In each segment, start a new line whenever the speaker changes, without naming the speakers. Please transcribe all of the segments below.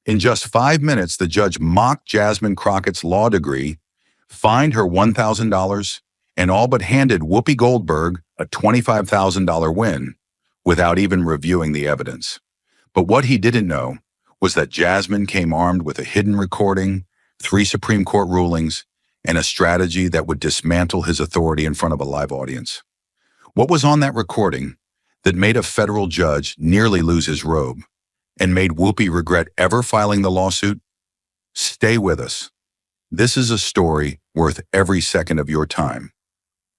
In just 5 minutes, the judge mocked Jasmine Crockett's law degree, fined her $1,000, and all but handed Whoopi Goldberg a $25,000 win without even reviewing the evidence. But what he didn't know was that Jasmine came armed with a hidden recording, 3 Supreme Court rulings, and a strategy that would dismantle his authority in front of a live audience. What was on that recording that made a federal judge nearly lose his robe and made Whoopi regret ever filing the lawsuit? Stay with us. This is a story worth every second of your time.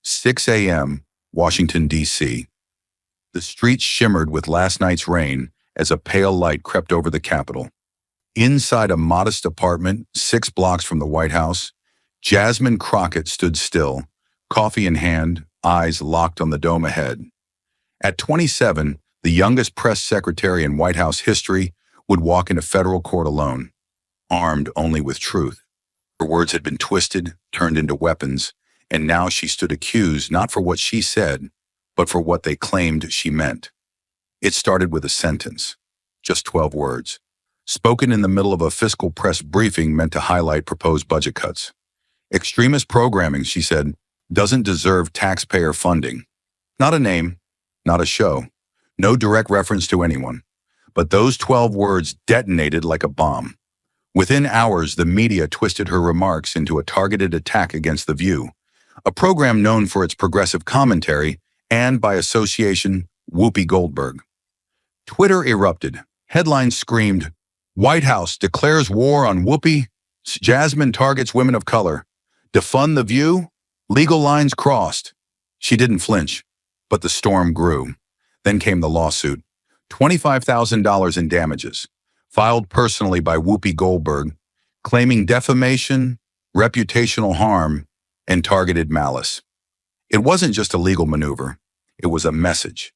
6 a.m., Washington, D.C. The streets shimmered with last night's rain as a pale light crept over the Capitol. Inside a modest apartment 6 blocks from the White House, Jasmine Crockett stood still, coffee in hand, eyes locked on the dome ahead. At 27, the youngest press secretary in White House history would walk into federal court alone, armed only with truth. Her words had been twisted, turned into weapons, and now she stood accused not for what she said, but for what they claimed she meant. It started with a sentence, just 12 words, spoken in the middle of a fiscal press briefing meant to highlight proposed budget cuts. Extremist programming, she said, doesn't deserve taxpayer funding. Not a name, not a show, no direct reference to anyone. But those 12 words detonated like a bomb. Within hours, the media twisted her remarks into a targeted attack against The View, a program known for its progressive commentary and, by association, Whoopi Goldberg. Twitter erupted. Headlines screamed, "White House declares war on Whoopi. Jasmine targets women of color. Defund The View. Legal lines crossed." She didn't flinch, but the storm grew. Then came the lawsuit. $25,000 in damages, filed personally by Whoopi Goldberg, claiming defamation, reputational harm, and targeted malice. It wasn't just a legal maneuver. It was a message.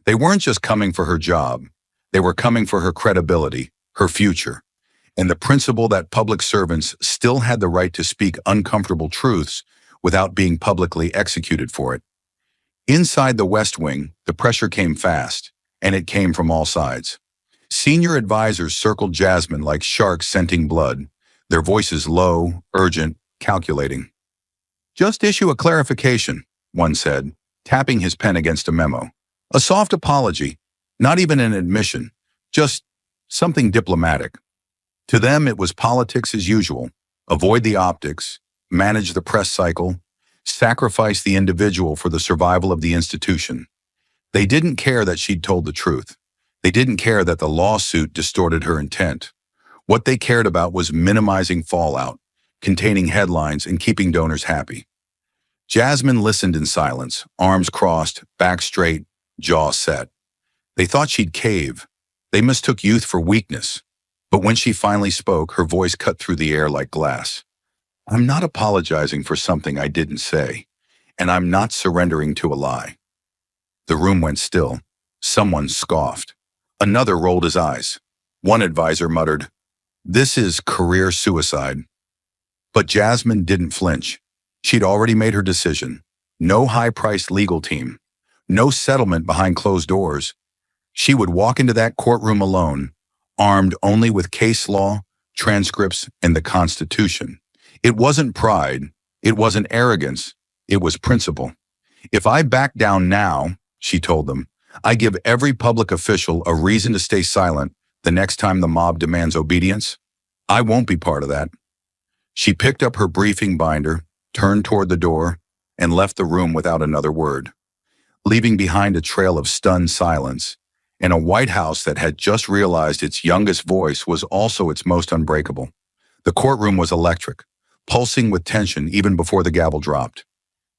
They weren't just coming for her job. They were coming for her credibility, her future, and the principle that public servants still had the right to speak uncomfortable truths without being publicly executed for it. Inside the West Wing, the pressure came fast, and it came from all sides. Senior advisors circled Jasmine like sharks scenting blood, their voices low, urgent, calculating. "Just issue a clarification," one said, tapping his pen against a memo. "A soft apology, not even an admission, just something diplomatic." To them, it was politics as usual. Avoid the optics, manage the press cycle, sacrifice the individual for the survival of the institution. They didn't care that she'd told the truth. They didn't care that the lawsuit distorted her intent. What they cared about was minimizing fallout, containing headlines, and keeping donors happy. Jasmine listened in silence, arms crossed, back straight, jaw set. They thought she'd cave. They mistook youth for weakness. But when she finally spoke, her voice cut through the air like glass. "I'm not apologizing for something I didn't say, and I'm not surrendering to a lie." The room went still. Someone scoffed. Another rolled his eyes. One advisor muttered, "This is career suicide." But Jasmine didn't flinch. She'd already made her decision. No high-priced legal team. No settlement behind closed doors. She would walk into that courtroom alone, armed only with case law, transcripts, and the Constitution. It wasn't pride. It wasn't arrogance. It was principle. "If I back down now," she told them, "I give every public official a reason to stay silent the next time the mob demands obedience. I won't be part of that." She picked up her briefing binder, turned toward the door, and left the room without another word, leaving behind a trail of stunned silence and a White House that had just realized its youngest voice was also its most unbreakable. The courtroom was electric, pulsing with tension even before the gavel dropped.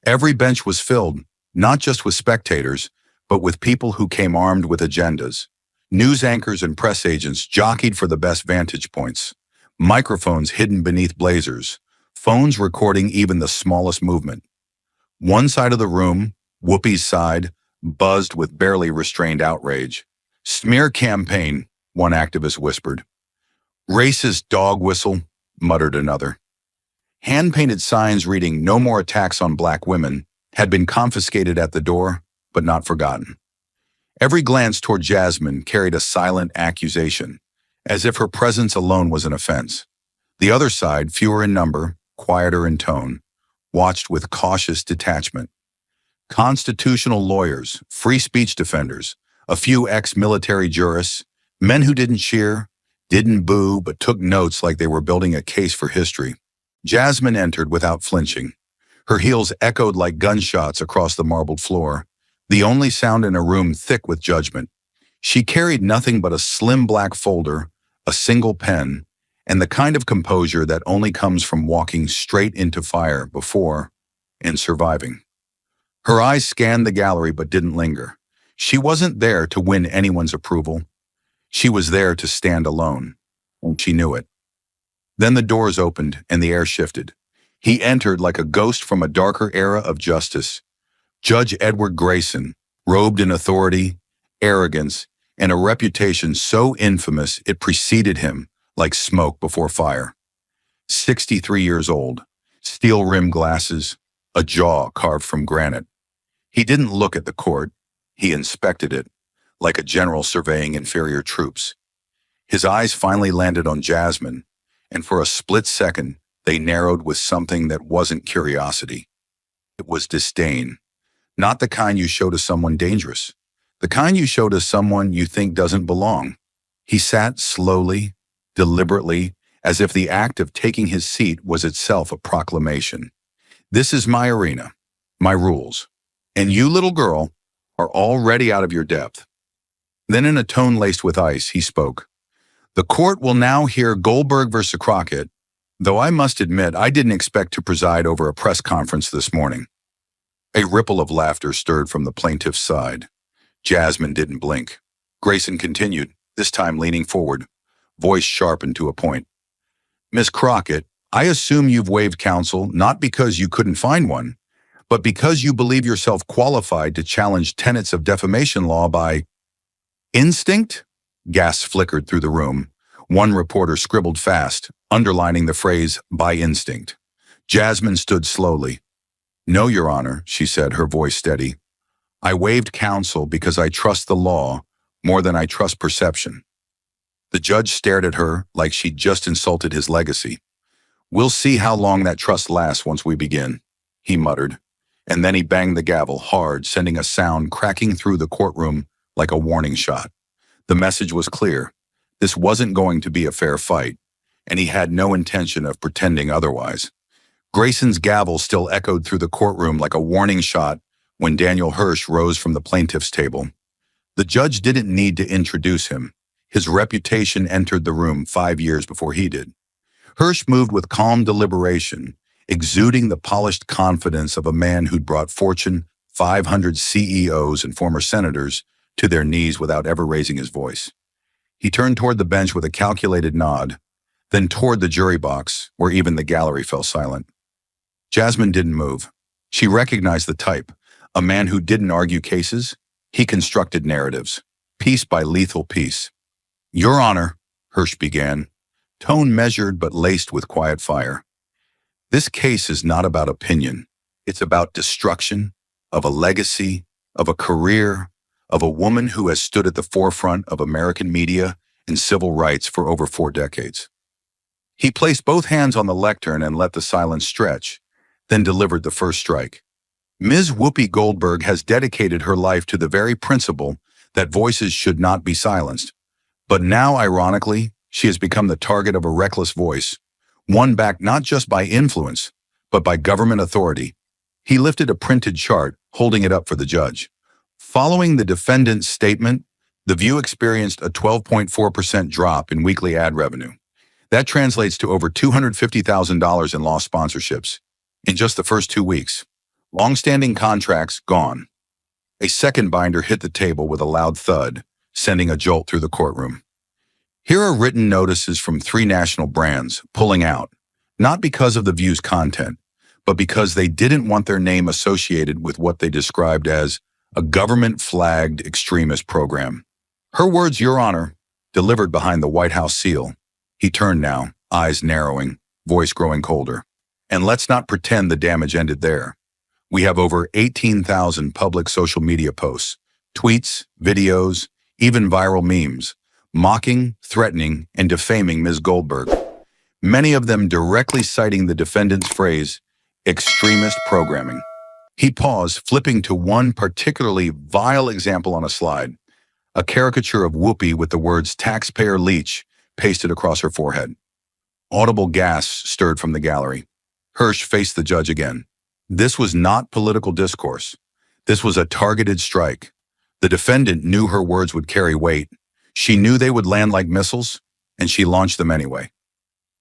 Every bench was filled, not just with spectators, but with people who came armed with agendas. News anchors and press agents jockeyed for the best vantage points, microphones hidden beneath blazers, phones recording even the smallest movement. One side of the room, Whoopi's side, buzzed with barely restrained outrage. "Smear campaign," one activist whispered. "Racist dog whistle," muttered another. Hand-painted signs reading "No more attacks on black women" had been confiscated at the door, but not forgotten. Every glance toward Jasmine carried a silent accusation, as if her presence alone was an offense. The other side, fewer in number, quieter in tone, watched with cautious detachment. Constitutional lawyers, free speech defenders, a few ex-military jurists, men who didn't cheer, didn't boo, but took notes like they were building a case for history. Jasmine entered without flinching. Her heels echoed like gunshots across the marbled floor, the only sound in a room thick with judgment. She carried nothing but a slim black folder, a single pen, and the kind of composure that only comes from walking straight into fire before and surviving. Her eyes scanned the gallery but didn't linger. She wasn't there to win anyone's approval. She was there to stand alone. She knew it. Then the doors opened and the air shifted. He entered like a ghost from a darker era of justice. Judge Edward Grayson, robed in authority, arrogance, and a reputation so infamous it preceded him like smoke before fire. 63 years old, steel-rimmed glasses, a jaw carved from granite. He didn't look at the court. He inspected it, like a general surveying inferior troops. His eyes finally landed on Jasmine, and for a split second, they narrowed with something that wasn't curiosity. It was disdain. Not the kind you show to someone dangerous. The kind you show to someone you think doesn't belong. He sat slowly, deliberately, as if the act of taking his seat was itself a proclamation. This is my arena, my rules, and you, little girl, are already out of your depth. Then in a tone laced with ice, he spoke. The court will now hear Goldberg versus Crockett, though I must admit I didn't expect to preside over a press conference this morning. A ripple of laughter stirred from the plaintiff's side. Jasmine didn't blink. Grayson continued, this time leaning forward, voice sharpened to a point. Miss Crockett, I assume you've waived counsel not because you couldn't find one, but because you believe yourself qualified to challenge tenets of defamation law by instinct? Gasps flickered through the room. One reporter scribbled fast, underlining the phrase, by instinct. Jasmine stood slowly. No, Your Honor, she said, her voice steady. I waived counsel because I trust the law more than I trust perception. The judge stared at her like she'd just insulted his legacy. We'll see how long that trust lasts once we begin, he muttered. And then he banged the gavel hard, sending a sound cracking through the courtroom like a warning shot. The message was clear. This wasn't going to be a fair fight, and he had no intention of pretending otherwise. Grayson's gavel still echoed through the courtroom like a warning shot when Daniel Hirsch rose from the plaintiff's table. The judge didn't need to introduce him. His reputation entered the room 5 years before he did. Hirsch moved with calm deliberation, exuding the polished confidence of a man who'd brought Fortune 500 CEOs and former senators to their knees without ever raising his voice. He turned toward the bench with a calculated nod, then toward the jury box, where even the gallery fell silent. Jasmine didn't move. She recognized the type, a man who didn't argue cases. He constructed narratives, piece by lethal piece. Your Honor, Hirsch began, tone measured but laced with quiet fire. This case is not about opinion. It's about destruction, of a legacy, of a career, of a woman who has stood at the forefront of American media and civil rights for over 4 decades. He placed both hands on the lectern and let the silence stretch, then delivered the first strike. Ms. Whoopi Goldberg has dedicated her life to the very principle that voices should not be silenced. But now, ironically, she has become the target of a reckless voice, one backed not just by influence, but by government authority. He lifted a printed chart, holding it up for the judge. Following the defendant's statement, The View experienced a 12.4% drop in weekly ad revenue. That translates to over $250,000 in lost sponsorships in just the first 2 weeks. Long-standing contracts gone. A second binder hit the table with a loud thud, sending a jolt through the courtroom. Here are written notices from 3 national brands pulling out, not because of The View's content, but because they didn't want their name associated with what they described as a government-flagged extremist program. Her words, Your Honor, delivered behind the White House seal. He turned now, eyes narrowing, voice growing colder. And let's not pretend the damage ended there. We have over 18,000 public social media posts, tweets, videos, even viral memes, mocking, threatening, and defaming Ms. Goldberg, many of them directly citing the defendant's phrase, extremist programming. He paused, flipping to one particularly vile example on a slide, a caricature of Whoopi with the words taxpayer leech pasted across her forehead. Audible gasps stirred from the gallery. Hirsch faced the judge again. This was not political discourse. This was a targeted strike. The defendant knew her words would carry weight. She knew they would land like missiles, and she launched them anyway.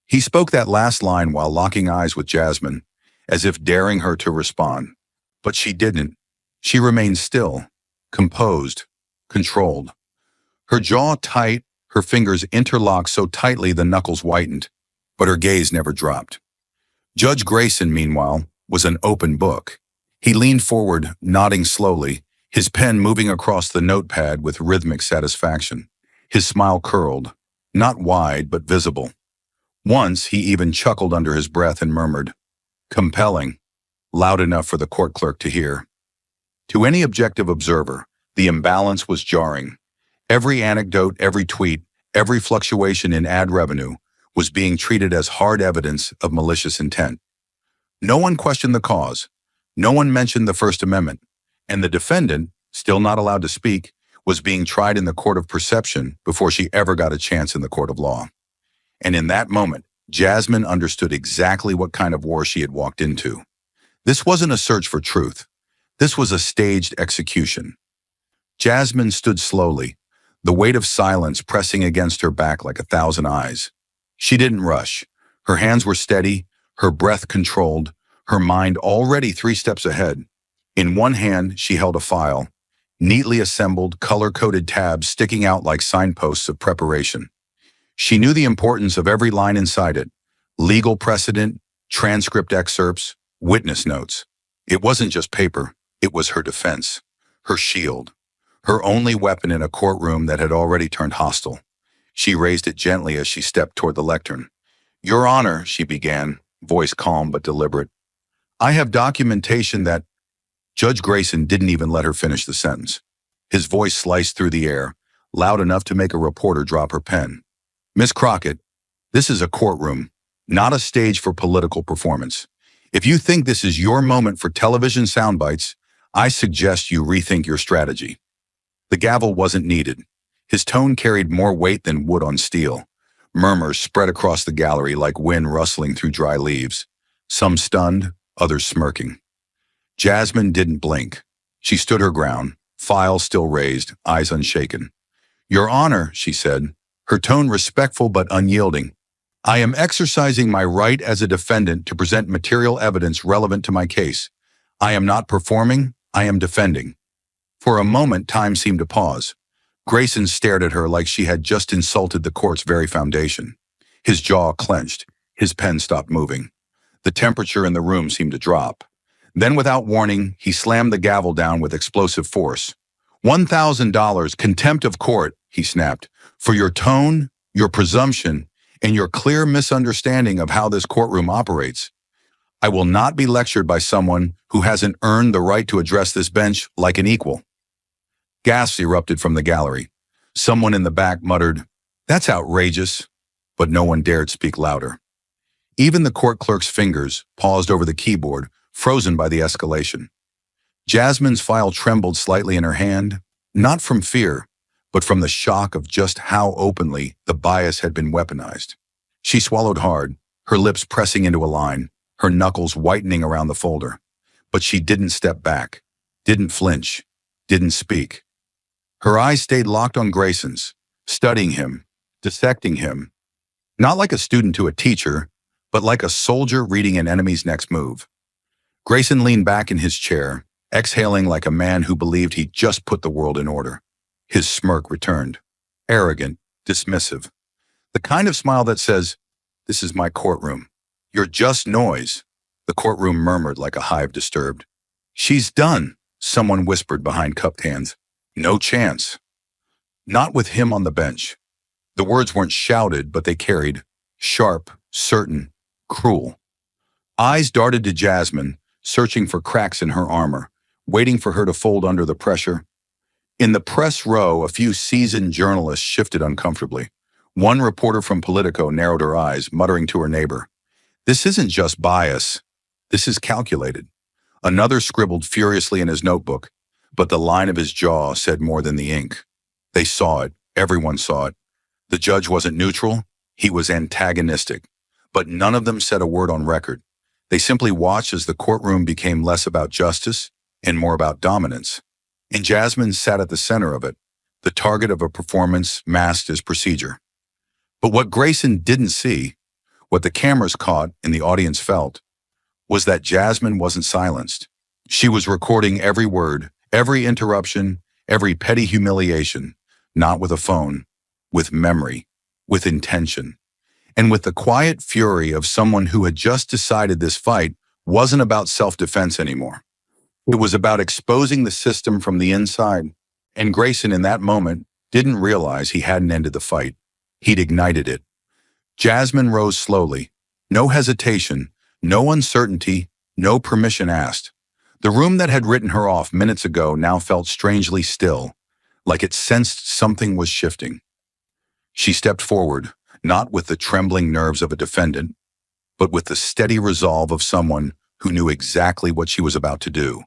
He spoke that last line while locking eyes with Jasmine, as if daring her to respond. But she didn't. She remained still, composed, controlled. Her jaw tight, her fingers interlocked so tightly the knuckles whitened, but her gaze never dropped. Judge Grayson, meanwhile, was an open book. He leaned forward, nodding slowly, his pen moving across the notepad with rhythmic satisfaction. His smile curled, not wide but visible. Once he even chuckled under his breath and murmured, "Compelling," loud enough for the court clerk to hear. To any objective observer, the imbalance was jarring. Every anecdote, every tweet, every fluctuation in ad revenue was being treated as hard evidence of malicious intent. No one questioned the cause. No one mentioned the First Amendment. And the defendant, still not allowed to speak, was being tried in the court of perception before she ever got a chance in the court of law. And in that moment, Jasmine understood exactly what kind of war she had walked into. This wasn't a search for truth. This was a staged execution. Jasmine stood slowly, the weight of silence pressing against her back like 1,000 eyes. She didn't rush. Her hands were steady, her breath controlled, her mind already 3 steps ahead. In one hand, she held a file, neatly assembled, color-coded tabs sticking out like signposts of preparation. She knew the importance of every line inside it, legal precedent, transcript excerpts, witness notes. It wasn't just paper, it was her defense, her shield, her only weapon in a courtroom that had already turned hostile. She raised it gently as she stepped toward the lectern. "Your Honor," she began, voice calm but deliberate, "I have documentation that—" Judge Grayson didn't even let her finish the sentence. His voice sliced through the air, loud enough to make a reporter drop her pen. "Miss Crockett, this is a courtroom, not a stage for political performance. If you think this is your moment for television soundbites, I suggest you rethink your strategy." The gavel wasn't needed. His tone carried more weight than wood on steel. Murmurs spread across the gallery like wind rustling through dry leaves, some stunned, others smirking. Jasmine didn't blink. She stood her ground, file still raised, eyes unshaken. "Your Honor," she said, her tone respectful but unyielding, "I am exercising my right as a defendant to present material evidence relevant to my case. I am not performing, I am defending." For a moment, time seemed to pause. Grayson stared at her like she had just insulted the court's very foundation. His jaw clenched. His pen stopped moving. The temperature in the room seemed to drop. Then, without warning, he slammed the gavel down with explosive force. $1,000 contempt of court, he snapped, "for your tone, your presumption, and your clear misunderstanding of how this courtroom operates. I will not be lectured by someone who hasn't earned the right to address this bench like an equal." Gasps erupted from the gallery. Someone in the back muttered, "That's outrageous," but no one dared speak louder. Even the court clerk's fingers paused over the keyboard, frozen by the escalation. Jasmine's file trembled slightly in her hand, not from fear, but from the shock of just how openly the bias had been weaponized. She swallowed hard, her lips pressing into a line, her knuckles whitening around the folder. But she didn't step back, didn't flinch, didn't speak. Her eyes stayed locked on Grayson's, studying him, dissecting him, not like a student to a teacher, but like a soldier reading an enemy's next move. Grayson leaned back in his chair, exhaling like a man who believed he'd just put the world in order. His smirk returned, arrogant, dismissive. The kind of smile that says, "This is my courtroom. You're just noise." The courtroom murmured like a hive disturbed. "She's done," someone whispered behind cupped hands. "No chance." Not with him on the bench. The words weren't shouted, but they carried, sharp, certain, cruel. Eyes darted to Jasmine, searching for cracks in her armor, waiting for her to fold under the pressure. In the press row, a few seasoned journalists shifted uncomfortably. One reporter from Politico narrowed her eyes, muttering to her neighbor, "This isn't just bias. This is calculated." Another scribbled furiously in his notebook, but the line of his jaw said more than the ink. They saw it. Everyone saw it. The judge wasn't neutral. He was antagonistic. But none of them said a word on record. They simply watched as the courtroom became less about justice and more about dominance. And Jasmine sat at the center of it, the target of a performance masked as procedure. But what Grayson didn't see, what the cameras caught and the audience felt, was that Jasmine wasn't silenced. She was recording every word, every interruption, every petty humiliation, not with a phone, with memory, with intention, and with the quiet fury of someone who had just decided this fight wasn't about self-defense anymore. It was about exposing the system from the inside, and Grayson in that moment didn't realize he hadn't ended the fight. He'd ignited it. Jasmine rose slowly. No hesitation, no uncertainty, no permission asked. The room that had written her off minutes ago now felt strangely still, like it sensed something was shifting. She stepped forward, not with the trembling nerves of a defendant, but with the steady resolve of someone who knew exactly what she was about to do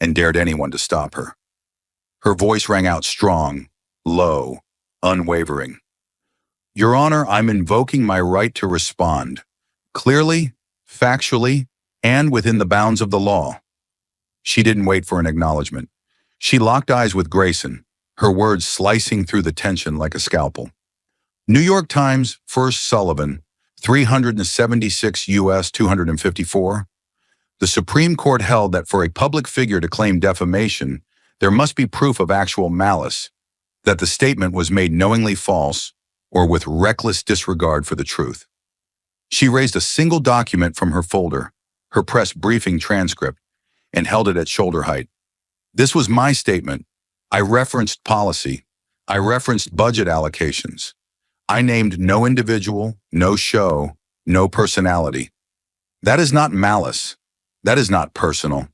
and dared anyone to stop her. Her voice rang out strong, low, unwavering. "Your Honor, I'm invoking my right to respond, clearly, factually, and within the bounds of the law." She didn't wait for an acknowledgement. She locked eyes with Grayson, her words slicing through the tension like a scalpel. New York Times, First Sullivan, 376 U.S. 254. The Supreme Court held that for a public figure to claim defamation, there must be proof of actual malice, that the statement was made knowingly false or with reckless disregard for the truth. She raised a single document from her folder, her press briefing transcript, and held it at shoulder height. "This was my statement. I referenced policy. I referenced budget allocations. I named no individual, no show, no personality. That is not malice. That is not personal.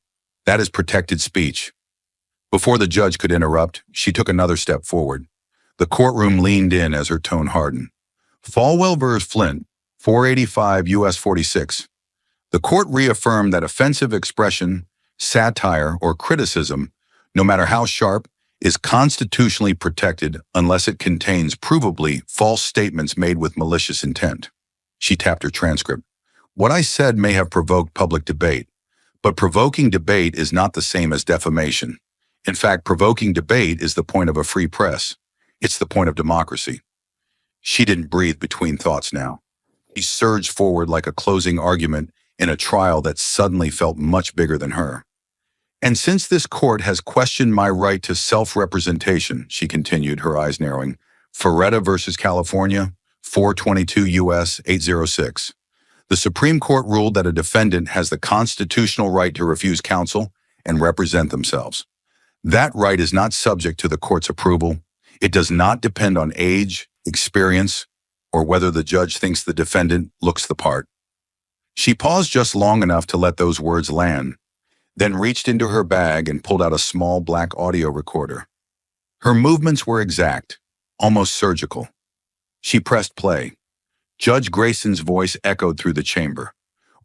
That is protected speech." Before the judge could interrupt, she took another step forward. The courtroom leaned in as her tone hardened. Falwell v. Flint, 485 U.S. 46. The court reaffirmed that offensive expression, satire, or criticism, no matter how sharp, is constitutionally protected unless it contains provably false statements made with malicious intent. She tapped her transcript. "What I said may have provoked public debate, but provoking debate is not the same as defamation. In fact, provoking debate is the point of a free press. It's the point of democracy." She didn't breathe between thoughts now. She surged forward like a closing argument in a trial that suddenly felt much bigger than her. "And since this court has questioned my right to self-representation," she continued, her eyes narrowing, Ferretta v. California, 422 U.S. 806. The Supreme Court ruled that a defendant has the constitutional right to refuse counsel and represent themselves. That right is not subject to the court's approval. It does not depend on age, experience, or whether the judge thinks the defendant looks the part. She paused just long enough to let those words land, then reached into her bag and pulled out a small black audio recorder. Her movements were exact, almost surgical. She pressed play. Judge Grayson's voice echoed through the chamber.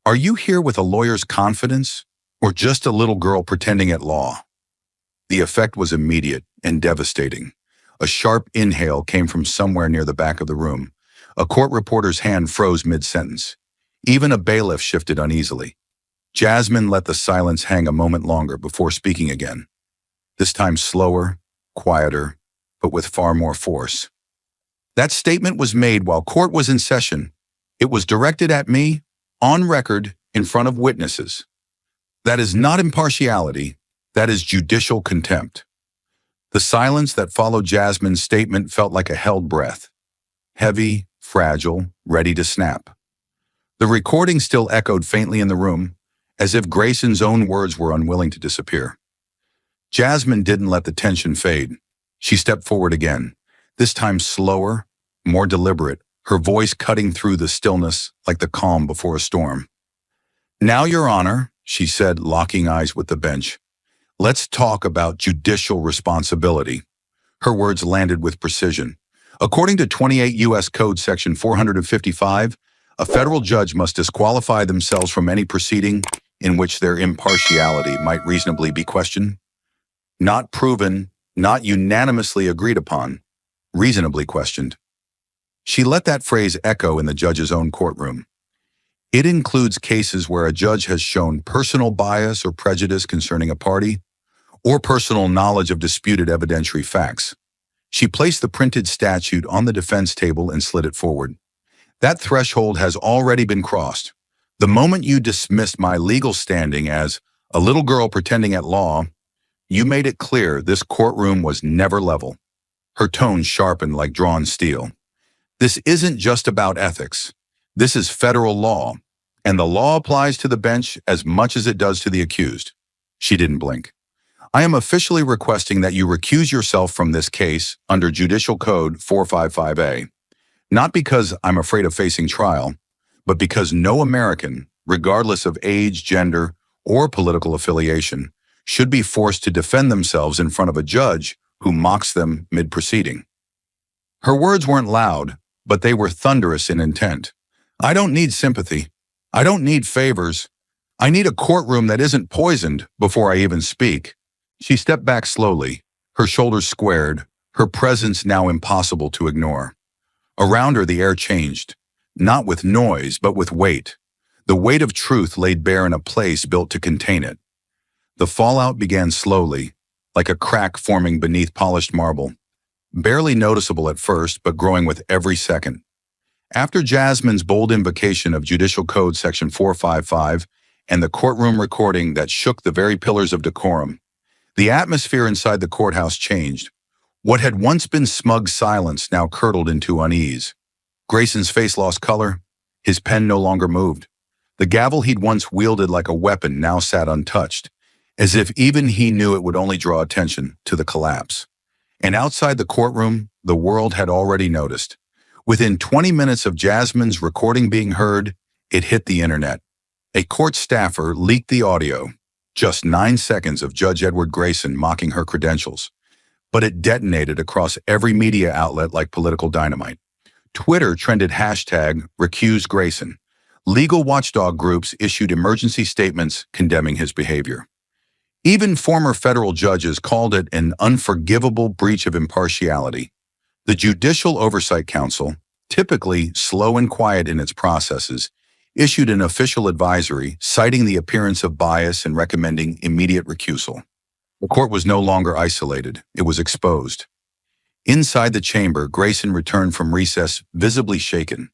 "Are you here with a lawyer's confidence, or just a little girl pretending at law?" The effect was immediate and devastating. A sharp inhale came from somewhere near the back of the room. A court reporter's hand froze mid-sentence. Even a bailiff shifted uneasily. Jasmine let the silence hang a moment longer before speaking again. This time slower, quieter, but with far more force. "That statement was made while court was in session. It was directed at me, on record, in front of witnesses. That is not impartiality. That is judicial contempt." The silence that followed Jasmine's statement felt like a held breath. Heavy, fragile, ready to snap. The recording still echoed faintly in the room, as if Grayson's own words were unwilling to disappear. Jasmine didn't let the tension fade. She stepped forward again, this time slower, more deliberate, her voice cutting through the stillness like the calm before a storm. "Now, Your Honor," she said, locking eyes with the bench, Let's talk about judicial responsibility. Her words landed with precision. According to 28 U.S. Code Section 455, a federal judge must disqualify themselves from any proceeding in which their impartiality might reasonably be questioned. Not proven, not unanimously agreed upon, reasonably questioned. She let that phrase echo in the judge's own courtroom. It includes cases where a judge has shown personal bias or prejudice concerning a party, or personal knowledge of disputed evidentiary facts. She placed the printed statute on the defense table and slid it forward. That threshold has already been crossed. The moment you dismissed my legal standing as a little girl pretending at law, you made it clear this courtroom was never level. Her tone sharpened like drawn steel. This isn't just about ethics. This is federal law, and the law applies to the bench as much as it does to the accused. She didn't blink. I am officially requesting that you recuse yourself from this case under Judicial Code 455A, not because I'm afraid of facing trial, but because no American, regardless of age, gender, or political affiliation, should be forced to defend themselves in front of a judge who mocks them mid-proceeding. Her words weren't loud, but they were thunderous in intent. I don't need sympathy. I don't need favors. I need a courtroom that isn't poisoned before I even speak. She stepped back slowly, her shoulders squared, her presence now impossible to ignore. Around her the air changed, not with noise but with weight. The weight of truth laid bare in a place built to contain it. The fallout began slowly, like a crack forming beneath polished marble, barely noticeable at first but growing with every second. After Jasmine's bold invocation of Judicial Code Section 455 and the courtroom recording that shook the very pillars of decorum, the atmosphere inside the courthouse changed. What had once been smug silence now curdled into unease. Grayson's face lost color. His pen no longer moved. The gavel he'd once wielded like a weapon now sat untouched, as if even he knew it would only draw attention to the collapse. And outside the courtroom, the world had already noticed. Within 20 minutes of Jasmine's recording being heard, it hit the internet. A court staffer leaked the audio. Just 9 seconds of Judge Edward Grayson mocking her credentials. But it detonated across every media outlet like political dynamite. Twitter trended #RecuseGrayson. Legal watchdog groups issued emergency statements condemning his behavior. Even former federal judges called it an unforgivable breach of impartiality. The Judicial Oversight Council, typically slow and quiet in its processes, issued an official advisory citing the appearance of bias and recommending immediate recusal. The court was no longer isolated. It was exposed. Inside the chamber, Grayson returned from recess visibly shaken.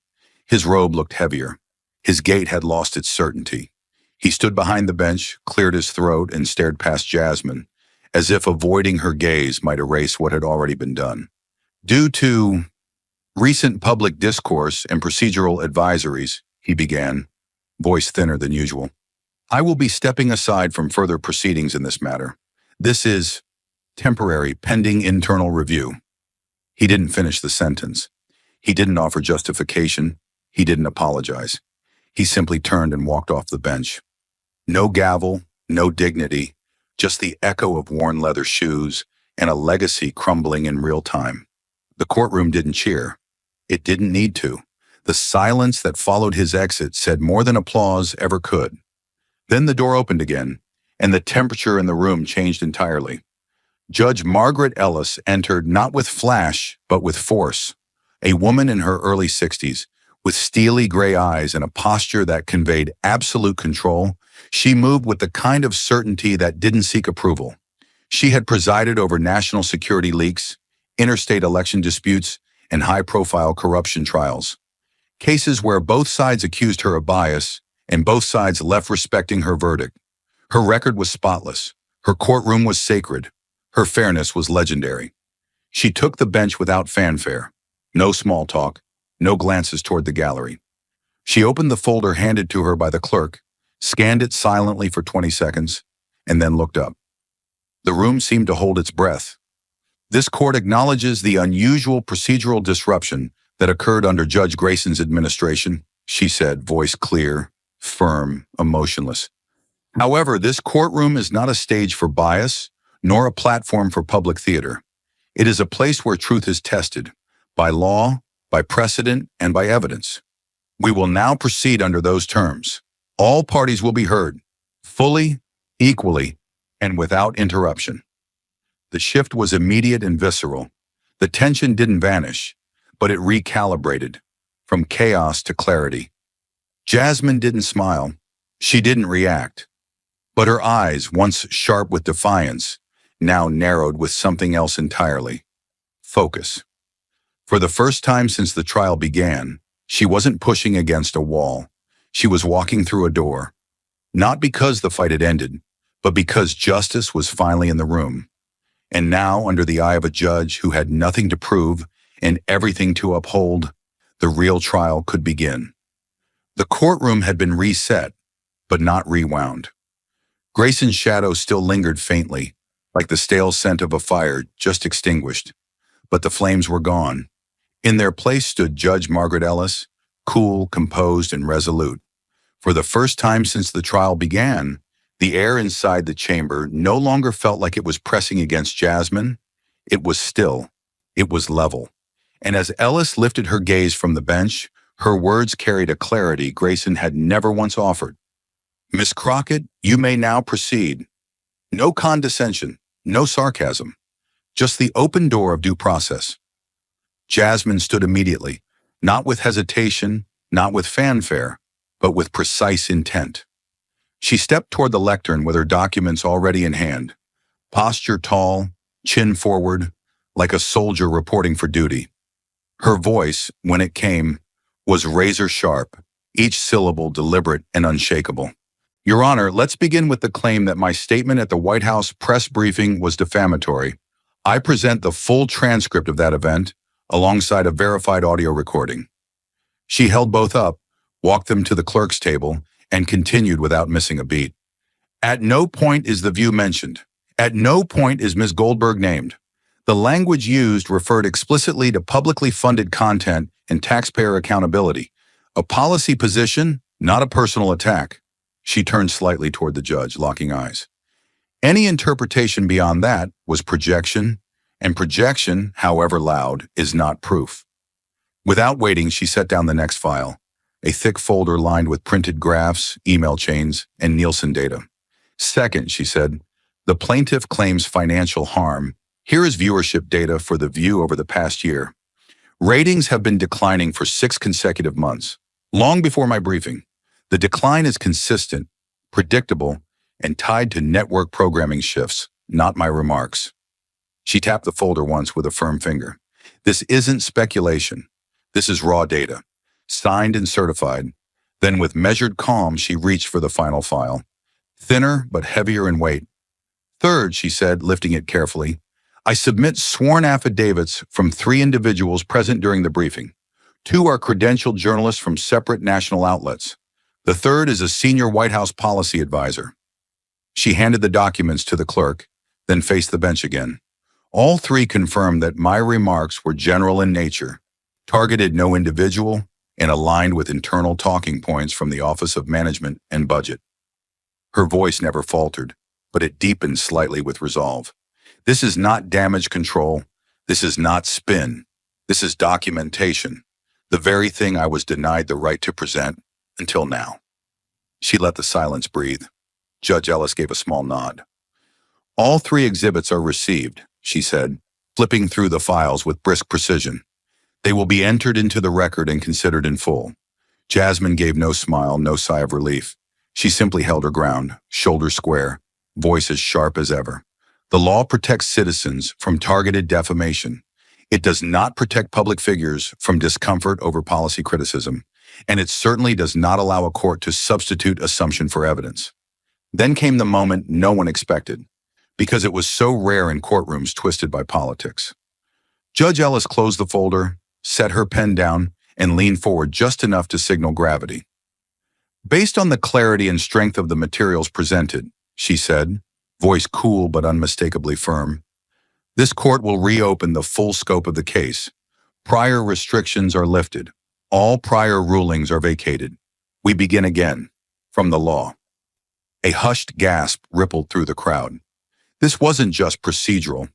His robe looked heavier. His gait had lost its certainty. He stood behind the bench, cleared his throat, and stared past Jasmine, as if avoiding her gaze might erase what had already been done. Due to recent public discourse and procedural advisories, he began, voice thinner than usual. I will be stepping aside from further proceedings in this matter. This is temporary, pending internal review. He didn't finish the sentence. He didn't offer justification. He didn't apologize. He simply turned and walked off the bench. No gavel, no dignity, just the echo of worn leather shoes and a legacy crumbling in real time. The courtroom didn't cheer. It didn't need to. The silence that followed his exit said more than applause ever could. Then the door opened again, and the temperature in the room changed entirely. Judge Margaret Ellis entered not with flash, but with force. A woman in her early 60s, with steely gray eyes and a posture that conveyed absolute control, she moved with the kind of certainty that didn't seek approval. She had presided over national security leaks, interstate election disputes, and high-profile corruption trials. Cases where both sides accused her of bias, and both sides left respecting her verdict. Her record was spotless. Her courtroom was sacred. Her fairness was legendary. She took the bench without fanfare. No small talk, no glances toward the gallery. She opened the folder handed to her by the clerk, scanned it silently for 20 seconds, and then looked up. The room seemed to hold its breath. This court acknowledges the unusual procedural disruption that occurred under Judge Grayson's administration, she said, voice clear, firm, emotionless. However, this courtroom is not a stage for bias, nor a platform for public theater. It is a place where truth is tested, by law, by precedent, and by evidence. We will now proceed under those terms. All parties will be heard, fully, equally, and without interruption. The shift was immediate and visceral. The tension didn't vanish, but it recalibrated, from chaos to clarity. Jasmine didn't smile. She didn't react. But her eyes, once sharp with defiance, now narrowed with something else entirely. Focus. For the first time since the trial began, she wasn't pushing against a wall. She was walking through a door. Not because the fight had ended, but because justice was finally in the room. And now, under the eye of a judge who had nothing to prove and everything to uphold, the real trial could begin. The courtroom had been reset, but not rewound. Grayson's shadow still lingered faintly, like the stale scent of a fire just extinguished. But the flames were gone. In their place stood Judge Margaret Ellis, cool, composed, and resolute. For the first time since the trial began, the air inside the chamber no longer felt like it was pressing against Jasmine. It was still. It was level. And as Ellis lifted her gaze from the bench, her words carried a clarity Grayson had never once offered. "Miss Crockett, you may now proceed. No condescension, no sarcasm, just the open door of due process." Jasmine stood immediately, not with hesitation, not with fanfare, but with precise intent. She stepped toward the lectern with her documents already in hand, posture tall, chin forward, like a soldier reporting for duty. Her voice, when it came, was razor sharp, each syllable deliberate and unshakable. "Your Honor, let's begin with the claim that my statement at the White House press briefing was defamatory. I present the full transcript of that event, alongside a verified audio recording." She held both up, walked them to the clerk's table, and continued without missing a beat. "At no point is the view mentioned. At no point is Ms. Goldberg named. The language used referred explicitly to publicly funded content and taxpayer accountability. A policy position, not a personal attack." She turned slightly toward the judge, locking eyes. "Any interpretation beyond that was projection, and projection, however loud, is not proof." Without waiting, she set down the next file, a thick folder lined with printed graphs, email chains, and Nielsen data. "Second," she said, "the plaintiff claims financial harm. Here is viewership data for The View over the past year. Ratings have been declining for 6 consecutive months, long before my briefing. The decline is consistent, predictable, and tied to network programming shifts, not my remarks." She tapped the folder once with a firm finger. "This isn't speculation. This is raw data, signed and certified." Then with measured calm, she reached for the final file, thinner but heavier in weight. "Third," she said, lifting it carefully, "I submit sworn affidavits from 3 individuals present during the briefing. 2 are credentialed journalists from separate national outlets. The third is a senior White House policy advisor." She handed the documents to the clerk, then faced the bench again. All 3 confirmed that my remarks were general in nature, targeted no individual, and aligned with internal talking points from the Office of Management and Budget. Her voice never faltered, but it deepened slightly with resolve. "This is not damage control. This is not spin. This is documentation. The very thing I was denied the right to present until now." She let the silence breathe. Judge Ellis gave a small nod. "All 3 exhibits are received," she said, flipping through the files with brisk precision. "They will be entered into the record and considered in full." Jasmine gave no smile, no sigh of relief. She simply held her ground, shoulders square, voice as sharp as ever. "The law protects citizens from targeted defamation. It does not protect public figures from discomfort over policy criticism, and it certainly does not allow a court to substitute assumption for evidence." Then came the moment no one expected, because it was so rare in courtrooms twisted by politics. Judge Ellis closed the folder, set her pen down, and leaned forward just enough to signal gravity. "Based on the clarity and strength of the materials presented," she said, voice cool but unmistakably firm, "this court will reopen the full scope of the case. Prior restrictions are lifted. All prior rulings are vacated. We begin again, from the law." A hushed gasp rippled through the crowd. This wasn't just procedural.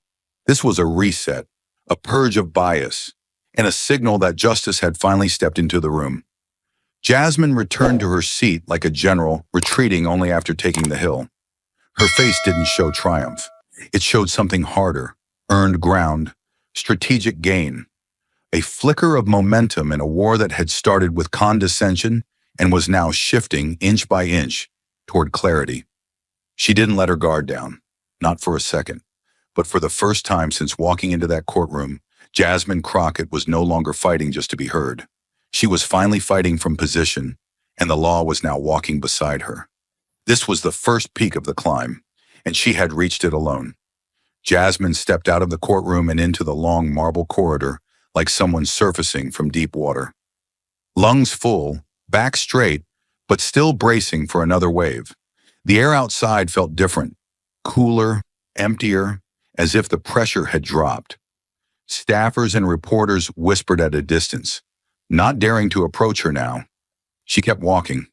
This was a reset, a purge of bias, and a signal that justice had finally stepped into the room. Jasmine returned to her seat like a general retreating only after taking the hill. Her face didn't show triumph. It showed something harder, earned ground, strategic gain, a flicker of momentum in a war that had started with condescension and was now shifting inch by inch toward clarity. She didn't let her guard down, not for a second, but for the first time since walking into that courtroom, Jasmine Crockett was no longer fighting just to be heard. She was finally fighting from position, and the law was now walking beside her. This was the first peak of the climb, and she had reached it alone. Jasmine stepped out of the courtroom and into the long marble corridor like someone surfacing from deep water. Lungs full, back straight, but still bracing for another wave. The air outside felt different, cooler, emptier, as if the pressure had dropped. Staffers and reporters whispered at a distance, not daring to approach her now. She kept walking.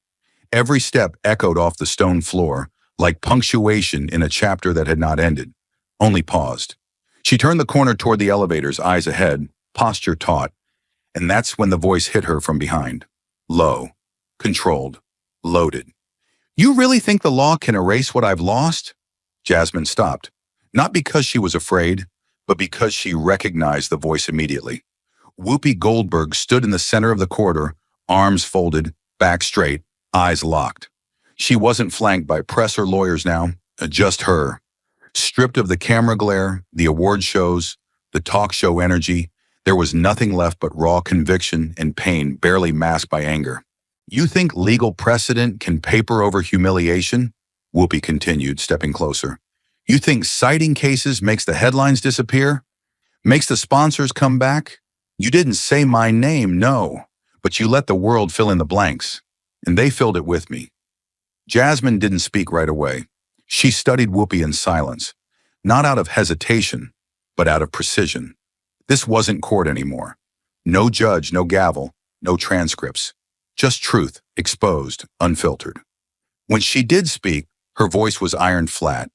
Every step echoed off the stone floor, like punctuation in a chapter that had not ended, only paused. She turned the corner toward the elevators, eyes ahead, posture taut, and that's when the voice hit her from behind. Low, controlled, loaded. You really think the law can erase what I've lost? Jasmine stopped, not because she was afraid, but because she recognized the voice immediately. Whoopi Goldberg stood in the center of the corridor, arms folded, back straight, eyes locked. She wasn't flanked by press or lawyers now, just her. Stripped of the camera glare, the award shows, the talk show energy, there was nothing left but raw conviction and pain barely masked by anger. You think legal precedent can paper over humiliation? Whoopi continued, stepping closer. You think citing cases makes the headlines disappear? Makes the sponsors come back? You didn't say my name, no, but you let the world fill in the blanks, and they filled it with me. Jasmine didn't speak right away. She studied Whoopi in silence, not out of hesitation, but out of precision. This wasn't court anymore. No judge, no gavel, no transcripts. Just truth, exposed, unfiltered. When she did speak, her voice was iron flat,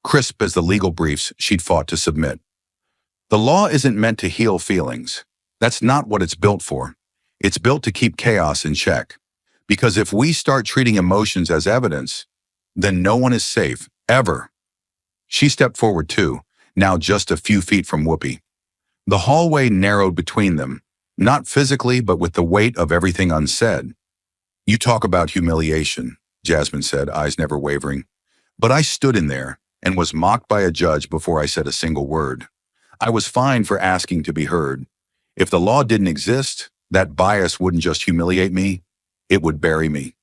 crisp as the legal briefs she'd fought to submit. The law isn't meant to heal feelings. That's not what it's built for. It's built to keep chaos in check. Because if we start treating emotions as evidence, then no one is safe, ever. She stepped forward too, now just a few feet from Whoopi. The hallway narrowed between them, not physically, but with the weight of everything unsaid. You talk about humiliation, Jasmine said, eyes never wavering. But I stood in there and was mocked by a judge before I said a single word. I was fined for asking to be heard. If the law didn't exist, that bias wouldn't just humiliate me, it would bury me.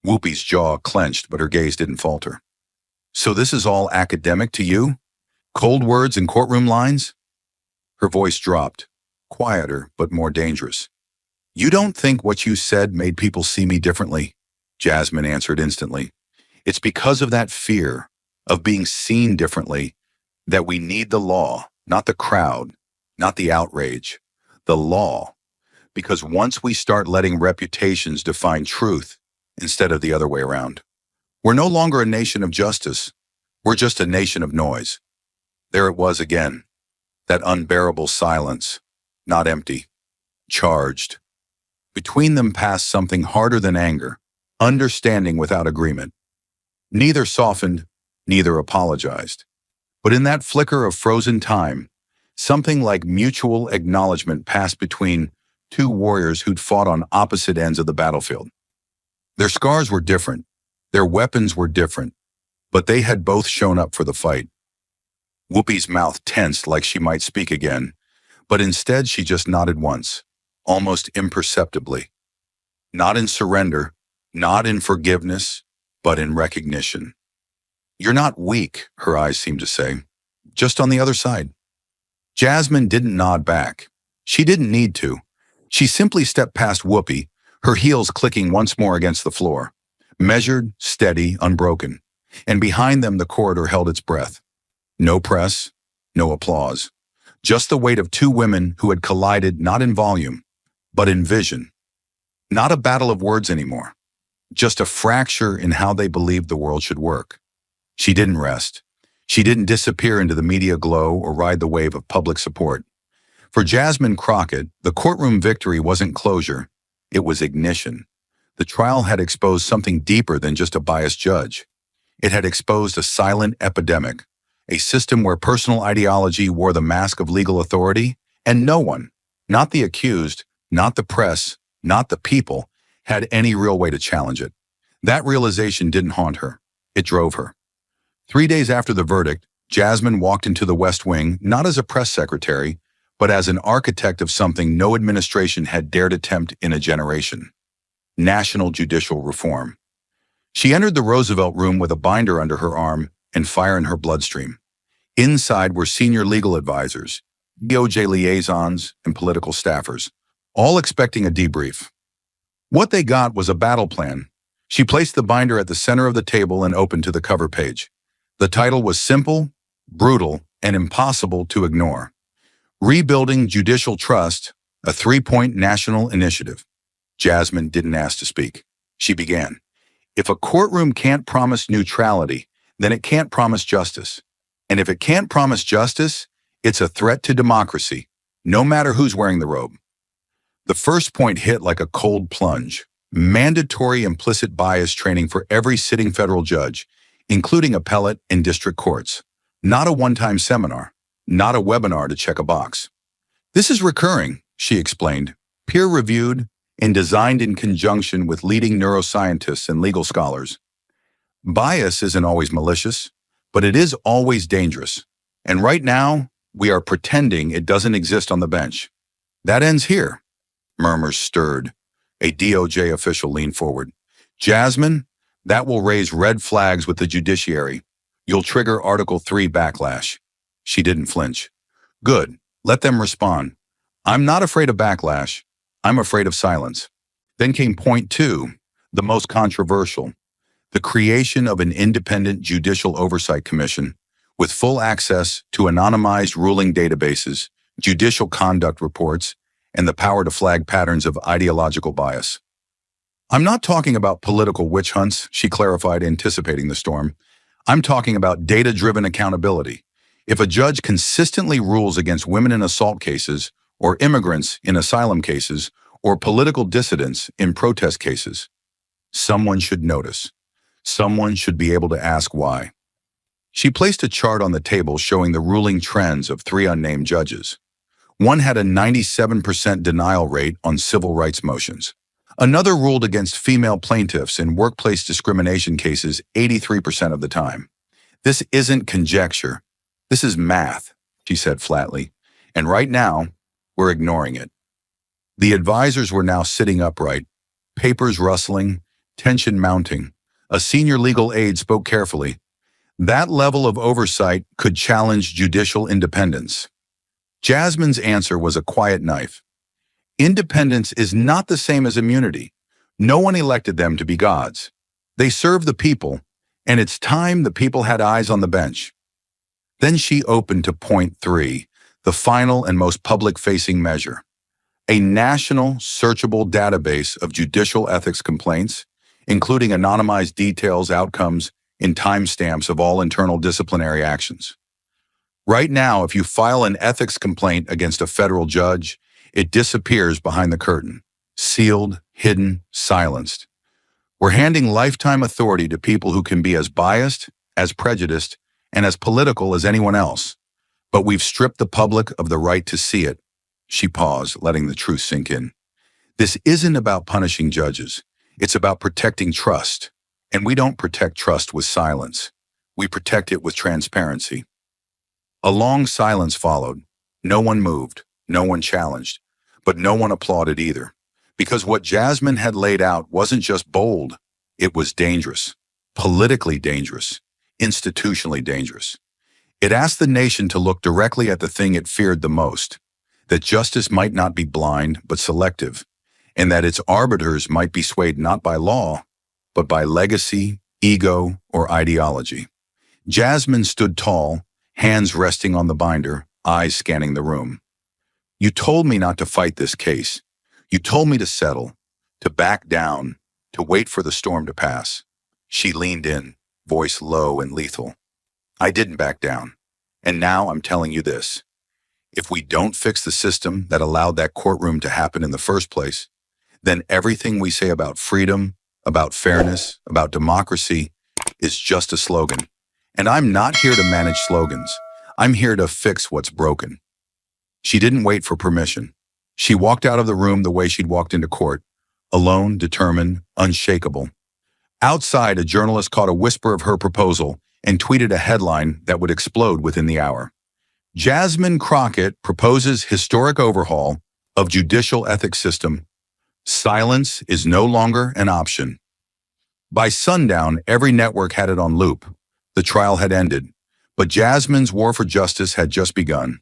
Whoopi's jaw clenched, but her gaze didn't falter. So this is all academic to you? Cold words and courtroom lines? Her voice dropped, quieter but more dangerous. You don't think what you said made people see me differently? Jasmine answered instantly. It's because of that fear of being seen differently that we need the law, not the crowd, not the outrage. The law. Because once we start letting reputations define truth instead of the other way around, we're no longer a nation of justice. We're just a nation of noise. There it was again. That unbearable silence, not empty, charged. Between them passed something harder than anger, understanding without agreement. Neither softened, neither apologized. But in that flicker of frozen time, something like mutual acknowledgement passed between two warriors who'd fought on opposite ends of the battlefield. Their scars were different, their weapons were different, but they had both shown up for the fight. Whoopi's mouth tensed like she might speak again, but instead she just nodded once, almost imperceptibly. Not in surrender, not in forgiveness, but in recognition. You're not weak, her eyes seemed to say, just on the other side. Jasmine didn't nod back. She didn't need to. She simply stepped past Whoopi, her heels clicking once more against the floor. Measured, steady, unbroken. And behind them the corridor held its breath. No press, no applause. Just the weight of two women who had collided not in volume, but in vision. Not a battle of words anymore. just a fracture in how they believed the world should work. She didn't rest. She didn't disappear into the media glow or ride the wave of public support. For Jasmine Crockett, the courtroom victory wasn't closure, it was ignition. The trial had exposed something deeper than just a biased judge. It had exposed a silent epidemic, a system where personal ideology wore the mask of legal authority, and no one, not the accused, not the press, not the people, had any real way to challenge it. That realization didn't haunt her. It drove her. 3 days after the verdict, Jasmine walked into the West Wing not as a press secretary, but as an architect of something no administration had dared attempt in a generation: national judicial reform. She entered the Roosevelt Room with a binder under her arm and fire in her bloodstream. Inside were senior legal advisors, DOJ liaisons, and political staffers, all expecting a debrief. What they got was a battle plan. She placed the binder at the center of the table and opened to the cover page. The title was simple, brutal, and impossible to ignore: Rebuilding Judicial Trust, a 3-point national initiative. Jasmine didn't ask to speak. She began. If a courtroom can't promise neutrality, then it can't promise justice. And if it can't promise justice, it's a threat to democracy, no matter who's wearing the robe. The first point hit like a cold plunge: mandatory implicit bias training for every sitting federal judge, including appellate and district courts. Not a one-time seminar, not a webinar to check a box. This is recurring, she explained, peer-reviewed and designed in conjunction with leading neuroscientists and legal scholars. Bias isn't always malicious, but it is always dangerous. And right now, we are pretending it doesn't exist on the bench. That ends here. Murmurs stirred. A DOJ official leaned forward. Jasmine, that will raise red flags with the judiciary. You'll trigger Article 3 backlash. She didn't flinch. Good. Let them respond. I'm not afraid of backlash. I'm afraid of silence. Then came point 2, the most controversial: the creation of an independent judicial oversight commission with full access to anonymized ruling databases, judicial conduct reports, and the power to flag patterns of ideological bias. I'm not talking about political witch hunts, she clarified, anticipating the storm. I'm talking about data-driven accountability. If a judge consistently rules against women in assault cases, or immigrants in asylum cases, or political dissidents in protest cases, someone should notice. Someone should be able to ask why. She placed a chart on the table showing the ruling trends of 3 unnamed judges. One had a 97% denial rate on civil rights motions. Another ruled against female plaintiffs in workplace discrimination cases 83% of the time. This isn't conjecture. This is math, she said flatly. And right now, we're ignoring it. The advisors were now sitting upright, papers rustling, tension mounting. A senior legal aide spoke carefully. That level of oversight could challenge judicial independence. Jasmine's answer was a quiet knife. Independence is not the same as immunity. No one elected them to be gods. They serve the people, and it's time the people had eyes on the bench. Then she opened to point 3, the final and most public-facing measure: a national, searchable database of judicial ethics complaints, including anonymized details, outcomes, and timestamps of all internal disciplinary actions. Right now, if you file an ethics complaint against a federal judge, it disappears behind the curtain, sealed, hidden, silenced. We're handing lifetime authority to people who can be as biased, as prejudiced, and as political as anyone else. But we've stripped the public of the right to see it. She paused, letting the truth sink in. This isn't about punishing judges. It's about protecting trust. And we don't protect trust with silence. We protect it with transparency. A long silence followed. No one moved, no one challenged, but no one applauded either. Because what Jasmine had laid out wasn't just bold, it was dangerous, politically dangerous, institutionally dangerous. It asked the nation to look directly at the thing it feared the most: that justice might not be blind but selective, and that its arbiters might be swayed not by law, but by legacy, ego, or ideology. Jasmine stood tall, hands resting on the binder, eyes scanning the room. You told me not to fight this case. You told me to settle, to back down, to wait for the storm to pass. She leaned in, voice low and lethal. I didn't back down. And now I'm telling you this. If we don't fix the system that allowed that courtroom to happen in the first place, then everything we say about freedom, about fairness, about democracy is just a slogan. And I'm not here to manage slogans. I'm here to fix what's broken. She didn't wait for permission. She walked out of the room the way she'd walked into court, alone, determined, unshakable. Outside, a journalist caught a whisper of her proposal and tweeted a headline that would explode within the hour. Jasmine Crockett proposes historic overhaul of judicial ethics system. Silence is no longer an option. By sundown, every network had it on loop. The trial had ended, but Jasmine's war for justice had just begun.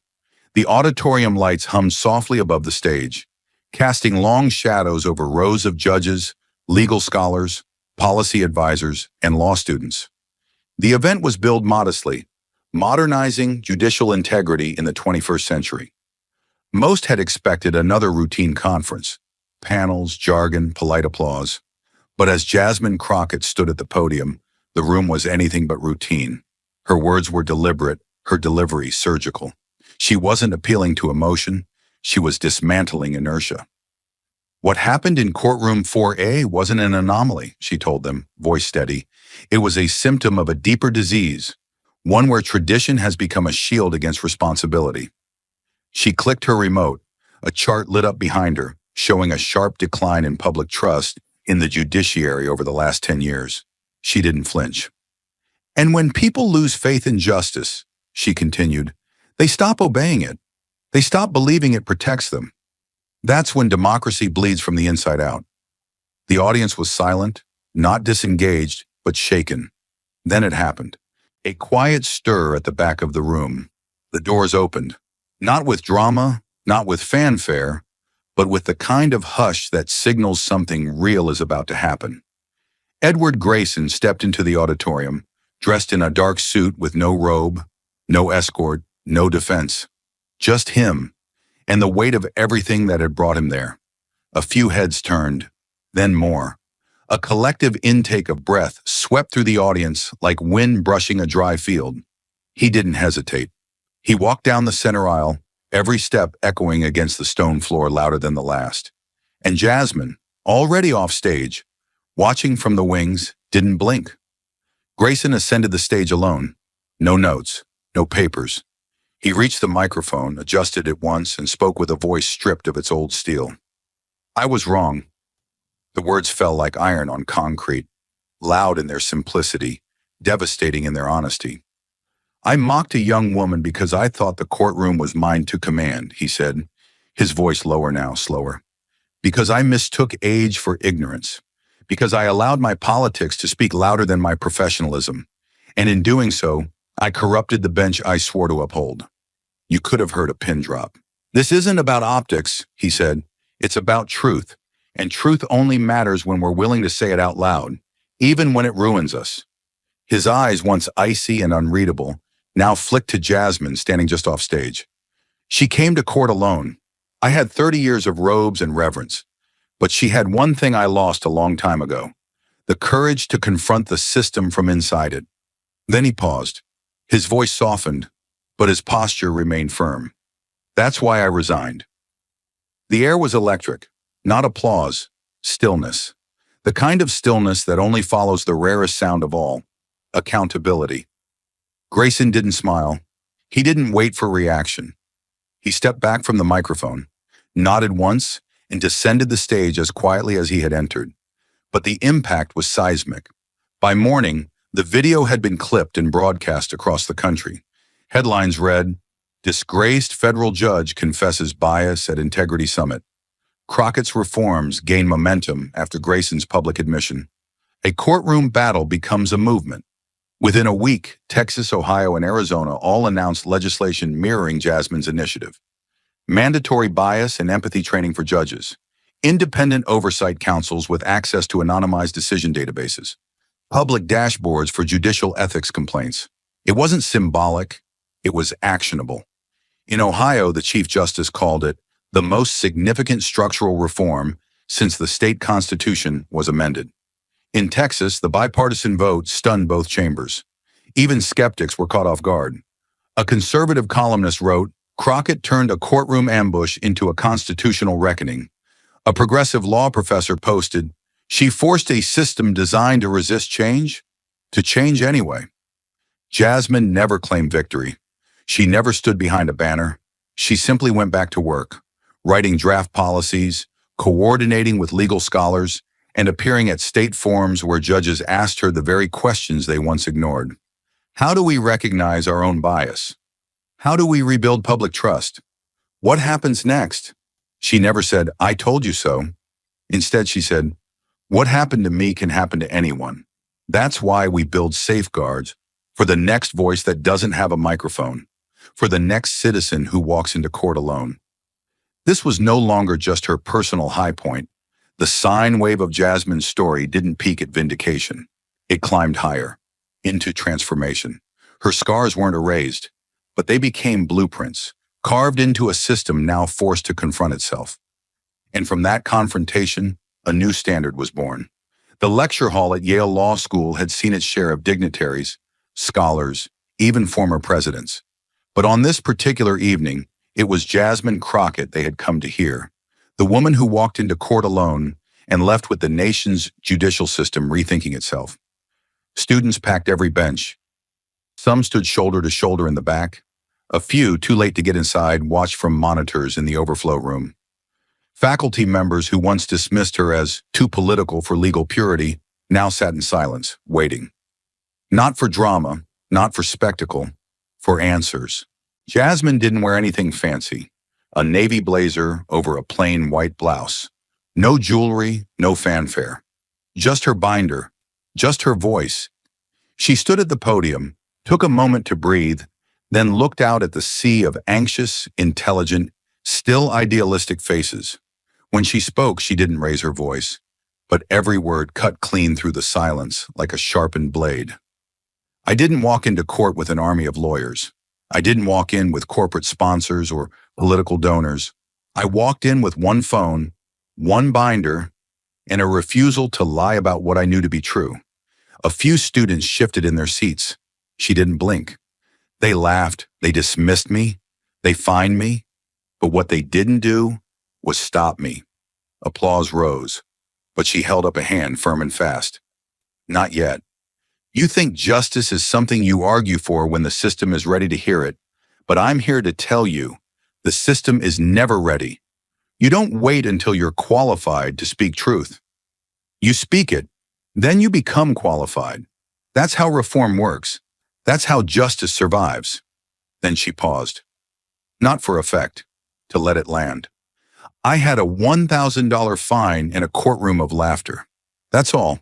The auditorium lights hummed softly above the stage, casting long shadows over rows of judges, legal scholars, policy advisors, and law students. The event was billed modestly, modernizing judicial integrity in the 21st century. Most had expected another routine conference, panels, jargon, polite applause. But as Jasmine Crockett stood at the podium, the room was anything but routine. Her words were deliberate, her delivery surgical. She wasn't appealing to emotion, she was dismantling inertia. What happened in courtroom 4A wasn't an anomaly, she told them, voice steady. It was a symptom of a deeper disease, one where tradition has become a shield against responsibility. She clicked her remote. A chart lit up behind her, showing a sharp decline in public trust in the judiciary over the last 10 years. She didn't flinch. And when people lose faith in justice, she continued, they stop obeying it. They stop believing it protects them. That's when democracy bleeds from the inside out. The audience was silent, not disengaged, but shaken. Then it happened. A quiet stir at the back of the room. The doors opened, not with drama, not with fanfare, but with the kind of hush that signals something real is about to happen. Edward Grayson stepped into the auditorium, dressed in a dark suit with no robe, no escort, no defense. Just him, and the weight of everything that had brought him there. A few heads turned, then more. A collective intake of breath swept through the audience like wind brushing a dry field. He didn't hesitate. He walked down the center aisle, every step echoing against the stone floor louder than the last. And Jasmine, already off stage, watching from the wings, didn't blink. Grayson ascended the stage alone. No notes, no papers. He reached the microphone, adjusted it once, and spoke with a voice stripped of its old steel. I was wrong. The words fell like iron on concrete, loud in their simplicity, devastating in their honesty. I mocked a young woman because I thought the courtroom was mine to command, he said, his voice lower now, slower. Because I mistook age for ignorance. Because I allowed my politics to speak louder than my professionalism. And in doing so, I corrupted the bench I swore to uphold. You could have heard a pin drop. This isn't about optics, he said. It's about truth. And truth only matters when we're willing to say it out loud, even when it ruins us. His eyes, once icy and unreadable, now flicked to Jasmine standing just off stage. She came to court alone. I had 30 years of robes and reverence, but she had one thing I lost a long time ago, the courage to confront the system from inside it. Then he paused. His voice softened, but his posture remained firm. That's why I resigned. The air was electric, not applause, stillness. The kind of stillness that only follows the rarest sound of all, accountability. Grayson didn't smile. He didn't wait for reaction. He stepped back from the microphone, nodded once, and descended the stage as quietly as he had entered. But the impact was seismic. By morning, the video had been clipped and broadcast across the country. Headlines read, "Disgraced federal judge confesses bias at Integrity Summit." Crockett's reforms gain momentum after Grayson's public admission. A courtroom battle becomes a movement. Within a week, Texas, Ohio, and Arizona all announced legislation mirroring Jasmine's initiative. Mandatory bias and empathy training for judges. Independent oversight councils with access to anonymized decision databases. Public dashboards for judicial ethics complaints. It wasn't symbolic, it was actionable. In Ohio, the Chief Justice called it the most significant structural reform since the state constitution was amended. In Texas, the bipartisan vote stunned both chambers. Even skeptics were caught off guard. A conservative columnist wrote, "Crockett turned a courtroom ambush into a constitutional reckoning." A progressive law professor posted, "She forced a system designed to resist change to change anyway." Jasmine never claimed victory. She never stood behind a banner. She simply went back to work, writing draft policies, coordinating with legal scholars, and appearing at state forums where judges asked her the very questions they once ignored. How do we recognize our own bias? How do we rebuild public trust? What happens next? She never said, "I told you so." Instead, she said, "What happened to me can happen to anyone." That's why we build safeguards for the next voice that doesn't have a microphone, for the next citizen who walks into court alone. This was no longer just her personal high point. The sine wave of Jasmine's story didn't peak at vindication. It climbed higher, into transformation. Her scars weren't erased, but they became blueprints, carved into a system now forced to confront itself. And from that confrontation, a new standard was born. The lecture hall at Yale Law School had seen its share of dignitaries, scholars, even former presidents. But on this particular evening, it was Jasmine Crockett they had come to hear, the woman who walked into court alone and left with the nation's judicial system rethinking itself. Students packed every bench. Some stood shoulder to shoulder in the back. A few, too late to get inside, watched from monitors in the overflow room. Faculty members who once dismissed her as too political for legal purity now sat in silence, waiting. Not for drama, not for spectacle, for answers. Jasmine didn't wear anything fancy. A navy blazer over a plain white blouse. No jewelry, no fanfare. Just her binder, just her voice. She stood at the podium, took a moment to breathe, then looked out at the sea of anxious, intelligent, still idealistic faces. When she spoke, she didn't raise her voice, but every word cut clean through the silence like a sharpened blade. I didn't walk into court with an army of lawyers. I didn't walk in with corporate sponsors or political donors. I walked in with one phone, one binder, and a refusal to lie about what I knew to be true. A few students shifted in their seats. She didn't blink. They laughed, they dismissed me, they fined me, but what they didn't do was stop me. Applause rose, but she held up a hand firm and fast. Not yet. You think justice is something you argue for when the system is ready to hear it, but I'm here to tell you, the system is never ready. You don't wait until you're qualified to speak truth. You speak it, then you become qualified. That's how reform works. That's how justice survives. Then she paused. Not for effect, to let it land. I had a $1,000 fine and a courtroom of laughter. That's all.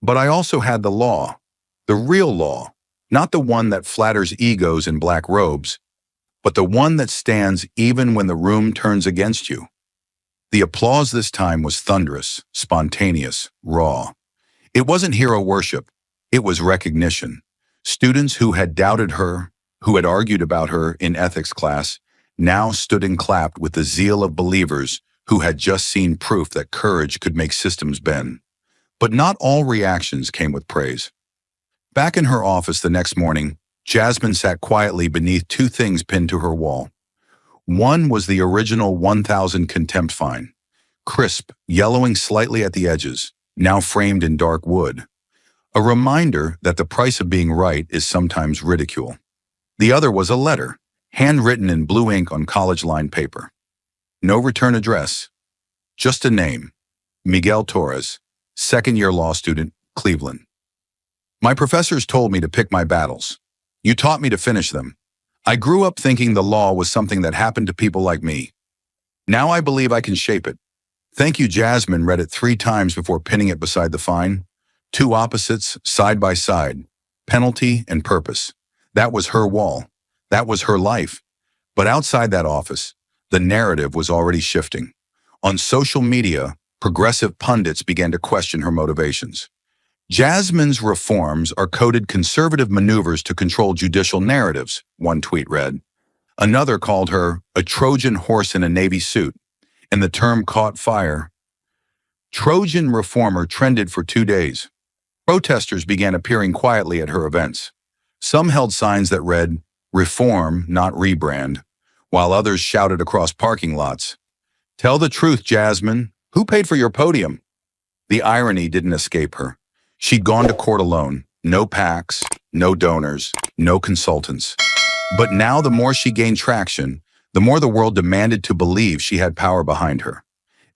But I also had the law. The real law, not the one that flatters egos in black robes, but the one that stands even when the room turns against you. The applause this time was thunderous, spontaneous, raw. It wasn't hero worship, it was recognition. Students who had doubted her, who had argued about her in ethics class, now stood and clapped with the zeal of believers who had just seen proof that courage could make systems bend. But not all reactions came with praise. Back in her office the next morning, Jasmine sat quietly beneath two things pinned to her wall. One was the original 1,000 contempt fine, crisp, yellowing slightly at the edges, now framed in dark wood. A reminder that the price of being right is sometimes ridicule. The other was a letter, handwritten in blue ink on college-lined paper. No return address, just a name, Miguel Torres, second-year law student, Cleveland. My professors told me to pick my battles. You taught me to finish them. I grew up thinking the law was something that happened to people like me. Now I believe I can shape it. Thank you, Jasmine read it 3 times before pinning it beside the fine. 2 opposites, side by side. Penalty and purpose. That was her wall. That was her life. But outside that office, the narrative was already shifting. On social media, progressive pundits began to question her motivations. Jasmine's reforms are coded conservative maneuvers to control judicial narratives, one tweet read. Another called her a Trojan horse in a navy suit, and the term caught fire. Trojan reformer trended for 2 days. Protesters began appearing quietly at her events. Some held signs that read, "Reform, not rebrand," while others shouted across parking lots, "Tell the truth, Jasmine. Who paid for your podium?" The irony didn't escape her. She'd gone to court alone. No PACs, no donors, no consultants. But now the more she gained traction, the more the world demanded to believe she had power behind her.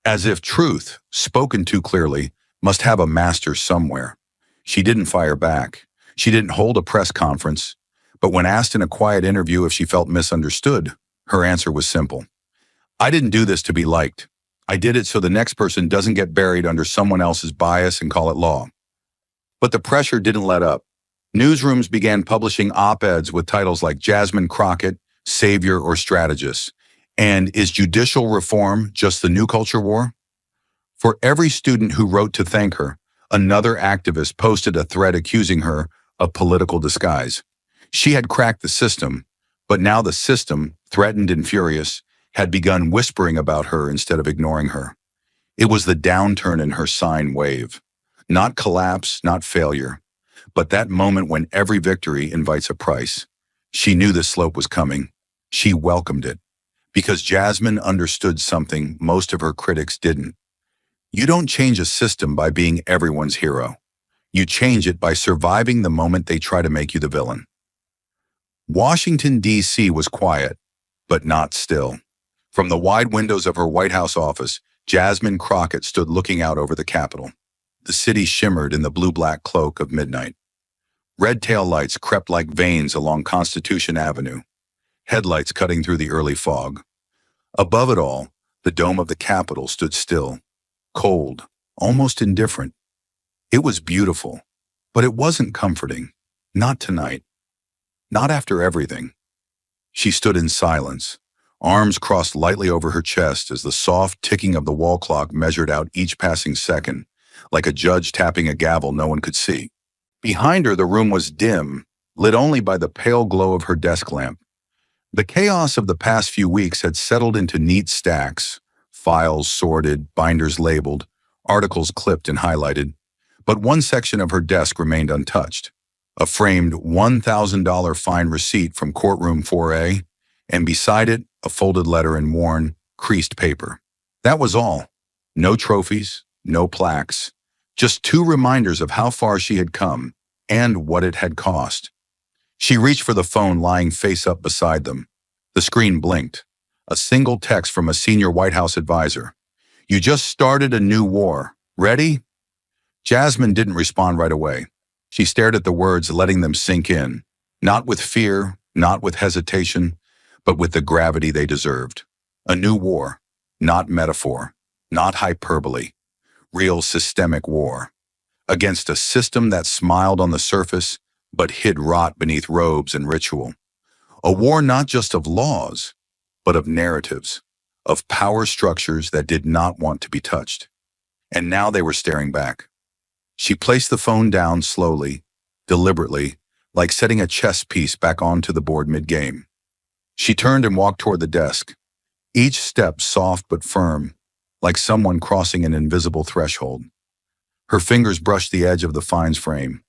As if truth, spoken too clearly, must have a master somewhere. She didn't fire back. She didn't hold a press conference. But when asked in a quiet interview if she felt misunderstood, her answer was simple. "I didn't do this to be liked. I did it so the next person doesn't get buried under someone else's bias and call it law." But the pressure didn't let up. Newsrooms began publishing op-eds with titles like "Jasmine Crockett, Savior or Strategist," and "Is Judicial Reform Just the New Culture War?" For every student who wrote to thank her, another activist posted a thread accusing her of political disguise. She had cracked the system, but now the system, threatened and furious, had begun whispering about her instead of ignoring her. It was the downturn in her sine wave. Not collapse, not failure, but that moment when every victory invites a price. She knew the slope was coming. She welcomed it, because Jasmine understood something most of her critics didn't. You don't change a system by being everyone's hero. You change it by surviving the moment they try to make you the villain. Washington, D.C. was quiet, but not still. From the wide windows of her White House office, Jasmine Crockett stood looking out over the Capitol. The city shimmered in the blue-black cloak of midnight. Red tail lights crept like veins along Constitution Avenue, headlights cutting through the early fog. Above it all, the dome of the Capitol stood still, cold, almost indifferent. It was beautiful, but it wasn't comforting. Not tonight. Not after everything. She stood in silence, arms crossed lightly over her chest as the soft ticking of the wall clock measured out each passing second, like a judge tapping a gavel no one could see. Behind her, the room was dim, lit only by the pale glow of her desk lamp. The chaos of the past few weeks had settled into neat stacks, files sorted, binders labeled, articles clipped and highlighted. But one section of her desk remained untouched. A framed $1,000 fine receipt from courtroom 4A, and beside it, a folded letter in worn, creased paper. That was all. No trophies, no plaques, just two reminders of how far she had come and what it had cost. She reached for the phone lying face up beside them. The screen blinked. A single text from a senior White House advisor. "You just started a new war. Ready?" Jasmine didn't respond right away. She stared at the words, letting them sink in, not with fear, not with hesitation, but with the gravity they deserved. A new war, not metaphor, not hyperbole, real systemic war, against a system that smiled on the surface but hid rot beneath robes and ritual. A war not just of laws, but of narratives, of power structures that did not want to be touched. And now they were staring back. She placed the phone down slowly, deliberately, like setting a chess piece back onto the board mid-game. She turned and walked toward the desk, each step soft but firm, like someone crossing an invisible threshold. Her fingers brushed the edge of the fine's frame,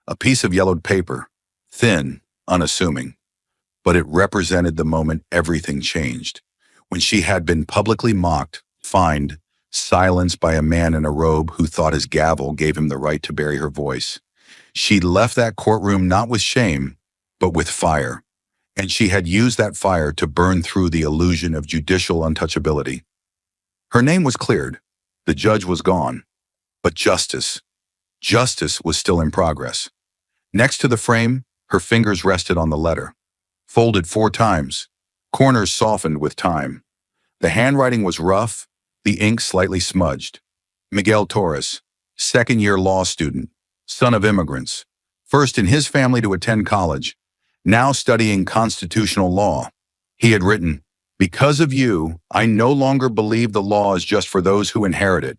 a piece of yellowed paper, thin, unassuming. But it represented the moment everything changed, when she had been publicly mocked, fined, silenced by a man in a robe who thought his gavel gave him the right to bury her voice. She left that courtroom not with shame, but with fire, and she had used that fire to burn through the illusion of judicial untouchability. Her name was cleared, the judge was gone, but justice was still in progress. Next to the frame, her fingers rested on the letter, folded 4 times, corners softened with time. The handwriting was rough, the ink slightly smudged. Miguel Torres, second-year law student, son of immigrants, first in his family to attend college, now studying constitutional law. He had written, "Because of you, I no longer believe the law is just for those who inherit it.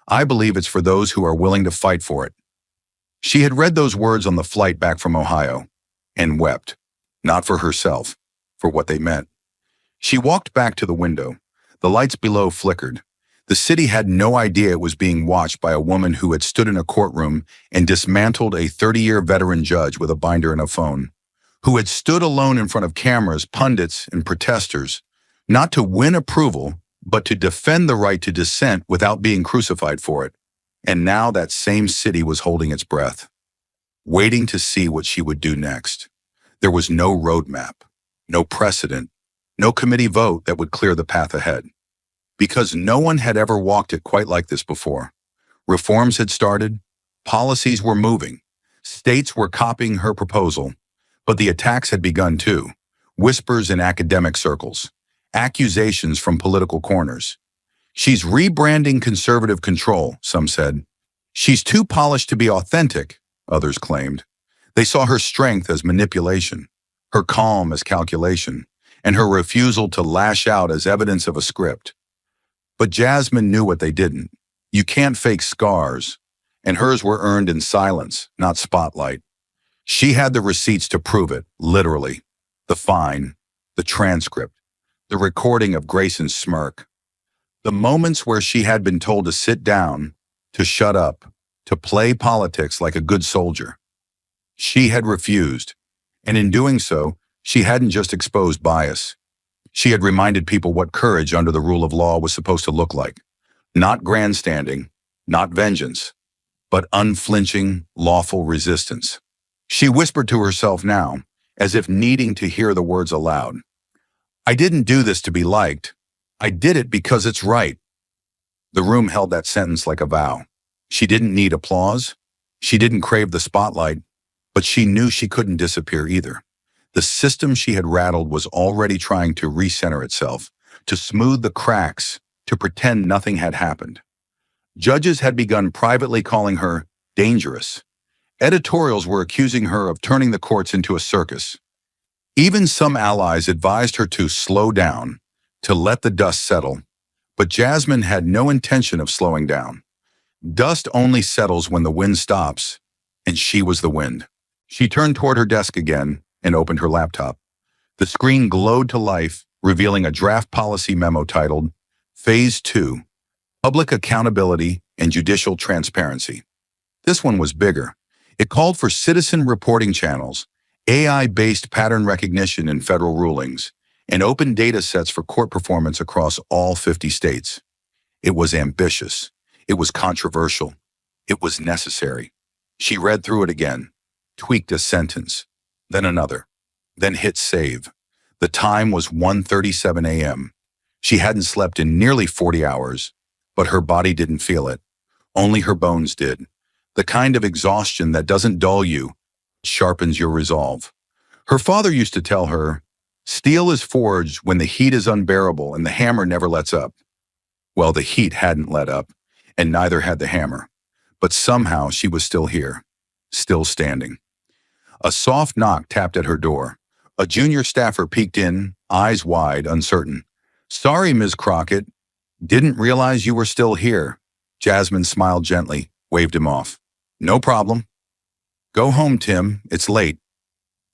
I believe it's for those who are willing to fight for it." She had read those words on the flight back from Ohio and wept, not for herself, for what they meant. She walked back to the window. The lights below flickered. The city had no idea it was being watched by a woman who had stood in a courtroom and dismantled a 30-year veteran judge with a binder and a phone, who had stood alone in front of cameras, pundits, and protesters, not to win approval, but to defend the right to dissent without being crucified for it. And now that same city was holding its breath, waiting to see what she would do next. There was no roadmap, no precedent, no committee vote that would clear the path ahead. Because no one had ever walked it quite like this before. Reforms had started, policies were moving, states were copying her proposal, but the attacks had begun too. Whispers in academic circles, accusations from political corners. She's rebranding conservative control, some said. She's too polished to be authentic, others claimed. They saw her strength as manipulation, her calm as calculation, and her refusal to lash out as evidence of a script. But Jasmine knew what they didn't. You can't fake scars, and hers were earned in silence, not spotlight. She had the receipts to prove it, literally. The fine, the transcript, the recording of Grayson's smirk. The moments where she had been told to sit down, to shut up, to play politics like a good soldier. She had refused, and in doing so, she hadn't just exposed bias. She had reminded people what courage under the rule of law was supposed to look like. Not grandstanding, not vengeance, but unflinching, lawful resistance. She whispered to herself now, as if needing to hear the words aloud. I didn't do this to be liked. I did it because it's right. The room held that sentence like a vow. She didn't need applause. She didn't crave the spotlight, but she knew she couldn't disappear either. The system she had rattled was already trying to recenter itself, to smooth the cracks, to pretend nothing had happened. Judges had begun privately calling her dangerous. Editorials were accusing her of turning the courts into a circus. Even some allies advised her to slow down, to let the dust settle. But Jasmine had no intention of slowing down. Dust only settles when the wind stops, and she was the wind. She turned toward her desk again and opened her laptop. The screen glowed to life, revealing a draft policy memo titled Phase 2, Public Accountability and Judicial Transparency. This one was bigger. It called for citizen reporting channels, AI-based pattern recognition in federal rulings, and open data sets for court performance across all 50 states. It was ambitious. It was controversial. It was necessary. She read through it again, tweaked a sentence, then another, then hit save. The time was 1:37 a.m. She hadn't slept in nearly 40 hours, but her body didn't feel it. Only her bones did. The kind of exhaustion that doesn't dull you, sharpens your resolve. Her father used to tell her, steel is forged when the heat is unbearable and the hammer never lets up. Well, the heat hadn't let up, and neither had the hammer. But somehow she was still here, still standing. A soft knock tapped at her door. A junior staffer peeked in, eyes wide, uncertain. Sorry, Ms. Crockett. Didn't realize you were still here. Jasmine smiled gently, waved him off. No problem. Go home, Tim. It's late.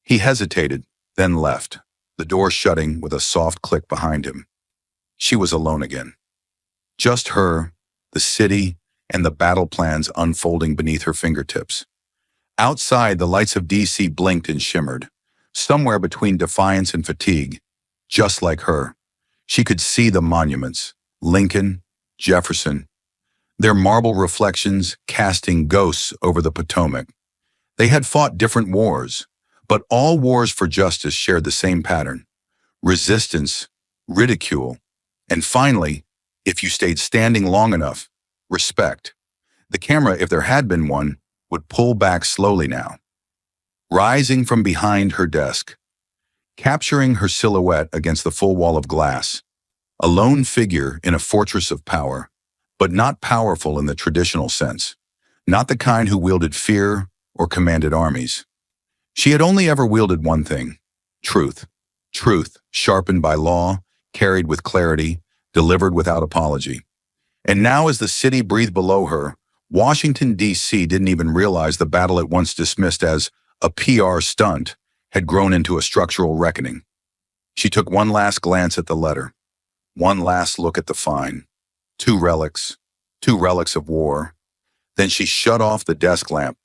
He hesitated, then left, the door shutting with a soft click behind him. She was alone again. Just her, the city, and the battle plans unfolding beneath her fingertips. Outside, the lights of D.C. blinked and shimmered, somewhere between defiance and fatigue, just like her. She could see the monuments, Lincoln, Jefferson, their marble reflections casting ghosts over the Potomac. They had fought different wars, but all wars for justice shared the same pattern: resistance, ridicule, and finally, if you stayed standing long enough, respect. The camera, if there had been one, would pull back slowly now, rising from behind her desk, capturing her silhouette against the full wall of glass, a lone figure in a fortress of power, but not powerful in the traditional sense, not the kind who wielded fear or commanded armies. She had only ever wielded one thing: truth. Truth, sharpened by law, carried with clarity, delivered without apology. And now, as the city breathed below her, Washington, D.C. didn't even realize the battle it once dismissed as a PR stunt had grown into a structural reckoning. She took one last glance at the letter, one last look at the fine, Two relics, two relics of war. Then she shut off the desk lamp,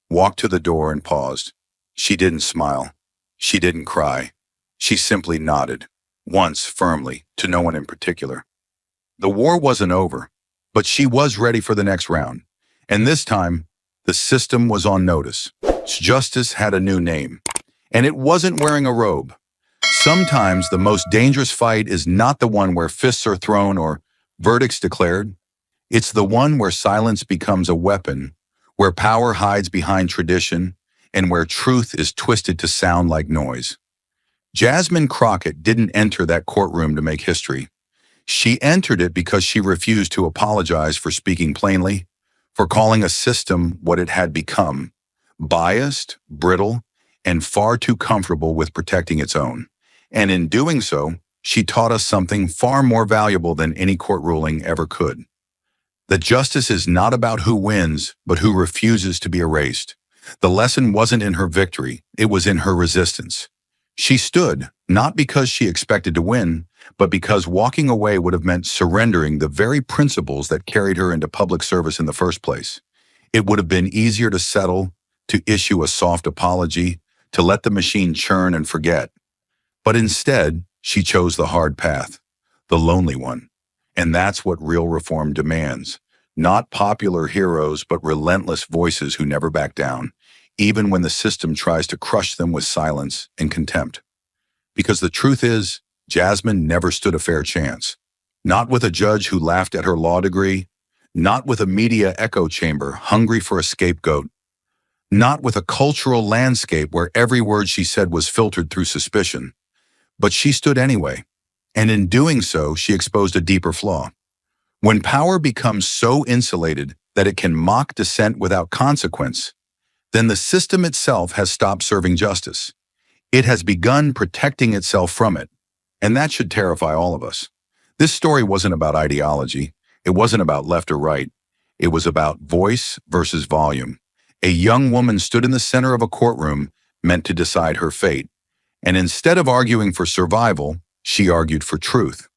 walked to the door and paused. She didn't smile. She didn't cry. She simply nodded, once firmly, to no one in particular. The war wasn't over, but she was ready for the next round. And this time, the system was on notice. Justice had a new name, and it wasn't wearing a robe. Sometimes the most dangerous fight is not the one where fists are thrown or verdicts declared. It's the one where silence becomes a weapon, where power hides behind tradition, and where truth is twisted to sound like noise. Jasmine Crockett didn't enter that courtroom to make history. She entered it because she refused to apologize for speaking plainly, for calling a system what it had become, biased, brittle, and far too comfortable with protecting its own. And in doing so, she taught us something far more valuable than any court ruling ever could. That justice is not about who wins, but who refuses to be erased. The lesson wasn't in her victory, it was in her resistance. She stood, not because she expected to win, but because walking away would have meant surrendering the very principles that carried her into public service in the first place. It would have been easier to settle, to issue a soft apology, to let the machine churn and forget. But instead, she chose the hard path, the lonely one. And that's what real reform demands. Not popular heroes, but relentless voices who never back down, even when the system tries to crush them with silence and contempt. Because the truth is, Jasmine never stood a fair chance. Not with a judge who laughed at her law degree, not with a media echo chamber hungry for a scapegoat, not with a cultural landscape where every word she said was filtered through suspicion. But she stood anyway, and in doing so, she exposed a deeper flaw. When power becomes so insulated that it can mock dissent without consequence, then the system itself has stopped serving justice. It has begun protecting itself from it, and that should terrify all of us. This story wasn't about ideology. It wasn't about left or right. It was about voice versus volume. A young woman stood in the center of a courtroom meant to decide her fate, and instead of arguing for survival, she argued for truth.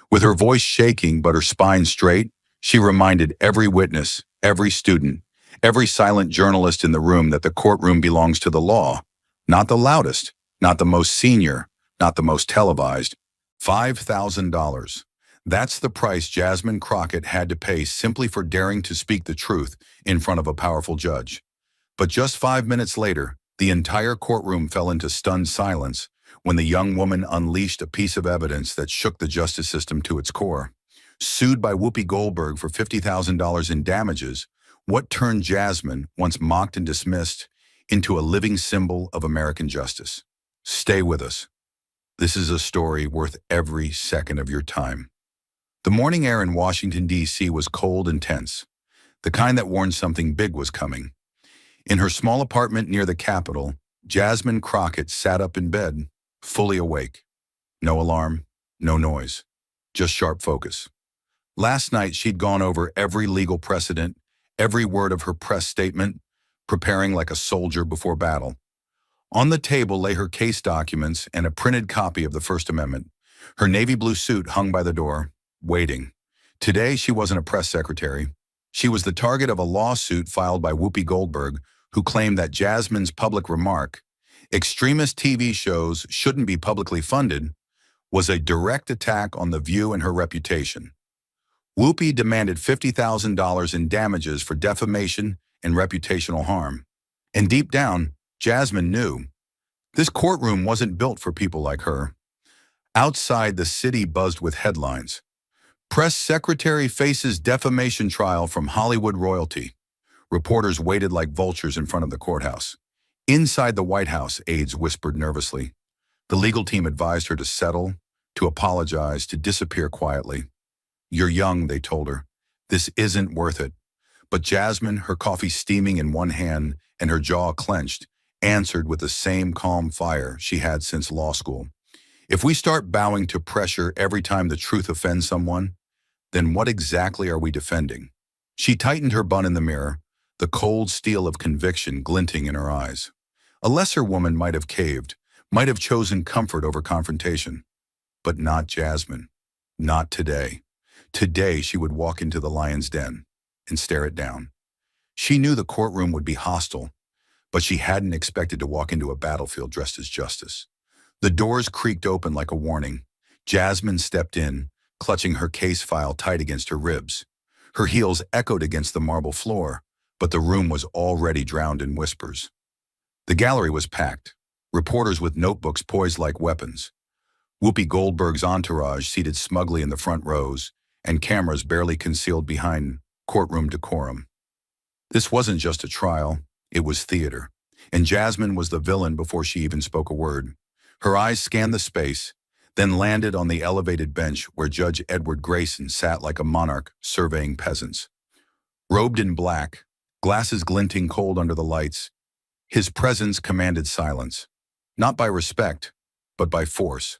With her voice shaking but her spine straight, she reminded every witness, every student, every silent journalist in the room that the courtroom belongs to the law, not the loudest, not the most senior, not the most televised. $5,000. That's the price Jasmine Crockett had to pay simply for daring to speak the truth in front of a powerful judge. But just 5 minutes later, the entire courtroom fell into stunned silence when the young woman unleashed a piece of evidence that shook the justice system to its core. Sued by Whoopi Goldberg for $50,000 in damages, what turned Jasmine, once mocked and dismissed, into a living symbol of American justice? Stay with us. This is a story worth every second of your time. The morning air in Washington, D.C. was cold and tense, the kind that warned something big was coming. In her small apartment near the Capitol, Jasmine Crockett sat up in bed, fully awake. No alarm, no noise, just sharp focus. Last night, she'd gone over every legal precedent, every word of her press statement, preparing like a soldier before battle. On the table lay her case documents and a printed copy of the First Amendment. Her navy blue suit hung by the door, waiting. Today, she wasn't a press secretary. She was the target of a lawsuit filed by Whoopi Goldberg, who claimed that Jasmine's public remark, "Extremist TV shows shouldn't be publicly funded," was a direct attack on the View and her reputation. Whoopi demanded $50,000 in damages for defamation and reputational harm. And deep down, Jasmine knew this courtroom wasn't built for people like her. Outside, the city buzzed with headlines. Press secretary faces defamation trial from Hollywood royalty. Reporters waited like vultures in front of the courthouse. Inside the White House, aides whispered nervously. The legal team advised her to settle, to apologize, to disappear quietly. "You're young," they told her. "This isn't worth it." But Jasmine, her coffee steaming in one hand and her jaw clenched, answered with the same calm fire she had since law school. "If we start bowing to pressure every time the truth offends someone, then what exactly are we defending?" She tightened her bun in the mirror, the cold steel of conviction glinting in her eyes. A lesser woman might have caved, might have chosen comfort over confrontation. But not Jasmine. Not today. Today she would walk into the lion's den and stare it down. She knew the courtroom would be hostile, but she hadn't expected to walk into a battlefield dressed as justice. The doors creaked open like a warning. Jasmine stepped in, clutching her case file tight against her ribs. Her heels echoed against the marble floor, but the room was already drowned in whispers. The gallery was packed, reporters with notebooks poised like weapons. Whoopi Goldberg's entourage seated smugly in the front rows, and cameras barely concealed behind courtroom decorum. This wasn't just a trial, it was theater, and Jasmine was the villain before she even spoke a word. Her eyes scanned the space, then landed on the elevated bench where Judge Edward Grayson sat like a monarch surveying peasants. Robed in black, glasses glinting cold under the lights, his presence commanded silence, not by respect, but by force.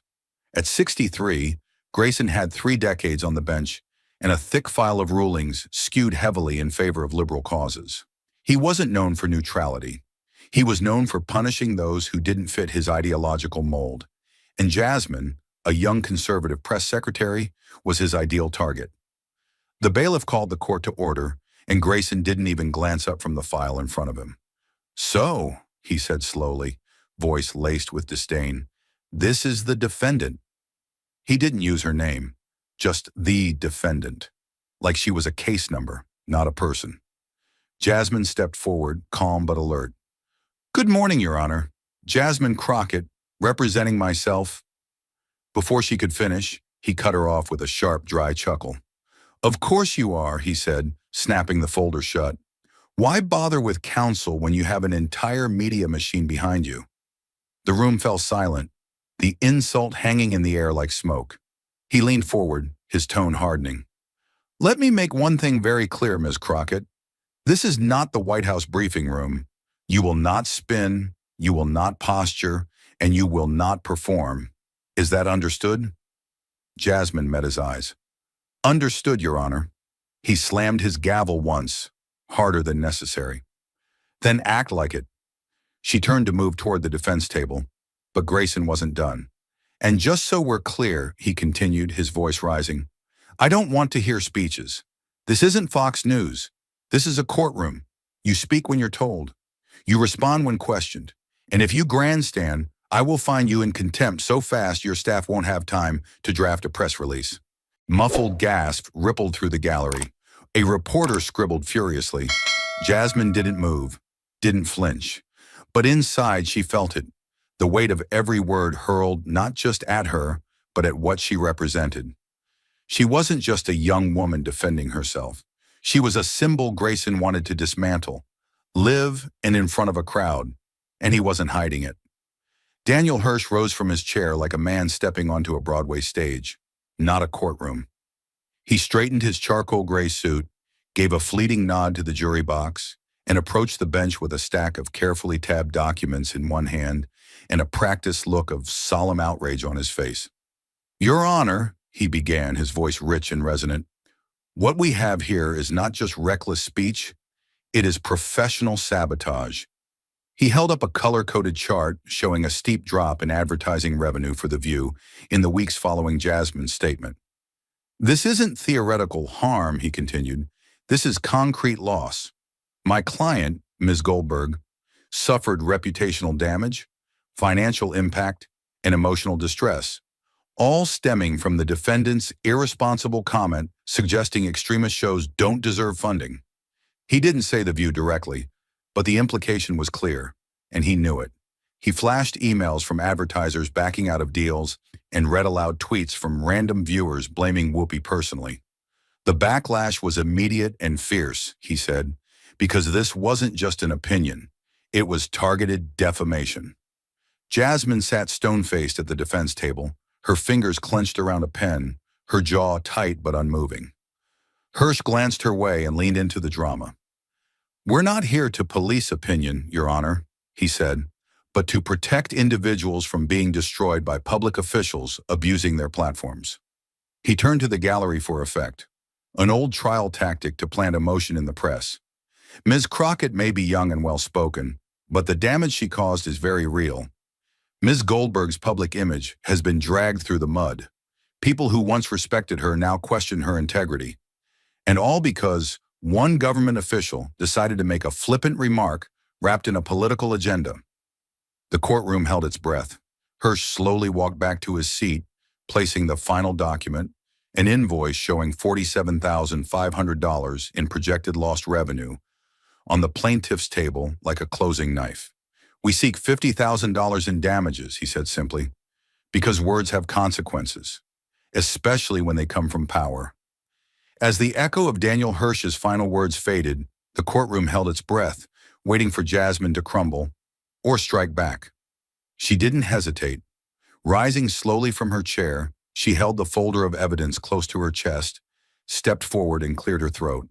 At 63, Grayson had 3 decades on the bench and a thick file of rulings skewed heavily in favor of liberal causes. He wasn't known for neutrality. He was known for punishing those who didn't fit his ideological mold. And Jasmine, a young conservative press secretary, was his ideal target. The bailiff called the court to order, and Grayson didn't even glance up from the file in front of him. "So," he said slowly, voice laced with disdain, "this is the defendant." He didn't use her name, just the defendant, like she was a case number, not a person. Jasmine stepped forward, calm but alert. "Good morning, Your Honor. Jasmine Crockett, representing myself." Before she could finish, he cut her off with a sharp, dry chuckle. "Of course you are," he said, snapping the folder shut. "Why bother with counsel when you have an entire media machine behind you?" The room fell silent, the insult hanging in the air like smoke. He leaned forward, his tone hardening. "Let me make one thing very clear, Ms. Crockett. This is not the White House briefing room. You will not spin, you will not posture, and you will not perform. Is that understood?" Jasmine met his eyes. "Understood, Your Honor." He slammed his gavel once, harder than necessary. "Then act like it." She turned to move toward the defense table, but Grayson wasn't done. "And just so we're clear," he continued, his voice rising, "I don't want to hear speeches. This isn't Fox News. This is a courtroom. You speak when you're told. You respond when questioned. And if you grandstand, I will find you in contempt so fast your staff won't have time to draft a press release." Muffled gasps rippled through the gallery. A reporter scribbled furiously. Jasmine didn't move, didn't flinch. But inside she felt it, the weight of every word hurled not just at her, but at what she represented. She wasn't just a young woman defending herself. She was a symbol Grayson wanted to dismantle, live and in front of a crowd, and he wasn't hiding it. Daniel Hirsch rose from his chair like a man stepping onto a Broadway stage, not a courtroom. He straightened his charcoal gray suit, gave a fleeting nod to the jury box, and approached the bench with a stack of carefully tabbed documents in one hand and a practiced look of solemn outrage on his face. "Your Honor," he began, his voice rich and resonant, "what we have here is not just reckless speech, it is professional sabotage." He held up a color-coded chart showing a steep drop in advertising revenue for The View in the weeks following Jasmine's statement. "This isn't theoretical harm," he continued. "This is concrete loss. My client, Ms. Goldberg, suffered reputational damage, financial impact, and emotional distress, all stemming from the defendant's irresponsible comment suggesting extremist shows don't deserve funding." He didn't say The View directly, but the implication was clear, and he knew it. He flashed emails from advertisers backing out of deals and read aloud tweets from random viewers blaming Whoopi personally. The backlash was immediate and fierce, he said, because this wasn't just an opinion. It was targeted defamation. Jasmine sat stone-faced at the defense table, her fingers clenched around a pen, her jaw tight but unmoving. Hirsch glanced her way and leaned into the drama. "We're not here to police opinion, Your Honor," he said, "but to protect individuals from being destroyed by public officials abusing their platforms." He turned to the gallery for effect, an old trial tactic to plant emotion in the press. "Ms. Crockett may be young and well-spoken, but the damage she caused is very real. Ms. Goldberg's public image has been dragged through the mud. People who once respected her now questioned her integrity. And all because one government official decided to make a flippant remark wrapped in a political agenda. The courtroom held its breath. Hirsch slowly walked back to his seat, placing the final document, an invoice showing $47,500 in projected lost revenue, on the plaintiff's table like a closing knife. "We seek $50,000 in damages," he said simply, "because words have consequences, especially when they come from power." As the echo of Daniel Hirsch's final words faded, the courtroom held its breath, waiting for Jasmine to crumble or strike back. She didn't hesitate. Rising slowly from her chair, she held the folder of evidence close to her chest, stepped forward and cleared her throat.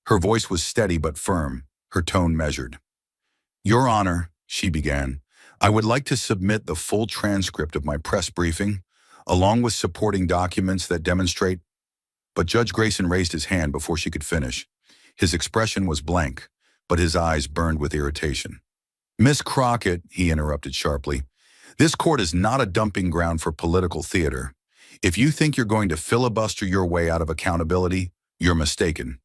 Her voice was steady but firm, her tone measured. "Your Honor," she began, "I would like to submit the full transcript of my press briefing, along with supporting documents that demonstrate—" But Judge Grayson raised his hand before she could finish. His expression was blank, but his eyes burned with irritation. "Miss Crockett," he interrupted sharply, "this court is not a dumping ground for political theater. If you think you're going to filibuster your way out of accountability, you're mistaken."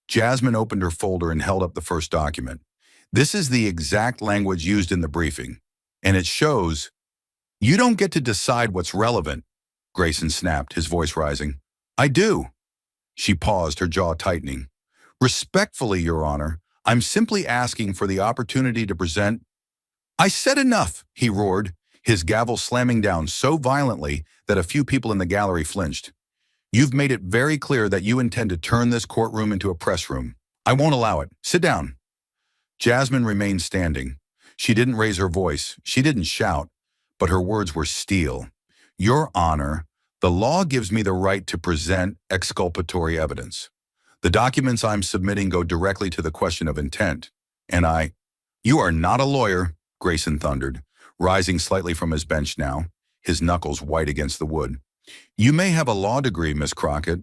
Jasmine opened her folder and held up the first document. "This is the exact language used in the briefing, and it shows—" "You don't get to decide what's relevant," Grayson snapped, his voice rising. "I do." She paused, her jaw tightening. "Respectfully, Your Honor, I'm simply asking for the opportunity to present—" "I said enough," he roared, his gavel slamming down so violently that a few people in the gallery flinched. "You've made it very clear that you intend to turn this courtroom into a press room. I won't allow it. Sit down." Jasmine remained standing. She didn't raise her voice. She didn't shout, but her words were steel. "Your Honor, the law gives me the right to present exculpatory evidence. The documents I'm submitting go directly to the question of intent, and I—" "You are not a lawyer," Grayson thundered, rising slightly from his bench now, his knuckles white against the wood. "You may have a law degree, Miss Crockett,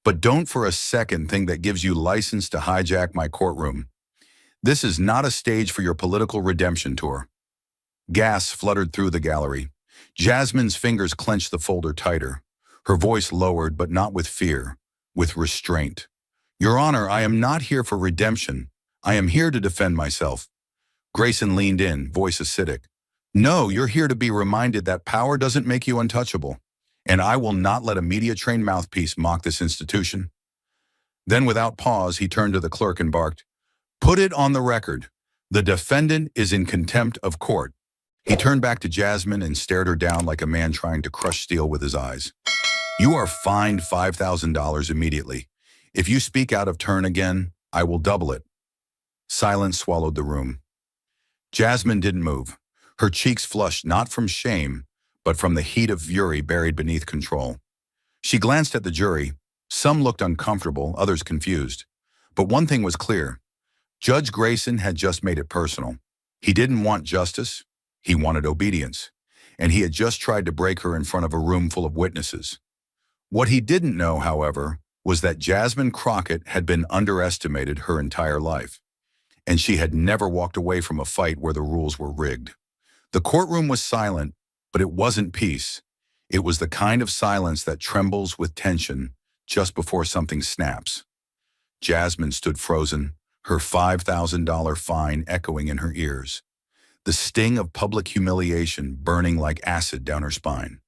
but don't for a second think that gives you license to hijack my courtroom. This is not a stage for your political redemption tour." Gas fluttered through the gallery. Jasmine's fingers clenched the folder tighter. Her voice lowered, but not with fear, with restraint. "Your Honor, I am not here for redemption. I am here to defend myself." Grayson leaned in, voice acidic. "No, you're here to be reminded that power doesn't make you untouchable, and I will not let a media-trained mouthpiece mock this institution." Then, without pause, he turned to the clerk and barked, "Put it on the record. The defendant is in contempt of court." He turned back to Jasmine and stared her down like a man trying to crush steel with his eyes. "You are fined $5,000 immediately. If you speak out of turn again, I will double it." Silence swallowed the room. Jasmine didn't move. Her cheeks flushed not from shame, but from the heat of fury buried beneath control. She glanced at the jury. Some looked uncomfortable, others confused. But one thing was clear. Judge Grayson had just made it personal. He didn't want justice. He wanted obedience. And he had just tried to break her in front of a room full of witnesses. What he didn't know, however, was that Jasmine Crockett had been underestimated her entire life. And she had never walked away from a fight where the rules were rigged. The courtroom was silent, but it wasn't peace. It was the kind of silence that trembles with tension just before something snaps. Jasmine stood frozen, her $5,000 fine echoing in her ears, the sting of public humiliation burning like acid down her spine.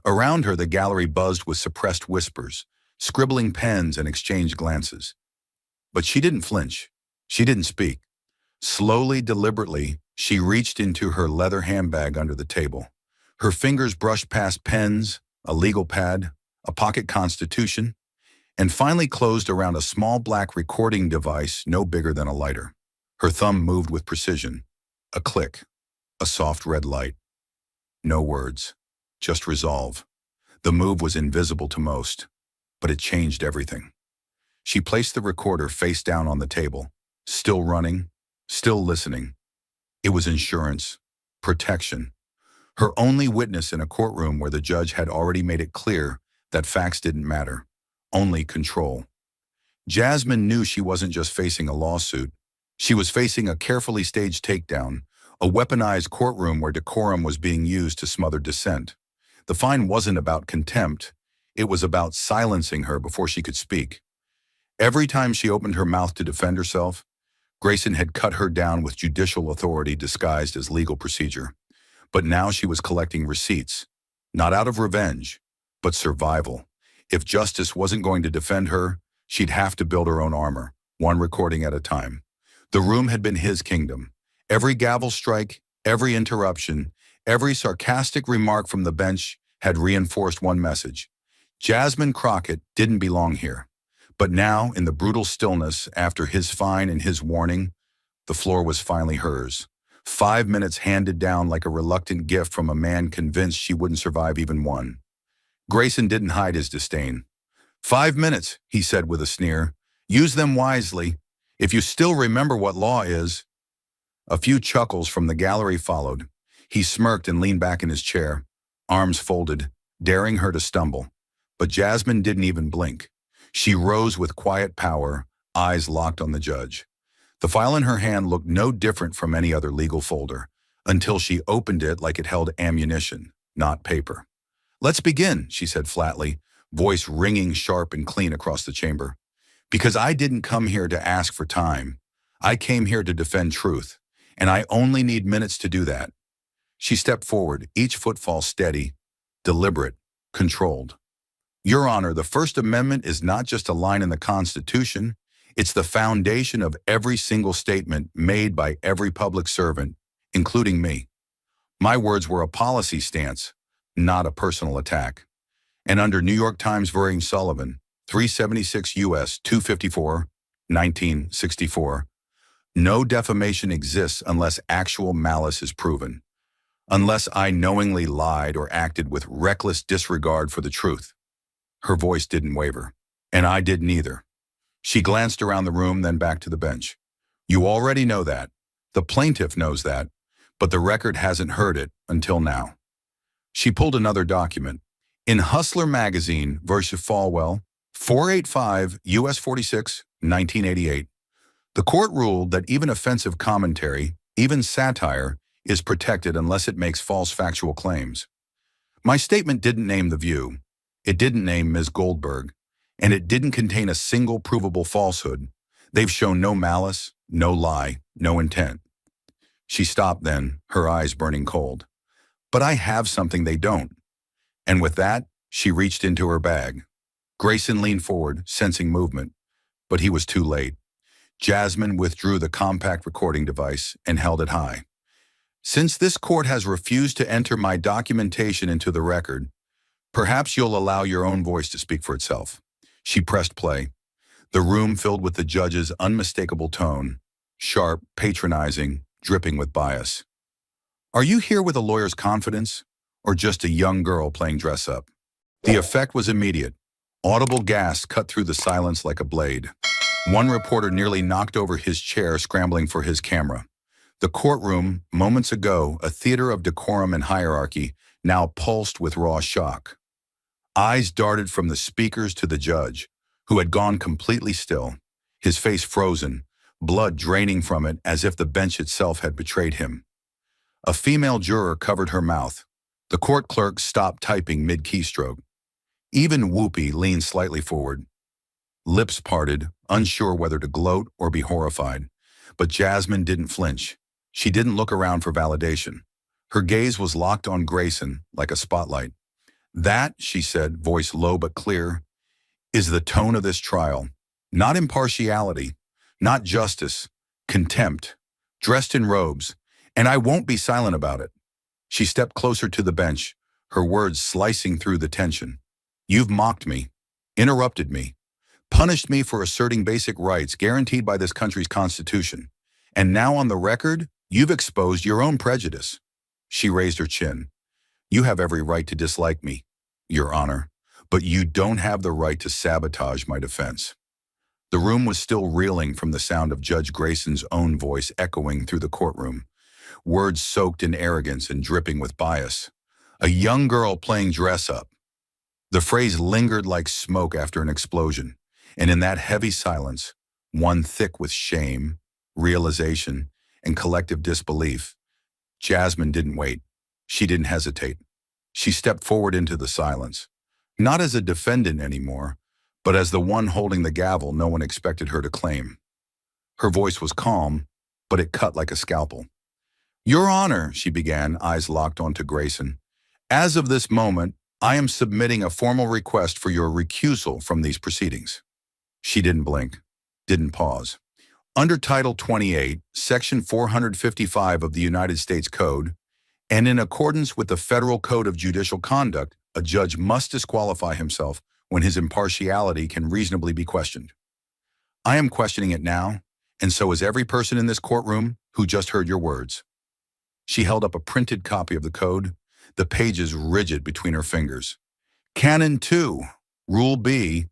Around her, the gallery buzzed with suppressed whispers, scribbling pens and exchanged glances. But she didn't flinch. She didn't speak. Slowly, deliberately, she reached into her leather handbag under the table. Her fingers brushed past pens, a legal pad, a pocket constitution, and finally closed around a small black recording device no bigger than a lighter. Her thumb moved with precision. A click, a soft red light. No words, just resolve. The move was invisible to most, but it changed everything. She placed the recorder face down on the table, still running, still listening. It was insurance, protection. Her only witness in a courtroom where the judge had already made it clear that facts didn't matter, only control. Jasmine knew she wasn't just facing a lawsuit. She was facing a carefully staged takedown, a weaponized courtroom where decorum was being used to smother dissent. The fine wasn't about contempt. It was about silencing her before she could speak. Every time she opened her mouth to defend herself, Grayson had cut her down with judicial authority disguised as legal procedure. But now she was collecting receipts, not out of revenge, but survival. If justice wasn't going to defend her, she'd have to build her own armor, one recording at a time. The room had been his kingdom. Every gavel strike, every interruption, every sarcastic remark from the bench had reinforced one message. Jasmine Crockett didn't belong here. But now, in the brutal stillness after his fine and his warning, the floor was finally hers. 5 minutes handed down like a reluctant gift from a man convinced she wouldn't survive even one. Grayson didn't hide his disdain. 5 minutes, he said with a sneer. Use them wisely. If you still remember what law is. A few chuckles from the gallery followed. He smirked and leaned back in his chair, arms folded, daring her to stumble. But Jasmine didn't even blink. She rose with quiet power, eyes locked on the judge. The file in her hand looked no different from any other legal folder, until she opened it like it held ammunition, not paper. "Let's begin," she said flatly, voice ringing sharp and clean across the chamber. "Because I didn't come here to ask for time. I came here to defend truth, and I only need minutes to do that." She stepped forward, each footfall steady, deliberate, controlled. "Your Honor, the First Amendment is not just a line in the Constitution. It's the foundation of every single statement made by every public servant, including me. My words were a policy stance, not a personal attack. And under New York Times v. Sullivan, 376 U.S. 254, 1964, no defamation exists unless actual malice is proven, unless I knowingly lied or acted with reckless disregard for the truth." Her voice didn't waver, and I didn't either. She glanced around the room, then back to the bench. "You already know that. The plaintiff knows that, but the record hasn't heard it until now." She pulled another document. In Hustler magazine versus Falwell, 485 U.S. 46, 1988, the court ruled that even offensive commentary, even satire, is protected unless it makes false factual claims. My statement didn't name The View. It didn't name Ms. Goldberg, and it didn't contain a single provable falsehood. They've shown no malice, no lie, no intent. She stopped then, her eyes burning cold. "But I have something they don't." And with that, she reached into her bag. Grayson leaned forward, sensing movement, but he was too late. Jasmine withdrew the compact recording device and held it high. "Since this court has refused to enter my documentation into the record, perhaps you'll allow your own voice to speak for itself." She pressed play. The room filled with the judge's unmistakable tone, sharp, patronizing, dripping with bias. "Are you here with a lawyer's confidence, or just a young girl playing dress-up?" The effect was immediate. Audible gasps cut through the silence like a blade. One reporter nearly knocked over his chair, scrambling for his camera. The courtroom, moments ago a theater of decorum and hierarchy, now pulsed with raw shock. Eyes darted from the speakers to the judge, who had gone completely still, his face frozen, blood draining from it as if the bench itself had betrayed him. A female juror covered her mouth. The court clerk stopped typing mid-keystroke. Even Whoopi leaned slightly forward, lips parted, unsure whether to gloat or be horrified. But Jasmine didn't flinch. She didn't look around for validation. Her gaze was locked on Grayson like a spotlight. "That," she said, voice low but clear, "is the tone of this trial. Not impartiality, not justice, contempt, dressed in robes, and I won't be silent about it." She stepped closer to the bench, her words slicing through the tension. "You've mocked me, interrupted me, punished me for asserting basic rights guaranteed by this country's Constitution. And now on the record, you've exposed your own prejudice." She raised her chin. "You have every right to dislike me, Your Honor, but you don't have the right to sabotage my defense." The room was still reeling from the sound of Judge Grayson's own voice echoing through the courtroom, words soaked in arrogance and dripping with bias. "A young girl playing dress-up." The phrase lingered like smoke after an explosion, and in that heavy silence, one thick with shame, realization, and collective disbelief, Jasmine didn't wait. She didn't hesitate. She stepped forward into the silence, not as a defendant anymore, but as the one holding the gavel no one expected her to claim. Her voice was calm, but it cut like a scalpel. "Your Honor," she began, eyes locked onto Grayson, "as of this moment, I am submitting a formal request for your recusal from these proceedings." She didn't blink, didn't pause. Under Title 28, Section 455 of the United States Code, and in accordance with the Federal Code of Judicial Conduct, a judge must disqualify himself when his impartiality can reasonably be questioned. I am questioning it now, and so is every person in this courtroom who just heard your words. She held up a printed copy of the code, the pages rigid between her fingers. Canon 2, Rule B,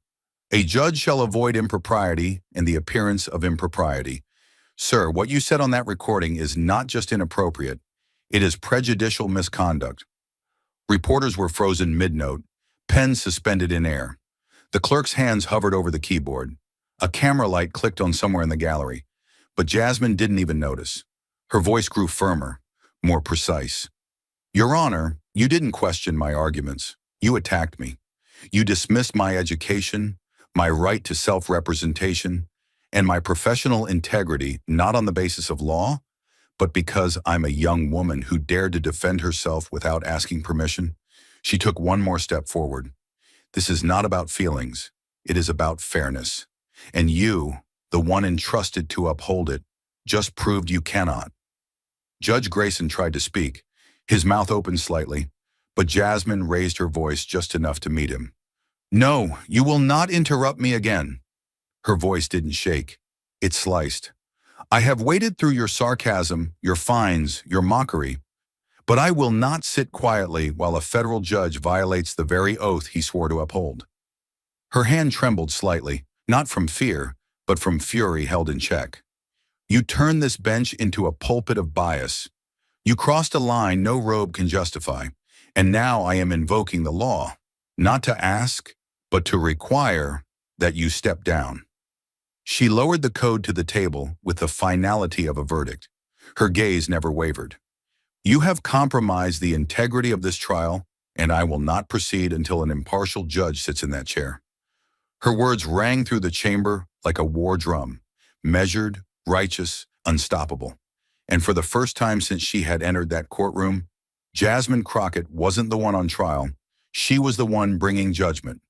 a judge shall avoid impropriety and the appearance of impropriety. Sir, what you said on that recording is not just inappropriate, it is prejudicial misconduct. Reporters were frozen mid-note, pens suspended in air. The clerk's hands hovered over the keyboard. A camera light clicked on somewhere in the gallery, but Jasmine didn't even notice. Her voice grew firmer, more precise. Your Honor, you didn't question my arguments. You attacked me. You dismissed my education, my right to self-representation, and my professional integrity not on the basis of law, but because I'm a young woman who dared to defend herself without asking permission. She took one more step forward. This is not about feelings. It is about fairness. And you, the one entrusted to uphold it, just proved you cannot. Judge Grayson tried to speak. His mouth opened slightly, but Jasmine raised her voice just enough to meet him. No, you will not interrupt me again. Her voice didn't shake. It sliced. I have waded through your sarcasm, your fines, your mockery, but I will not sit quietly while a federal judge violates the very oath he swore to uphold. Her hand trembled slightly, not from fear, but from fury held in check. You turned this bench into a pulpit of bias. You crossed a line no robe can justify, and now I am invoking the law, not to ask, but to require that you step down. She lowered the code to the table with the finality of a verdict. Her gaze never wavered. You have compromised the integrity of this trial, and I will not proceed until an impartial judge sits in that chair. Her words rang through the chamber like a war drum, measured, righteous, unstoppable. And for the first time since she had entered that courtroom, Jasmine Crockett wasn't the one on trial. She was the one bringing judgment.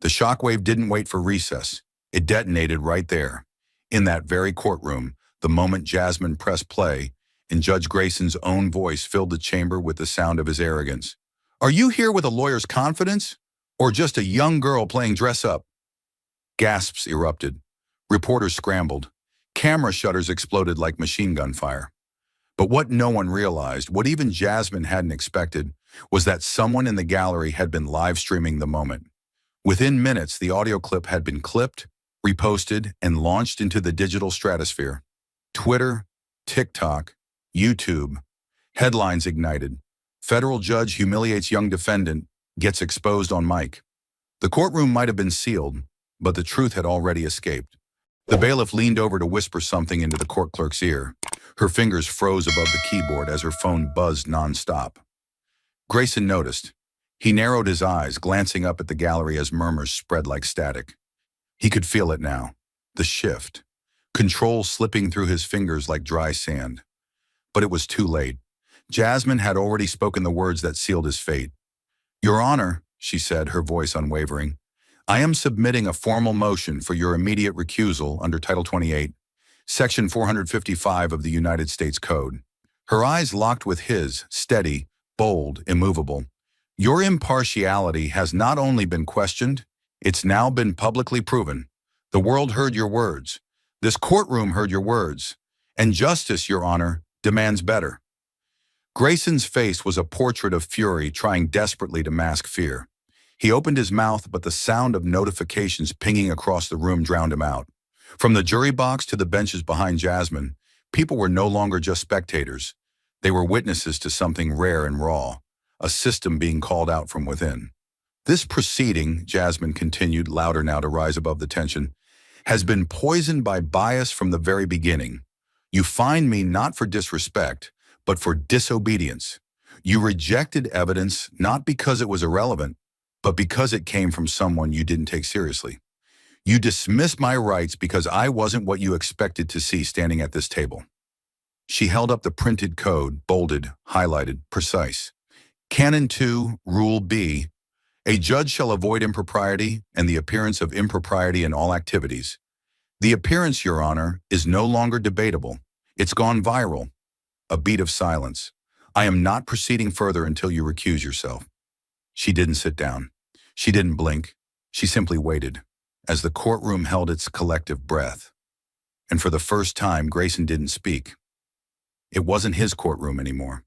The shockwave didn't wait for recess. It detonated right there, in that very courtroom, the moment Jasmine pressed play, and Judge Grayson's own voice filled the chamber with the sound of his arrogance. Are you here with a lawyer's confidence, or just a young girl playing dress-up? Gasps erupted. Reporters scrambled. Camera shutters exploded like machine gun fire. But what no one realized, what even Jasmine hadn't expected, was that someone in the gallery had been live streaming the moment. Within minutes, the audio clip had been clipped, reposted, and launched into the digital stratosphere. Twitter, TikTok, YouTube. Headlines ignited. Federal judge humiliates young defendant, gets exposed on mic. The courtroom might have been sealed, but the truth had already escaped. The bailiff leaned over to whisper something into the court clerk's ear. Her fingers froze above the keyboard as her phone buzzed nonstop. Grayson noticed. He narrowed his eyes, glancing up at the gallery as murmurs spread like static. He could feel it now, the shift, control slipping through his fingers like dry sand. But it was too late. Jasmine had already spoken the words that sealed his fate. Your Honor, she said, her voice unwavering, I am submitting a formal motion for your immediate recusal under Title 28, Section 455 of the United States Code. Her eyes locked with his, steady, bold, immovable. Your impartiality has not only been questioned, it's now been publicly proven. The world heard your words. This courtroom heard your words. And justice, Your Honor, demands better. Grayson's face was a portrait of fury trying desperately to mask fear. He opened his mouth, but the sound of notifications pinging across the room drowned him out. From the jury box to the benches behind Jasmine, people were no longer just spectators. They were witnesses to something rare and raw, a system being called out from within. This proceeding, Jasmine continued, louder now to rise above the tension, has been poisoned by bias from the very beginning. You fined me not for disrespect, but for disobedience. You rejected evidence not because it was irrelevant, but because it came from someone you didn't take seriously. You dismissed my rights because I wasn't what you expected to see standing at this table. She held up the printed code, bolded, highlighted, precise. Canon 2, Rule B. A judge shall avoid impropriety and the appearance of impropriety in all activities. The appearance, Your Honor, is no longer debatable. It's gone viral. A beat of silence. I am not proceeding further until you recuse yourself. She didn't sit down. She didn't blink. She simply waited, as the courtroom held its collective breath. And for the first time, Grayson didn't speak. It wasn't his courtroom anymore.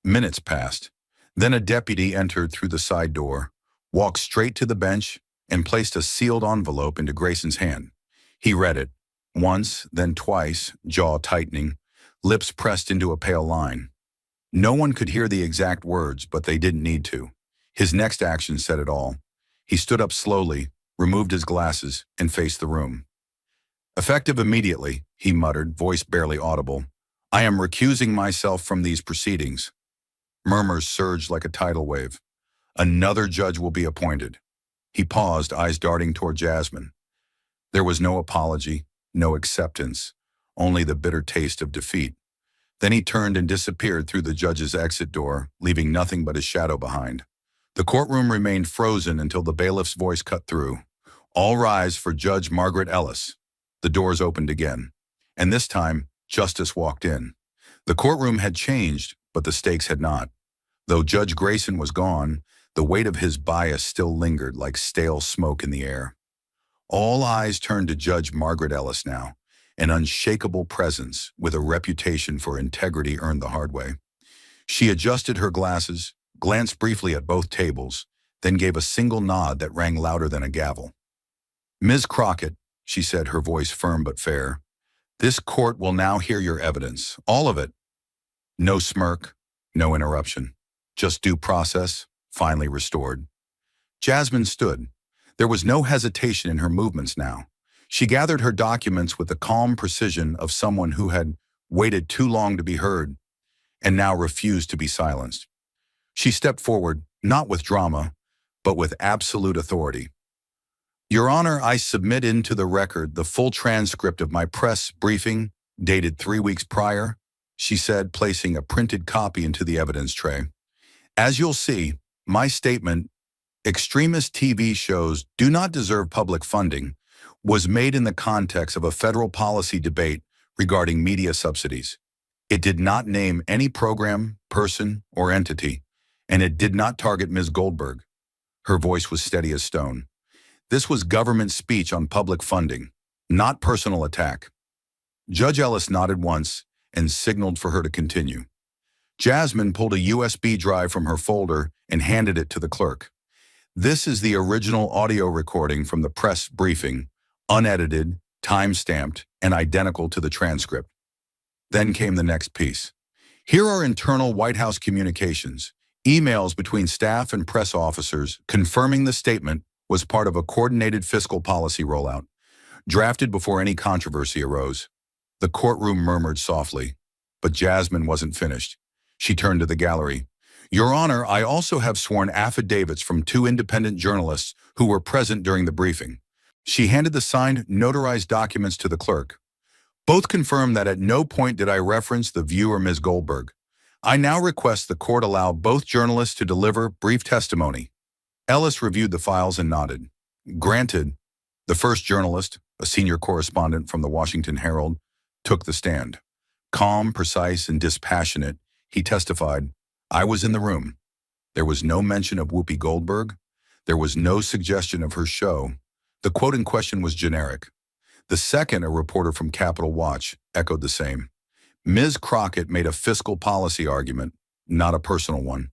Minutes passed. Then a deputy entered through the side door, walked straight to the bench, and placed a sealed envelope into Grayson's hand. He read it, once, then twice, jaw tightening, lips pressed into a pale line. No one could hear the exact words, but they didn't need to. His next action said it all. He stood up slowly, removed his glasses, and faced the room. Effective immediately, he muttered, voice barely audible. I am recusing myself from these proceedings. Murmurs surged like a tidal wave. Another judge will be appointed. He paused, eyes darting toward Jasmine. There was no apology, no acceptance, only the bitter taste of defeat. Then he turned and disappeared through the judge's exit door, leaving nothing but his shadow behind. The courtroom remained frozen until the bailiff's voice cut through. All rise for Judge Margaret Ellis. The doors opened again, and this time, justice walked in. The courtroom had changed, but the stakes had not. Though Judge Grayson was gone, the weight of his bias still lingered like stale smoke in the air. All eyes turned to Judge Margaret Ellis now, an unshakable presence with a reputation for integrity earned the hard way. She adjusted her glasses, glanced briefly at both tables, then gave a single nod that rang louder than a gavel. Ms. Crockett, she said, her voice firm but fair, this court will now hear your evidence, all of it. No smirk, no interruption. Just due process, finally restored. Jasmine stood. There was no hesitation in her movements now. She gathered her documents with the calm precision of someone who had waited too long to be heard and now refused to be silenced. She stepped forward, not with drama, but with absolute authority. Your Honor, I submit into the record the full transcript of my press briefing dated 3 weeks prior, she said, placing a printed copy into the evidence tray. As you'll see, my statement, extremist TV shows do not deserve public funding, was made in the context of a federal policy debate regarding media subsidies. It did not name any program, person, or entity, and it did not target Ms. Goldberg. Her voice was steady as stone. This was government speech on public funding, not personal attack. Judge Ellis nodded once and signaled for her to continue. Jasmine pulled a USB drive from her folder and handed it to the clerk. This is the original audio recording from the press briefing, unedited, time-stamped, and identical to the transcript. Then came the next piece. Here are internal White House communications, emails between staff and press officers confirming the statement was part of a coordinated fiscal policy rollout, drafted before any controversy arose. The courtroom murmured softly, but Jasmine wasn't finished. She turned to the gallery. Your Honor, I also have sworn affidavits from 2 independent journalists who were present during the briefing. She handed the signed, notarized documents to the clerk. Both confirmed that at no point did I reference the View or Ms. Goldberg. I now request the court allow both journalists to deliver brief testimony. Ellis reviewed the files and nodded. Granted. The first journalist, a senior correspondent from the Washington Herald, took the stand. Calm, precise, and dispassionate, he testified, I was in the room. There was no mention of Whoopi Goldberg. There was no suggestion of her show. The quote in question was generic. The second, a reporter from Capitol Watch, echoed the same. Ms. Crockett made a fiscal policy argument, not a personal one.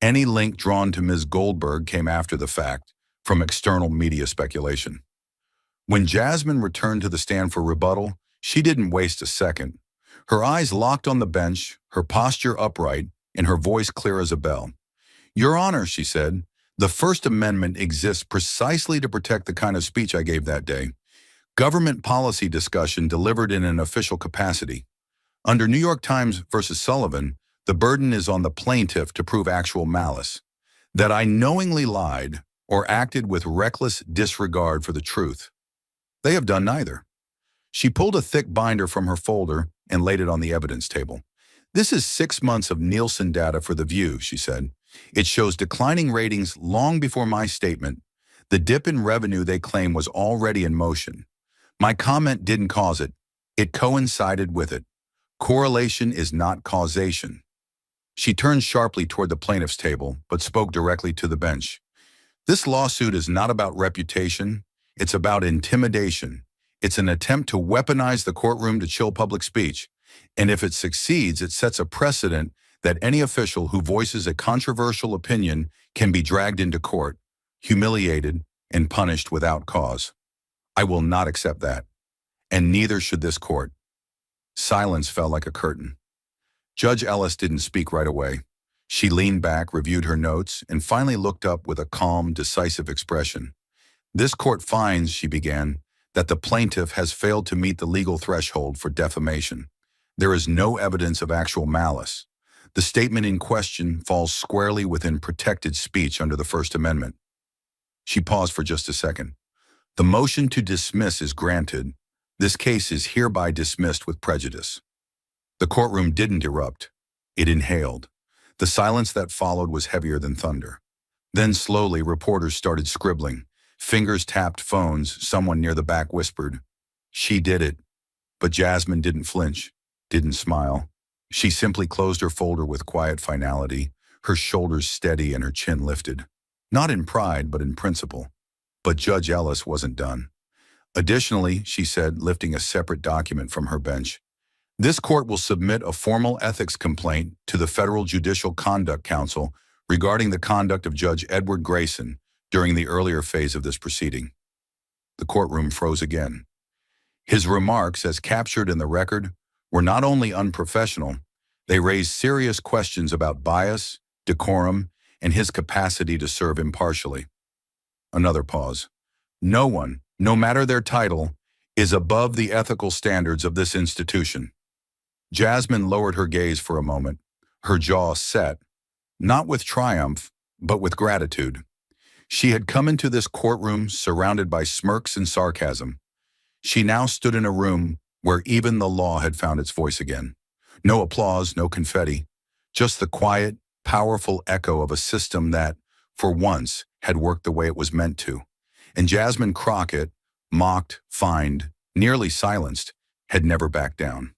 Any link drawn to Ms. Goldberg came after the fact, from external media speculation. When Jasmine returned to the stand for rebuttal, she didn't waste a second. Her eyes locked on the bench, her posture upright, and her voice clear as a bell. Your Honor, she said, the First Amendment exists precisely to protect the kind of speech I gave that day. Government policy discussion delivered in an official capacity. Under New York Times versus Sullivan, The burden is on the plaintiff to prove actual malice, that I knowingly lied or acted with reckless disregard for the truth. They have done neither. She pulled a thick binder from her folder and laid it on the evidence table. This is 6 months of Nielsen data for The View, she said. It shows declining ratings long before my statement. The dip in revenue they claim was already in motion. My comment didn't cause it. It coincided with it. Correlation is not causation. She turned sharply toward the plaintiff's table, but spoke directly to the bench. This lawsuit is not about reputation. It's about intimidation. It's an attempt to weaponize the courtroom to chill public speech. And if it succeeds, it sets a precedent that any official who voices a controversial opinion can be dragged into court, humiliated, and punished without cause. I will not accept that, and neither should this court. Silence fell like a curtain. Judge Ellis didn't speak right away. She leaned back, reviewed her notes, and finally looked up with a calm, decisive expression. This court finds, she began, that the plaintiff has failed to meet the legal threshold for defamation. There is no evidence of actual malice. The statement in question falls squarely within protected speech under the First Amendment. She paused for just a second. The motion to dismiss is granted. This case is hereby dismissed with prejudice. The courtroom didn't erupt. It inhaled. The silence that followed was heavier than thunder. Then slowly, reporters started scribbling. Fingers tapped phones. Someone near the back whispered, "She did it." But Jasmine didn't flinch, didn't smile. She simply closed her folder with quiet finality, her shoulders steady and her chin lifted. Not in pride, but in principle. But Judge Ellis wasn't done. Additionally, she said, lifting a separate document from her bench, this court will submit a formal ethics complaint to the Federal Judicial Conduct Council regarding the conduct of Judge Edward Grayson during the earlier phase of this proceeding. The courtroom froze again. His remarks, as captured in the record, were not only unprofessional, they raised serious questions about bias, decorum, and his capacity to serve impartially. Another pause. No one, no matter their title, is above the ethical standards of this institution. Jasmine lowered her gaze for a moment, her jaw set, not with triumph, but with gratitude. She had come into this courtroom surrounded by smirks and sarcasm. She now stood in a room where even the law had found its voice again. No applause, no confetti, just the quiet, powerful echo of a system that, for once, had worked the way it was meant to. And Jasmine Crockett, mocked, fined, nearly silenced, had never backed down.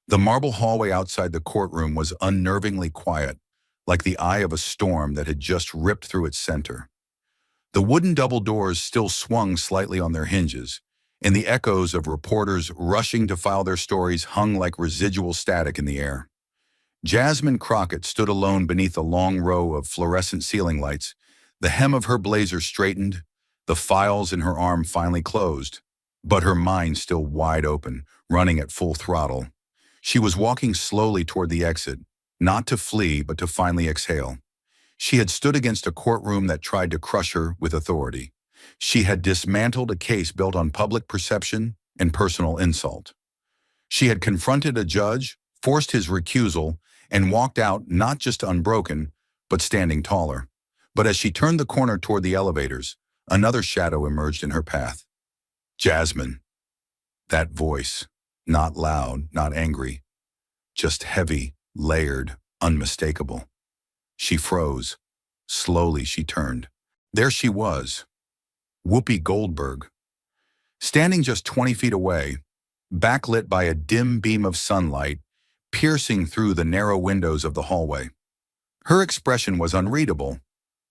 The marble hallway outside the courtroom was unnervingly quiet, like the eye of a storm that had just ripped through its center. The wooden double doors still swung slightly on their hinges, and the echoes of reporters rushing to file their stories hung like residual static in the air. Jasmine Crockett stood alone beneath a long row of fluorescent ceiling lights. The hem of her blazer straightened, the files in her arm finally closed, but her mind still wide open, running at full throttle. She was walking slowly toward the exit, not to flee, but to finally exhale. She had stood against a courtroom that tried to crush her with authority. She had dismantled a case built on public perception and personal insult. She had confronted a judge, forced his recusal, and walked out not just unbroken, but standing taller. But as she turned the corner toward the elevators, another shadow emerged in her path. Jasmine. That voice, not loud, not angry, just heavy, layered, unmistakable. She froze. Slowly she turned. There she was, Whoopi Goldberg, standing just 20 feet away, backlit by a dim beam of sunlight piercing through the narrow windows of the hallway. Her expression was unreadable,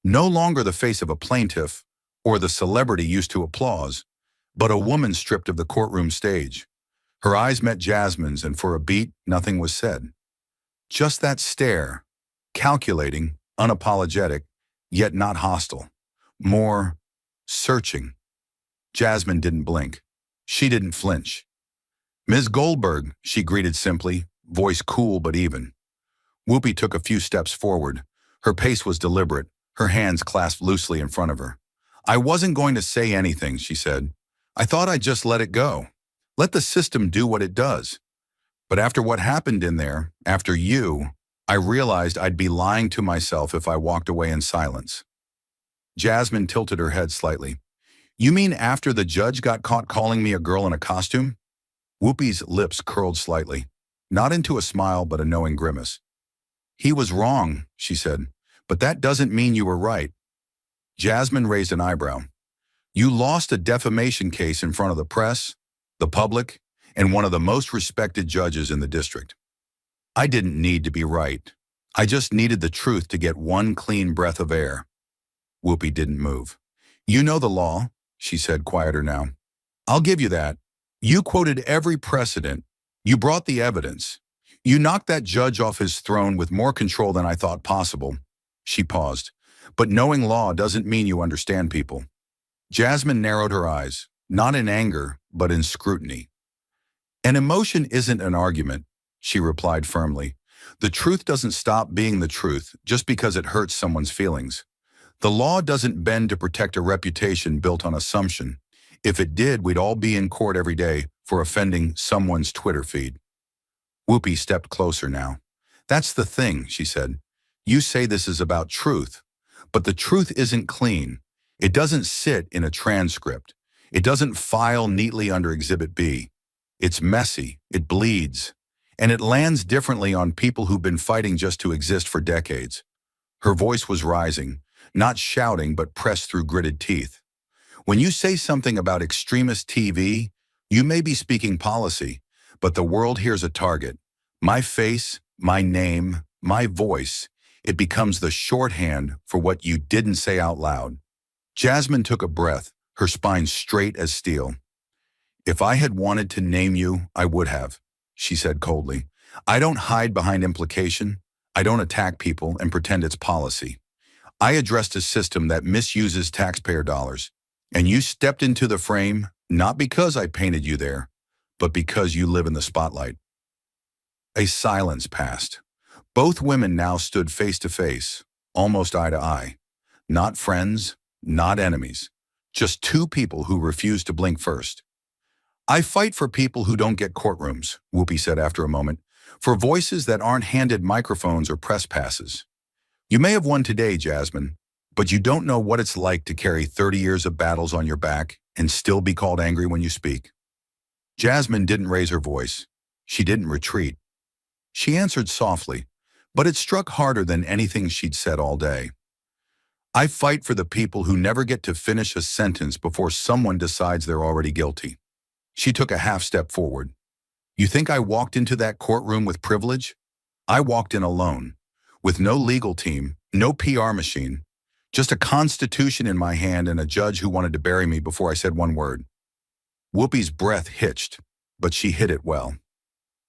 no longer the face of a plaintiff or the celebrity used to applause, but a woman stripped of the courtroom stage. Her eyes met Jasmine's, and for a beat, nothing was said. Just that stare, calculating, unapologetic, yet not hostile. More searching. Jasmine didn't blink. She didn't flinch. "Ms. Goldberg," she greeted simply, voice cool but even. Whoopi took a few steps forward. Her pace was deliberate, her hands clasped loosely in front of her. "I wasn't going to say anything," she said. "I thought I'd just let it go. Let the system do what it does. But after what happened in there, after you, I realized I'd be lying to myself if I walked away in silence. Jasmine tilted her head slightly. You mean after the judge got caught calling me a girl in a costume? Whoopi's lips curled slightly, not into a smile but a knowing grimace. He was wrong, she said, but that doesn't mean you were right. Jasmine raised an eyebrow. You lost a defamation case in front of the press, the public, and one of the most respected judges in the district. I didn't need to be right. I just needed the truth to get one clean breath of air. Whoopi didn't move. You know the law, she said, quieter now. I'll give you that. You quoted every precedent. You brought the evidence. You knocked that judge off his throne with more control than I thought possible. She paused. But knowing law doesn't mean you understand people. Jasmine narrowed her eyes, not in anger, but in scrutiny. An emotion isn't an argument, she replied firmly. The truth doesn't stop being the truth just because it hurts someone's feelings. The law doesn't bend to protect a reputation built on assumption. If it did, we'd all be in court every day for offending someone's Twitter feed. Whoopi stepped closer now. That's the thing, she said. You say this is about truth, but the truth isn't clean. It doesn't sit in a transcript. It doesn't file neatly under Exhibit B. It's messy, it bleeds, and it lands differently on people who've been fighting just to exist for decades. Her voice was rising, not shouting but pressed through gritted teeth. When you say something about extremist TV, you may be speaking policy, but the world hears a target. My face, my name, my voice, it becomes the shorthand for what you didn't say out loud. Jasmine took a breath, her spine straight as steel. If I had wanted to name you, I would have, she said coldly. I don't hide behind implication. I don't attack people and pretend it's policy. I addressed a system that misuses taxpayer dollars. And you stepped into the frame, not because I painted you there, but because you live in the spotlight. A silence passed. Both women now stood face to face, almost eye to eye. Not friends, not enemies. Just two people who refused to blink first. I fight for people who don't get courtrooms, Whoopi said after a moment, for voices that aren't handed microphones or press passes. You may have won today, Jasmine, but you don't know what it's like to carry 30 years of battles on your back and still be called angry when you speak. Jasmine didn't raise her voice. She didn't retreat. She answered softly, but it struck harder than anything she'd said all day. I fight for the people who never get to finish a sentence before someone decides they're already guilty. She took a half step forward. You think I walked into that courtroom with privilege? I walked in alone, with no legal team, no PR machine, just a constitution in my hand and a judge who wanted to bury me before I said one word. Whoopi's breath hitched, but she hid it well.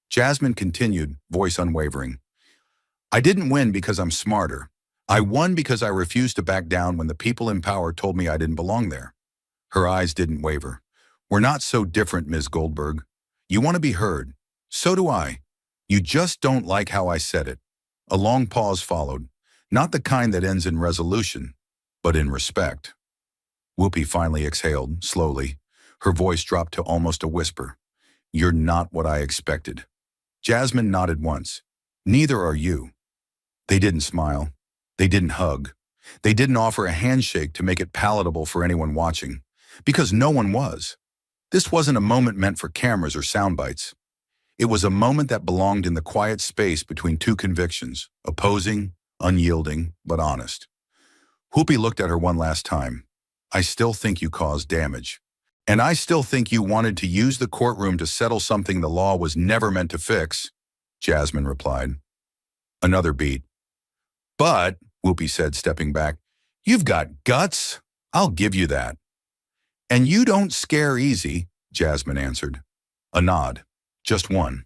Jasmine continued, voice unwavering. I didn't win because I'm smarter. I won because I refused to back down when the people in power told me I didn't belong there. Her eyes didn't waver. We're not so different, Ms. Goldberg. You want to be heard. So do I. You just don't like how I said it. A long pause followed, not the kind that ends in resolution, but in respect. Whoopi finally exhaled, slowly. Her voice dropped to almost a whisper. You're not what I expected. Jasmine nodded once. Neither are you. They didn't smile. They didn't hug. They didn't offer a handshake to make it palatable for anyone watching, because no one was. This wasn't a moment meant for cameras or sound bites. It was a moment that belonged in the quiet space between two convictions, opposing, unyielding, but honest. Whoopi looked at her one last time. I still think you caused damage. And I still think you wanted to use the courtroom to settle something the law was never meant to fix, Jasmine replied. Another beat. But, Whoopi said, stepping back, you've got guts. I'll give you that. And you don't scare easy, Jasmine answered. A nod. Just one.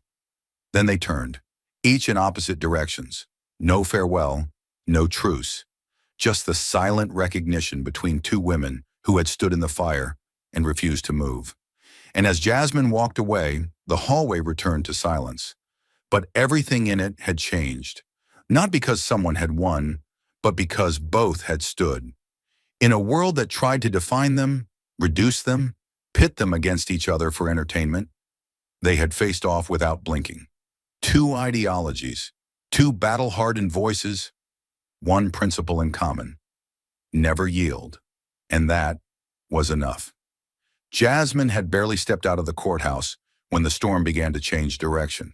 Then they turned, each in opposite directions. No farewell, no truce. Just the silent recognition between two women who had stood in the fire and refused to move. And as Jasmine walked away, the hallway returned to silence. But everything in it had changed. Not because someone had won, but because both had stood. In a world that tried to define them, reduce them, pit them against each other for entertainment, they had faced off without blinking. Two ideologies, Two battle-hardened voices, one principle in common: never yield. And that was enough. Jasmine had barely stepped out of the courthouse when the storm began to change direction.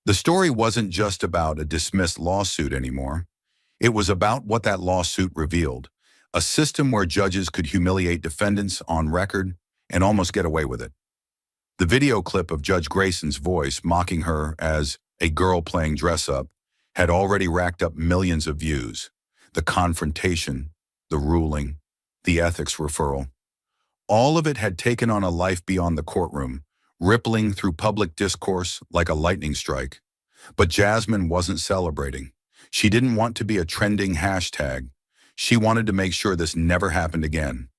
The story wasn't just about a dismissed lawsuit anymore. It was about what that lawsuit revealed: a system where judges could humiliate defendants on record and almost get away with it. The video clip of Judge Grayson's voice mocking her as a girl playing dress-up had already racked up millions of views. The confrontation, the ruling, the ethics referral, all of it had taken on a life beyond the courtroom, rippling through public discourse like a lightning strike. But Jasmine wasn't celebrating. She didn't want to be a trending hashtag. She wanted to make sure this never happened again.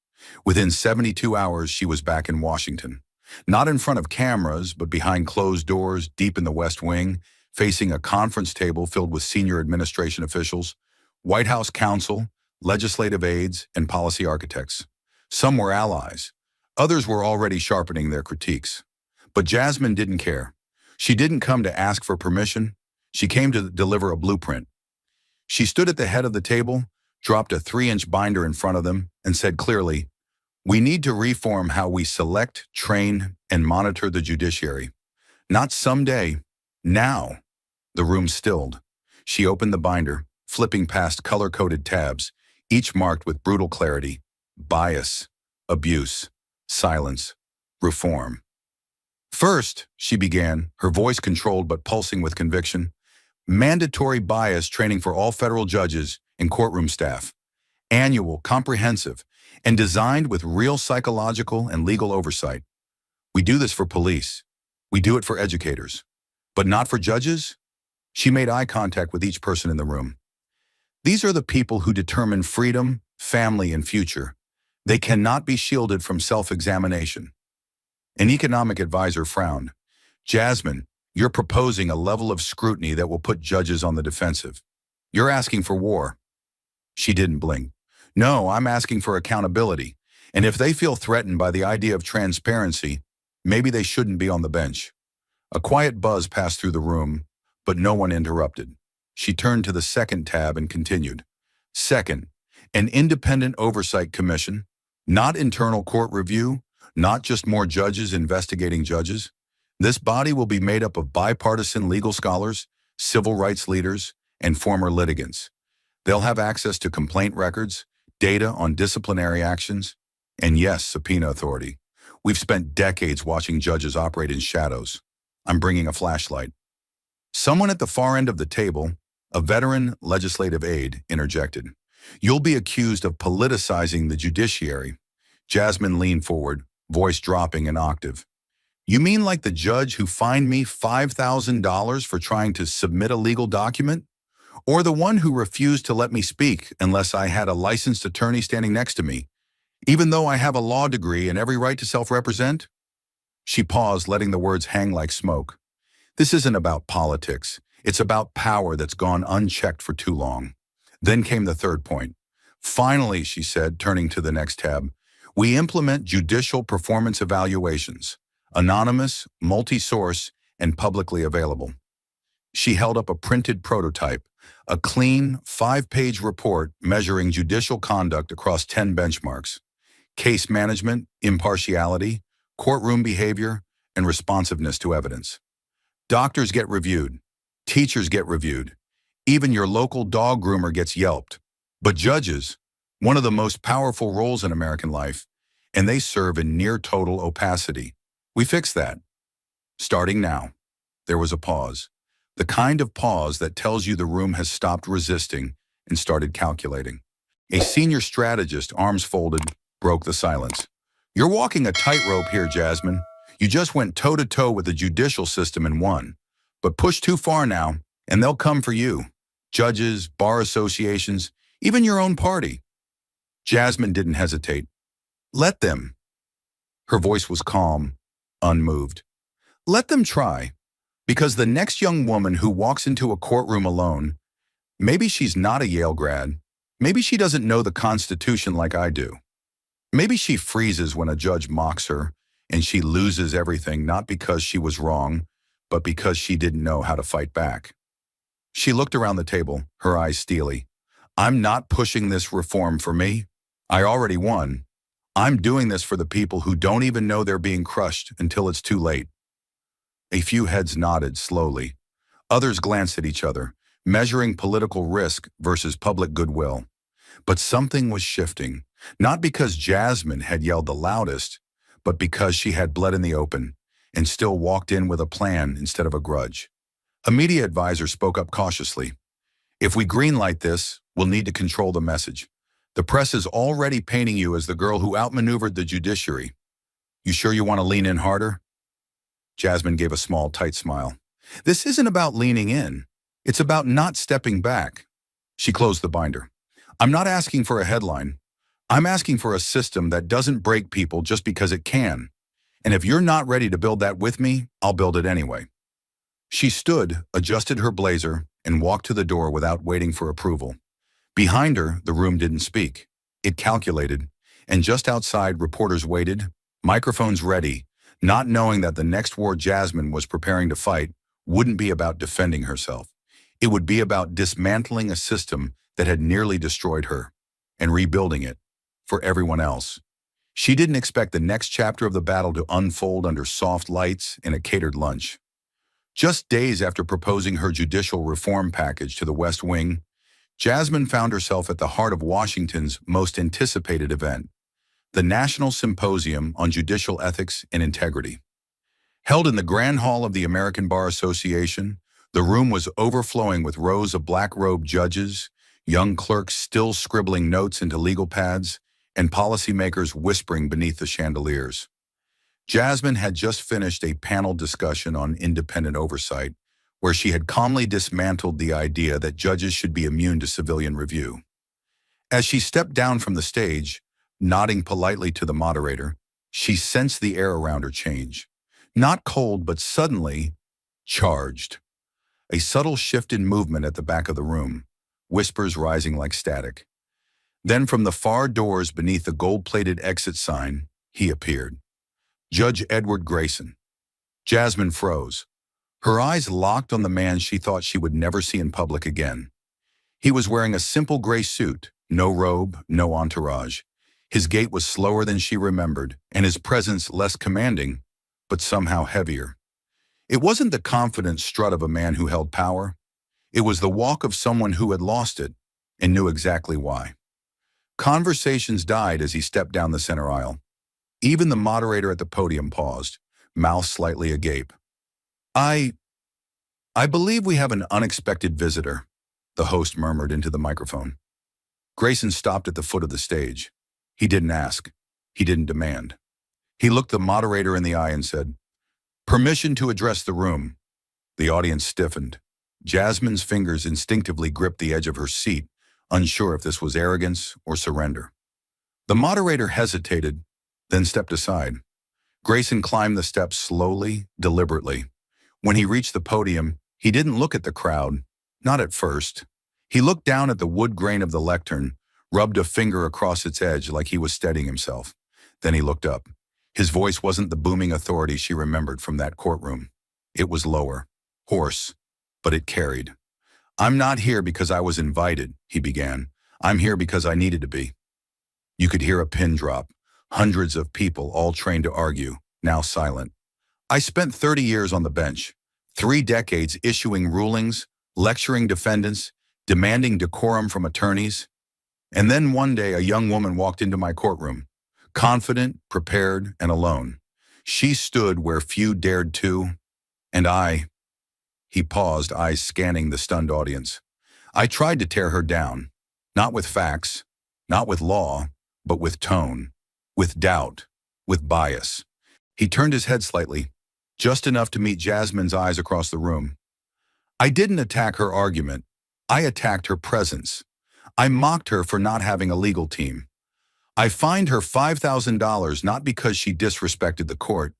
Within 72 hours, she was back in Washington. Not in front of cameras, but behind closed doors, deep in the West Wing, facing a conference table filled with senior administration officials, White House counsel, legislative aides, and policy architects. Some were allies. Others were already sharpening their critiques. But Jasmine didn't care. She didn't come to ask for permission. She came to deliver a blueprint. She stood at the head of the table, dropped a 3-inch binder in front of them, and said clearly, "We need to reform how we select, train, and monitor the judiciary. Not someday, now." The room stilled. She opened the binder, flipping past color-coded tabs, each marked with brutal clarity: bias, abuse, silence, reform. "First," she began, her voice controlled but pulsing with conviction, "mandatory bias training for all federal judges and courtroom staff. Annual, comprehensive, and designed with real psychological and legal oversight. We do this for police. We do it for educators. But not for judges?" She made eye contact with each person in the room. "These are the people who determine freedom, family, and future. They cannot be shielded from self-examination." An economic advisor frowned. "Jasmine, you're proposing a level of scrutiny that will put judges on the defensive. You're asking for war." She didn't blink. "No, I'm asking for accountability. And if they feel threatened by the idea of transparency, maybe they shouldn't be on the bench." A quiet buzz passed through the room, but no one interrupted. She turned to the second tab and continued. "Second, an independent oversight commission, not internal court review, not just more judges investigating judges. This body will be made up of bipartisan legal scholars, civil rights leaders, and former litigants. They'll have access to complaint records, data on disciplinary actions, and yes, subpoena authority. We've spent decades watching judges operate in shadows. I'm bringing a flashlight." Someone at the far end of the table, a veteran legislative aide, interjected. "You'll be accused of politicizing the judiciary." Jasmine leaned forward, voice dropping an octave. "You mean like the judge who fined me $5,000 for trying to submit a legal document? Or the one who refused to let me speak unless I had a licensed attorney standing next to me, even though I have a law degree and every right to self-represent?" She paused, letting the words hang like smoke. "This isn't about politics. It's about power that's gone unchecked for too long." Then came the third point. "Finally," she said, turning to the next tab, "we implement judicial performance evaluations, anonymous, multi-source, and publicly available." She held up a printed prototype, a clean, 5-page report measuring judicial conduct across 10 benchmarks: case management, impartiality, courtroom behavior, and responsiveness to evidence. Doctors get reviewed. Teachers get reviewed. Even your local dog groomer gets yelped. But judges, one of the most powerful roles in American life, and they serve in near total opacity. We fix that. Starting now. There was a pause. The kind of pause that tells you the room has stopped resisting and started calculating. A senior strategist, arms folded, broke the silence. "You're walking a tightrope here, Jasmine. You just went toe-to-toe with the judicial system and won. But push too far now, and they'll come for you. Judges, bar associations, even your own party." Jasmine didn't hesitate. "Let them." Her voice was calm, unmoved. "Let them try. Because the next young woman who walks into a courtroom alone, maybe she's not a Yale grad, maybe she doesn't know the Constitution like I do. Maybe she freezes when a judge mocks her, and she loses everything not because she was wrong, but because she didn't know how to fight back. She looked around the table, her eyes steely. I'm not pushing this reform for me. I already won. I'm doing this for the people who don't even know they're being crushed until it's too late. A few heads nodded slowly. Others glanced at each other, measuring political risk versus public goodwill. But something was shifting, not because Jasmine had yelled the loudest, but because she had bled in the open and still walked in with a plan instead of a grudge. A media advisor spoke up cautiously. If we greenlight this, we'll need to control the message. The press is already painting you as the girl who outmaneuvered the judiciary. You sure you want to lean in harder? Jasmine gave a small, tight smile. This isn't about leaning in. It's about not stepping back. She closed the binder. I'm not asking for a headline. I'm asking for a system that doesn't break people just because it can. And if you're not ready to build that with me, I'll build it anyway. She stood, adjusted her blazer, and walked to the door without waiting for approval. Behind her, the room didn't speak. It calculated, and just outside, reporters waited, microphones ready, not knowing that the next war Jasmine was preparing to fight wouldn't be about defending herself. It would be about dismantling a system that had nearly destroyed her and rebuilding it for everyone else. She didn't expect the next chapter of the battle to unfold under soft lights and a catered lunch. Just days after proposing her judicial reform package to the West Wing, Jasmine found herself at the heart of Washington's most anticipated event, the National Symposium on Judicial Ethics and Integrity. Held in the Grand Hall of the American Bar Association, the room was overflowing with rows of black-robed judges, young clerks still scribbling notes into legal pads, and policymakers whispering beneath the chandeliers. Jasmine had just finished a panel discussion on independent oversight, where she had calmly dismantled the idea that judges should be immune to civilian review. As she stepped down from the stage, nodding politely to the moderator, she sensed the air around her change. Not cold, but suddenly charged. A subtle shift in movement at the back of the room, whispers rising like static. Then from the far doors beneath the gold-plated exit sign, he appeared. Judge Edward Grayson. Jasmine froze. Her eyes locked on the man she thought she would never see in public again. He was wearing a simple gray suit, no robe, no entourage. His gait was slower than she remembered, and his presence less commanding, but somehow heavier. It wasn't the confident strut of a man who held power. It was the walk of someone who had lost it and knew exactly why. Conversations died as he stepped down the center aisle. Even the moderator at the podium paused, mouth slightly agape. I believe we have an unexpected visitor, the host murmured into the microphone. Grayson stopped at the foot of the stage. He didn't ask. He didn't demand. He looked the moderator in the eye and said, "Permission to address the room." The audience stiffened. Jasmine's fingers instinctively gripped the edge of her seat, unsure if this was arrogance or surrender. The moderator hesitated, then stepped aside. Grayson climbed the steps slowly, deliberately. When he reached the podium, he didn't look at the crowd, not at first. He looked down at the wood grain of the lectern, rubbed a finger across its edge like he was steadying himself. Then he looked up. His voice wasn't the booming authority she remembered from that courtroom. It was lower, hoarse, but it carried. "I'm not here because I was invited," he began. "I'm here because I needed to be." You could hear a pin drop. Hundreds of people, all trained to argue, now silent. "I spent 30 years on the bench, 3 decades issuing rulings, lecturing defendants, demanding decorum from attorneys. And then one day a young woman walked into my courtroom, confident, prepared, and alone. She stood where few dared to, and I..." He paused, eyes scanning the stunned audience. "I tried to tear her down, not with facts, not with law, but with tone, with doubt, with bias." He turned his head slightly, just enough to meet Jasmine's eyes across the room. "I didn't attack her argument. I attacked her presence. I mocked her for not having a legal team. I fined her $5,000 not because she disrespected the court,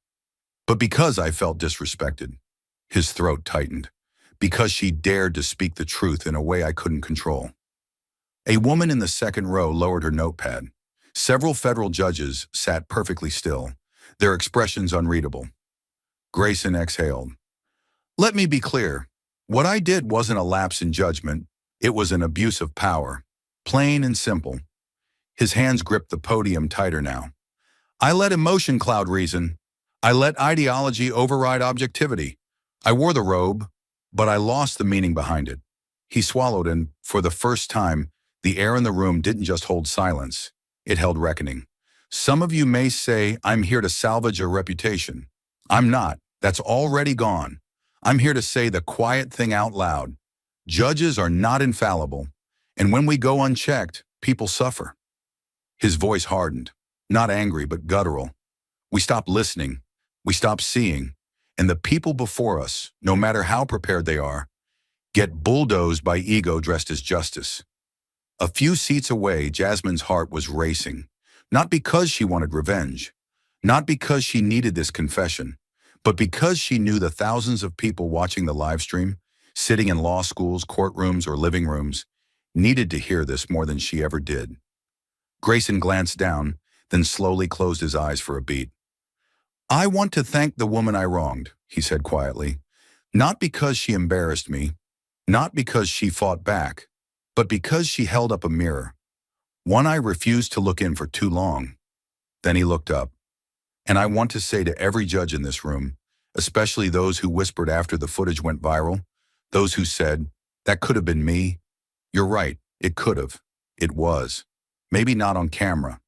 but because I felt disrespected." His throat tightened. "Because she dared to speak the truth in a way I couldn't control." A woman in the second row lowered her notepad. Several federal judges sat perfectly still, their expressions unreadable. Grayson exhaled. "Let me be clear. What I did wasn't a lapse in judgment. It was an abuse of power. Plain and simple. His hands gripped the podium tighter now. I let emotion cloud reason. I let ideology override objectivity. I wore the robe, but I lost the meaning behind it. He swallowed, and for the first time, the air in the room didn't just hold silence. It held reckoning. Some of you may say, I'm here to salvage a reputation. I'm not. That's already gone. I'm here to say the quiet thing out loud. Judges are not infallible, and when we go unchecked, people suffer. His voice hardened, not angry but guttural. We stop listening, we stop seeing, and the people before us, no matter how prepared they are, get bulldozed by ego dressed as justice. A few seats away, Jasmine's heart was racing, not because she wanted revenge, not because she needed this confession, but because she knew the thousands of people watching the live stream, sitting in law schools, courtrooms, or living rooms, needed to hear this more than she ever did. Grayson glanced down, then slowly closed his eyes for a beat. I want to thank the woman I wronged, he said quietly, not because she embarrassed me, not because she fought back, but because she held up a mirror, one I refused to look in for too long. Then he looked up. And I want to say to every judge in this room, especially those who whispered after the footage went viral, those who said, that could have been me. You're right, it could have. It was. Maybe not on camera,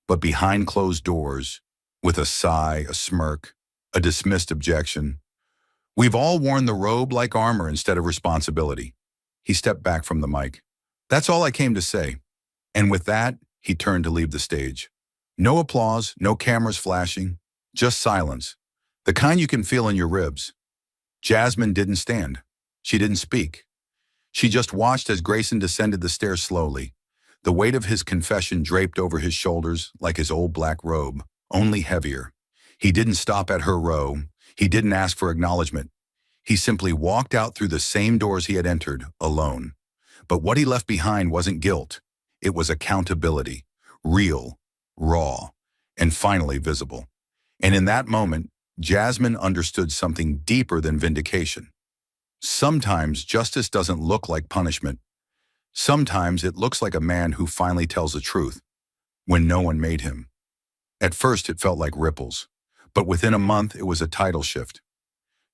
but behind closed doors, with a sigh, a smirk, a dismissed objection. We've all worn the robe like armor instead of responsibility. He stepped back from the mic. That's all I came to say. And with that, he turned to leave the stage. No applause, no cameras flashing, just silence, the kind you can feel in your ribs. Jasmine didn't stand. She didn't speak. She just watched as Grayson descended the stairs slowly, the weight of his confession draped over his shoulders like his old black robe, only heavier. He didn't stop at her row. He didn't ask for acknowledgement. He simply walked out through the same doors he had entered, alone. But what he left behind wasn't guilt. It was accountability, real, raw, and finally visible. And in that moment, Jasmine understood something deeper than vindication. Sometimes justice doesn't look like punishment. Sometimes it looks like a man who finally tells the truth, when no one made him. At first it felt like ripples, but within a month it was a tidal shift.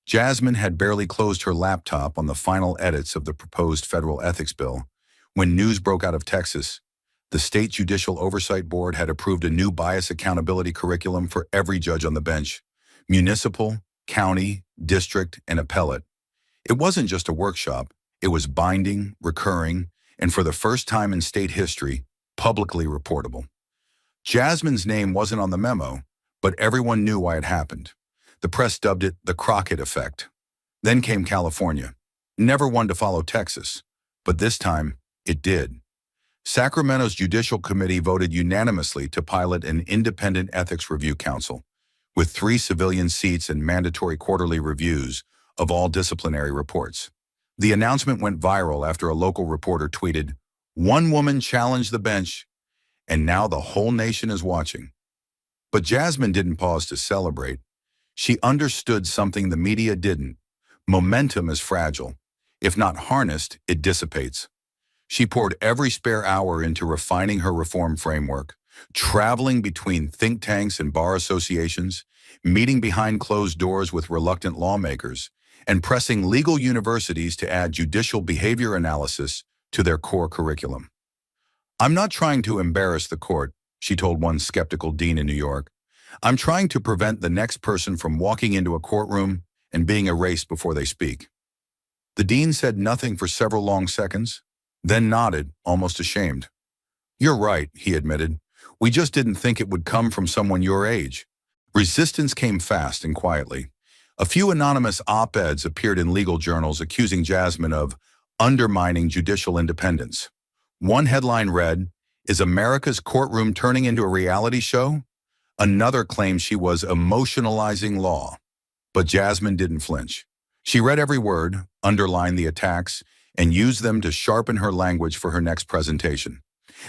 Jasmine had barely closed her laptop on the final edits of the proposed federal ethics bill when news broke out of Texas. The State Judicial Oversight Board had approved a new bias accountability curriculum for every judge on the bench, municipal, county, district, and appellate. It wasn't just a workshop, it was binding, recurring, and for the first time in state history, publicly reportable. Jasmine's name wasn't on the memo, but everyone knew why it happened. The press dubbed it the Crockett effect. Then came California. Never one to follow Texas, but this time it did. Sacramento's Judicial Committee voted unanimously to pilot an independent ethics review council, with 3 civilian seats and mandatory quarterly reviews of all disciplinary reports. The announcement went viral after a local reporter tweeted, "One woman challenged the bench, and now the whole nation is watching." But Jasmine didn't pause to celebrate. She understood something the media didn't. Momentum is fragile. If not harnessed, it dissipates. She poured every spare hour into refining her reform framework, traveling between think tanks and bar associations, meeting behind closed doors with reluctant lawmakers, and pressing legal universities to add judicial behavior analysis to their core curriculum. I'm not trying to embarrass the court, she told one skeptical dean in New York. I'm trying to prevent the next person from walking into a courtroom and being erased before they speak. The dean said nothing for several long seconds, then nodded, almost ashamed. You're right, he admitted. We just didn't think it would come from someone your age. Resistance came fast and quietly. A few anonymous op-eds appeared in legal journals accusing Jasmine of undermining judicial independence. One headline read, "Is America's courtroom turning into a reality show?" Another claimed she was emotionalizing law. But Jasmine didn't flinch. She read every word, underlined the attacks, and used them to sharpen her language for her next presentation.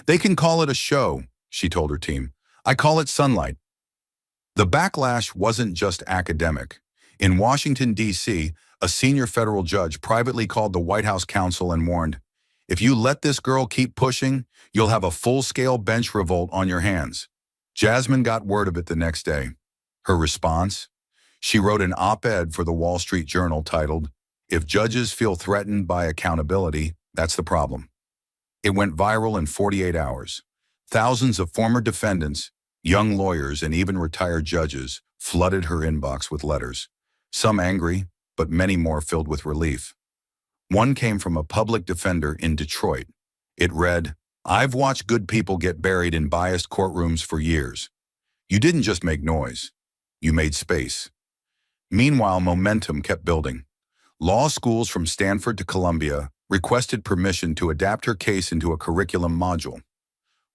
They can call it a show, she told her team. I call it sunlight. The backlash wasn't just academic. In Washington, D.C., a senior federal judge privately called the White House counsel and warned, "If you let this girl keep pushing, you'll have a full-scale bench revolt on your hands." Jasmine got word of it the next day. Her response? She wrote an op-ed for the Wall Street Journal titled, "If judges feel threatened by accountability, that's the problem." It went viral in 48 hours. Thousands of former defendants, young lawyers, and even retired judges flooded her inbox with letters, some angry, but many more filled with relief. One came from a public defender in Detroit. It read, "I've watched good people get buried in biased courtrooms for years. You didn't just make noise. You made space." Meanwhile, momentum kept building. Law schools from Stanford to Columbia requested permission to adapt her case into a curriculum module.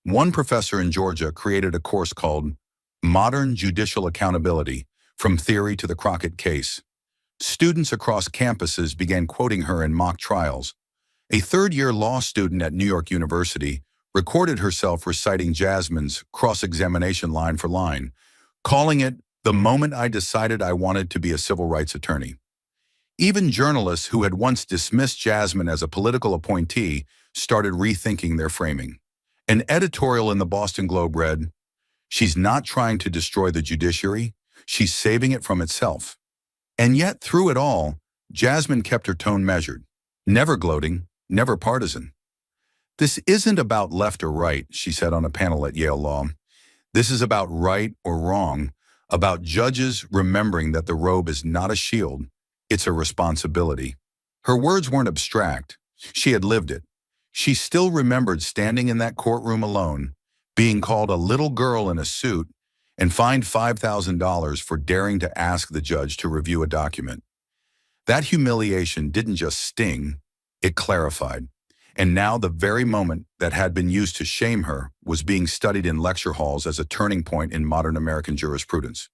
One professor in Georgia created a course called Modern Judicial Accountability, From Theory to the Crockett Case. Students across campuses began quoting her in mock trials. A third-year law student at New York University recorded herself reciting Jasmine's cross-examination line for line, calling it the moment I decided I wanted to be a civil rights attorney. Even journalists who had once dismissed Jasmine as a political appointee started rethinking their framing. An editorial in the Boston Globe read, "She's not trying to destroy the judiciary, she's saving it from itself." And yet, through it all, Jasmine kept her tone measured, never gloating, never partisan. "This isn't about left or right," she said on a panel at Yale Law. "This is about right or wrong, about judges remembering that the robe is not a shield, it's a responsibility." Her words weren't abstract. She had lived it. She still remembered standing in that courtroom alone, being called a little girl in a suit, and fined $5,000 for daring to ask the judge to review a document. That humiliation didn't just sting, it clarified. And now the very moment that had been used to shame her was being studied in lecture halls as a turning point in modern American jurisprudence.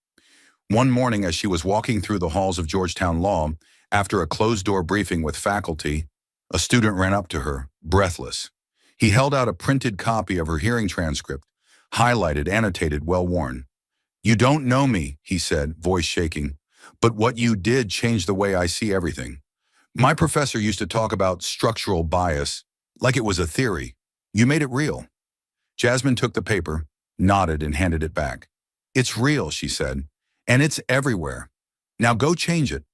One morning, as she was walking through the halls of Georgetown Law, after a closed-door briefing with faculty, a student ran up to her, breathless. He held out a printed copy of her hearing transcript, highlighted, annotated, well-worn. "You don't know me," he said, voice shaking, "but what you did changed the way I see everything. My professor used to talk about structural bias like it was a theory. You made it real." Jasmine took the paper, nodded, and handed it back. "It's real," she said, "and it's everywhere. Now go change it."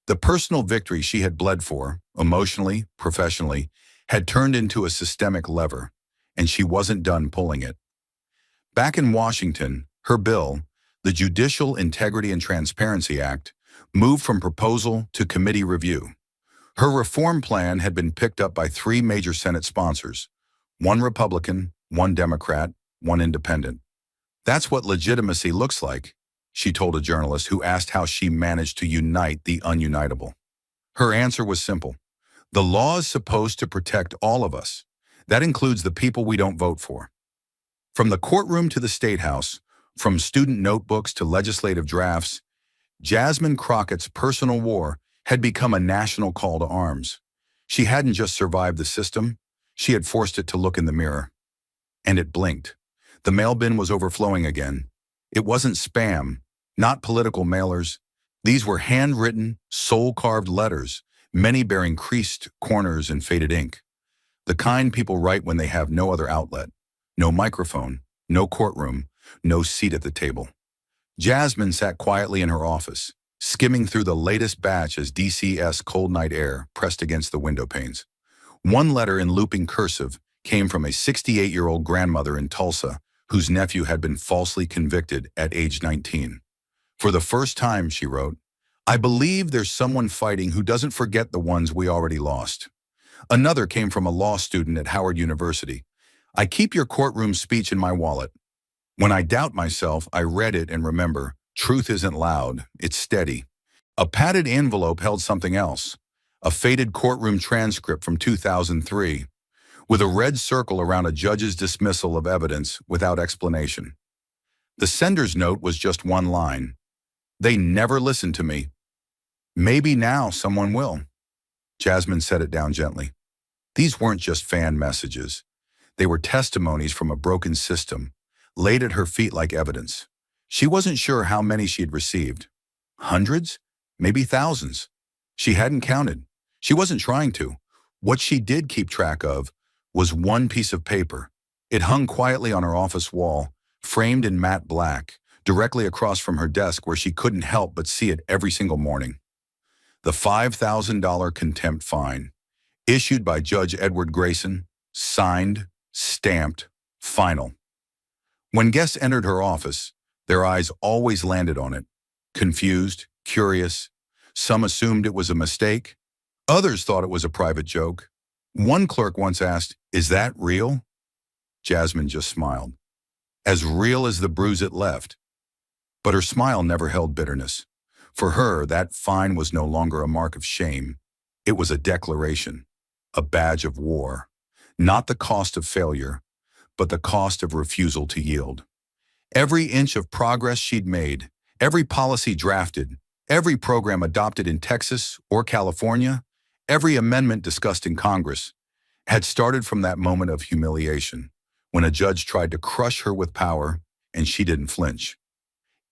The personal victory she had bled for, emotionally, professionally, had turned into a systemic lever, and she wasn't done pulling it. Back in Washington, her bill, the Judicial Integrity and Transparency Act, moved from proposal to committee review. Her reform plan had been picked up by 3 major Senate sponsors, one Republican, one Democrat, one independent. "That's what legitimacy looks like," she told a journalist who asked how she managed to unite the ununitable. Her answer was simple. "The law is supposed to protect all of us. That includes the people we don't vote for." From the courtroom to the State House, from student notebooks to legislative drafts, Jasmine Crockett's personal war had become a national call to arms. She hadn't just survived the system, she had forced it to look in the mirror. And it blinked. The mail bin was overflowing again. It wasn't spam, not political mailers. These were handwritten, soul-carved letters, many bearing creased corners and faded ink. The kind people write when they have no other outlet, no microphone, no courtroom, no seat at the table. Jasmine sat quietly in her office, skimming through the latest batch as DC's cold night air pressed against the window panes. One letter in looping cursive came from a 68-year-old grandmother in Tulsa whose nephew had been falsely convicted at age 19. "For the first time," she wrote, "I believe there's someone fighting who doesn't forget the ones we already lost." Another came from a law student at Howard University. "I keep your courtroom speech in my wallet. When I doubt myself, I read it and remember, truth isn't loud, it's steady." A padded envelope held something else, a faded courtroom transcript from 2003, with a red circle around a judge's dismissal of evidence without explanation. The sender's note was just one line. "They never listened to me. Maybe now someone will." Jasmine set it down gently. These weren't just fan messages. They were testimonies from a broken system, laid at her feet like evidence. She wasn't sure how many she had received. Hundreds? Maybe thousands. She hadn't counted. She wasn't trying to. What she did keep track of was one piece of paper. It hung quietly on her office wall, framed in matte black, directly across from her desk where she couldn't help but see it every single morning. The $5,000 contempt fine, issued by Judge Edward Grayson, signed, stamped, final. When guests entered her office, their eyes always landed on it, confused, curious. Some assumed it was a mistake. Others thought it was a private joke. One clerk once asked, "Is that real?" Jasmine just smiled. As real as the bruise it left. But her smile never held bitterness. For her, that fine was no longer a mark of shame. It was a declaration, a badge of war. Not the cost of failure, but the cost of refusal to yield. Every inch of progress she'd made, every policy drafted, every program adopted in Texas or California, every amendment discussed in Congress, had started from that moment of humiliation, when a judge tried to crush her with power and she didn't flinch.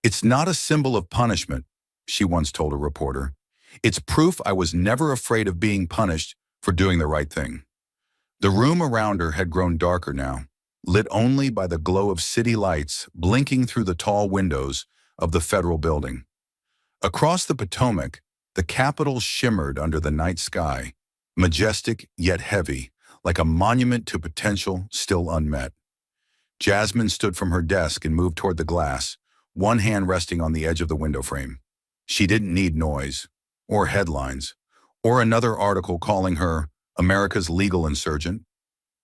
"It's not a symbol of punishment," she once told a reporter. "It's proof I was never afraid of being punished for doing the right thing." The room around her had grown darker now, lit only by the glow of city lights blinking through the tall windows of the federal building. Across the Potomac, the Capitol shimmered under the night sky, majestic yet heavy, like a monument to potential still unmet. Jasmine stood from her desk and moved toward the glass, one hand resting on the edge of the window frame. She didn't need noise, or headlines, or another article calling her America's legal insurgent.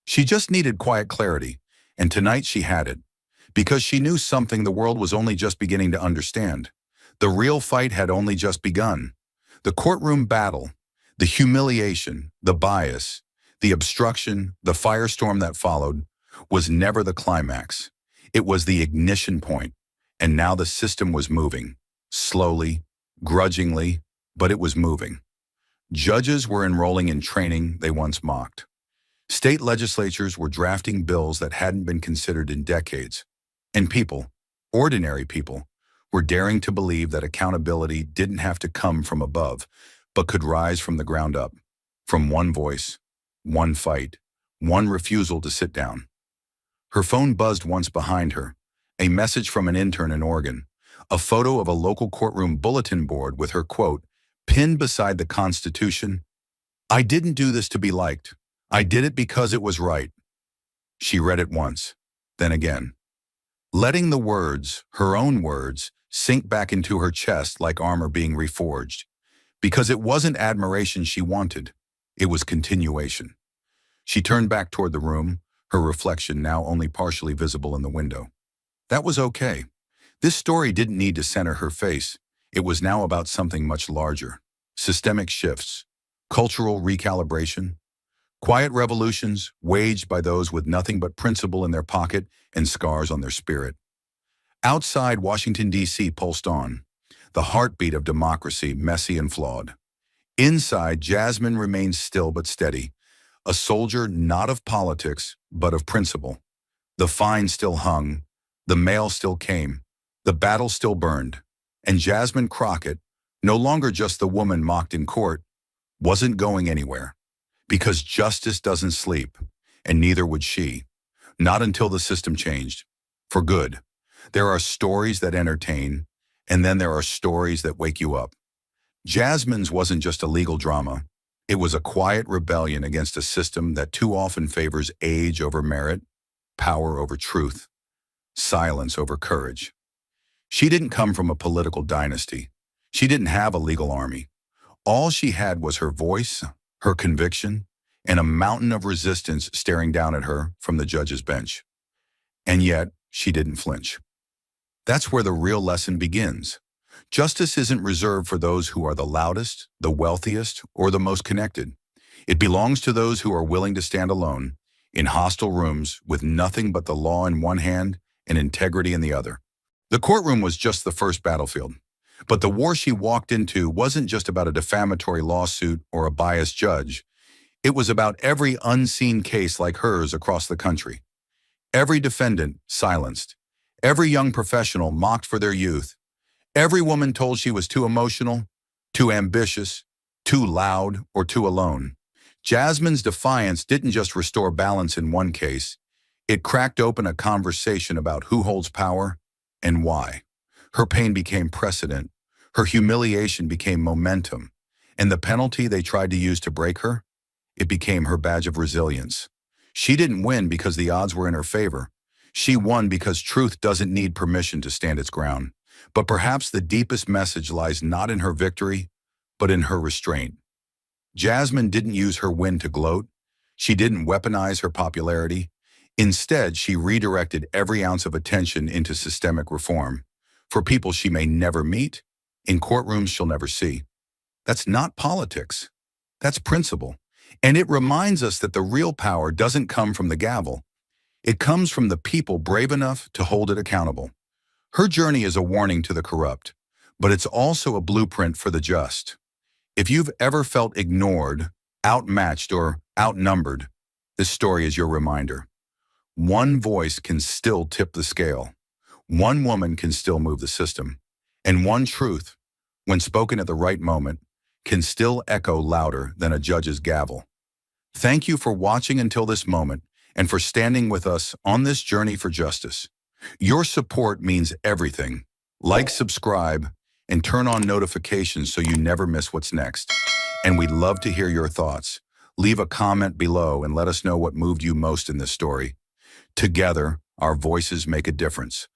She just needed quiet clarity, and tonight she had it, because she knew something the world was only just beginning to understand. The real fight had only just begun. The courtroom battle, the humiliation, the bias, the obstruction, the firestorm that followed, was never the climax. It was the ignition point, and now the system was moving, slowly, grudgingly, but it was moving. Judges were enrolling in training they once mocked. State legislatures were drafting bills that hadn't been considered in decades. And people, ordinary people, were daring to believe that accountability didn't have to come from above, but could rise from the ground up, from one voice, one fight, one refusal to sit down. Her phone buzzed once behind her, a message from an intern in Oregon, a photo of a local courtroom bulletin board with her quote pinned beside the Constitution. "I didn't do this to be liked. I did it because it was right." She read it once, then again, letting the words, her own words, sink back into her chest like armor being reforged. Because it wasn't admiration she wanted, it was continuation. She turned back toward the room, her reflection now only partially visible in the window. That was okay. This story didn't need to center her face. It was now about something much larger. Systemic shifts, cultural recalibration, quiet revolutions waged by those with nothing but principle in their pocket and scars on their spirit. Outside, Washington, D.C. pulsed on, the heartbeat of democracy messy and flawed. Inside, Jasmine remained still but steady, a soldier not of politics, but of principle. The fine still hung, the mail still came, the battle still burned, and Jasmine Crockett, no longer just the woman mocked in court, wasn't going anywhere. Because justice doesn't sleep, and neither would she. Not until the system changed. For good. There are stories that entertain, and then there are stories that wake you up. Jasmine's wasn't just a legal drama. It was a quiet rebellion against a system that too often favors age over merit, power over truth, silence over courage. She didn't come from a political dynasty. She didn't have a legal army. All she had was her voice, her conviction, and a mountain of resistance staring down at her from the judge's bench. And yet, she didn't flinch. That's where the real lesson begins. Justice isn't reserved for those who are the loudest, the wealthiest, or the most connected. It belongs to those who are willing to stand alone, in hostile rooms with nothing but the law in one hand and integrity in the other. The courtroom was just the first battlefield. But the war she walked into wasn't just about a defamatory lawsuit or a biased judge. It was about every unseen case like hers across the country. Every defendant silenced. Every young professional mocked for their youth. Every woman told she was too emotional, too ambitious, too loud, or too alone. Jasmine's defiance didn't just restore balance in one case, it cracked open a conversation about who holds power and why. Her pain became precedent, her humiliation became momentum, and the penalty they tried to use to break her, it became her badge of resilience. She didn't win because the odds were in her favor. She won because truth doesn't need permission to stand its ground. But perhaps the deepest message lies not in her victory, but in her restraint. Jasmine didn't use her win to gloat. She didn't weaponize her popularity. Instead, she redirected every ounce of attention into systemic reform for people she may never meet, in courtrooms she'll never see. That's not politics. That's principle. And it reminds us that the real power doesn't come from the gavel. It comes from the people brave enough to hold it accountable. Her journey is a warning to the corrupt, but it's also a blueprint for the just. If you've ever felt ignored, outmatched, or outnumbered, this story is your reminder. One voice can still tip the scale. One woman can still move the system. And one truth, when spoken at the right moment, can still echo louder than a judge's gavel. Thank you for watching until this moment and for standing with us on this journey for justice. Your support means everything. Like, subscribe, and turn on notifications so you never miss what's next. And we'd love to hear your thoughts. Leave a comment below and let us know what moved you most in this story. Together, our voices make a difference.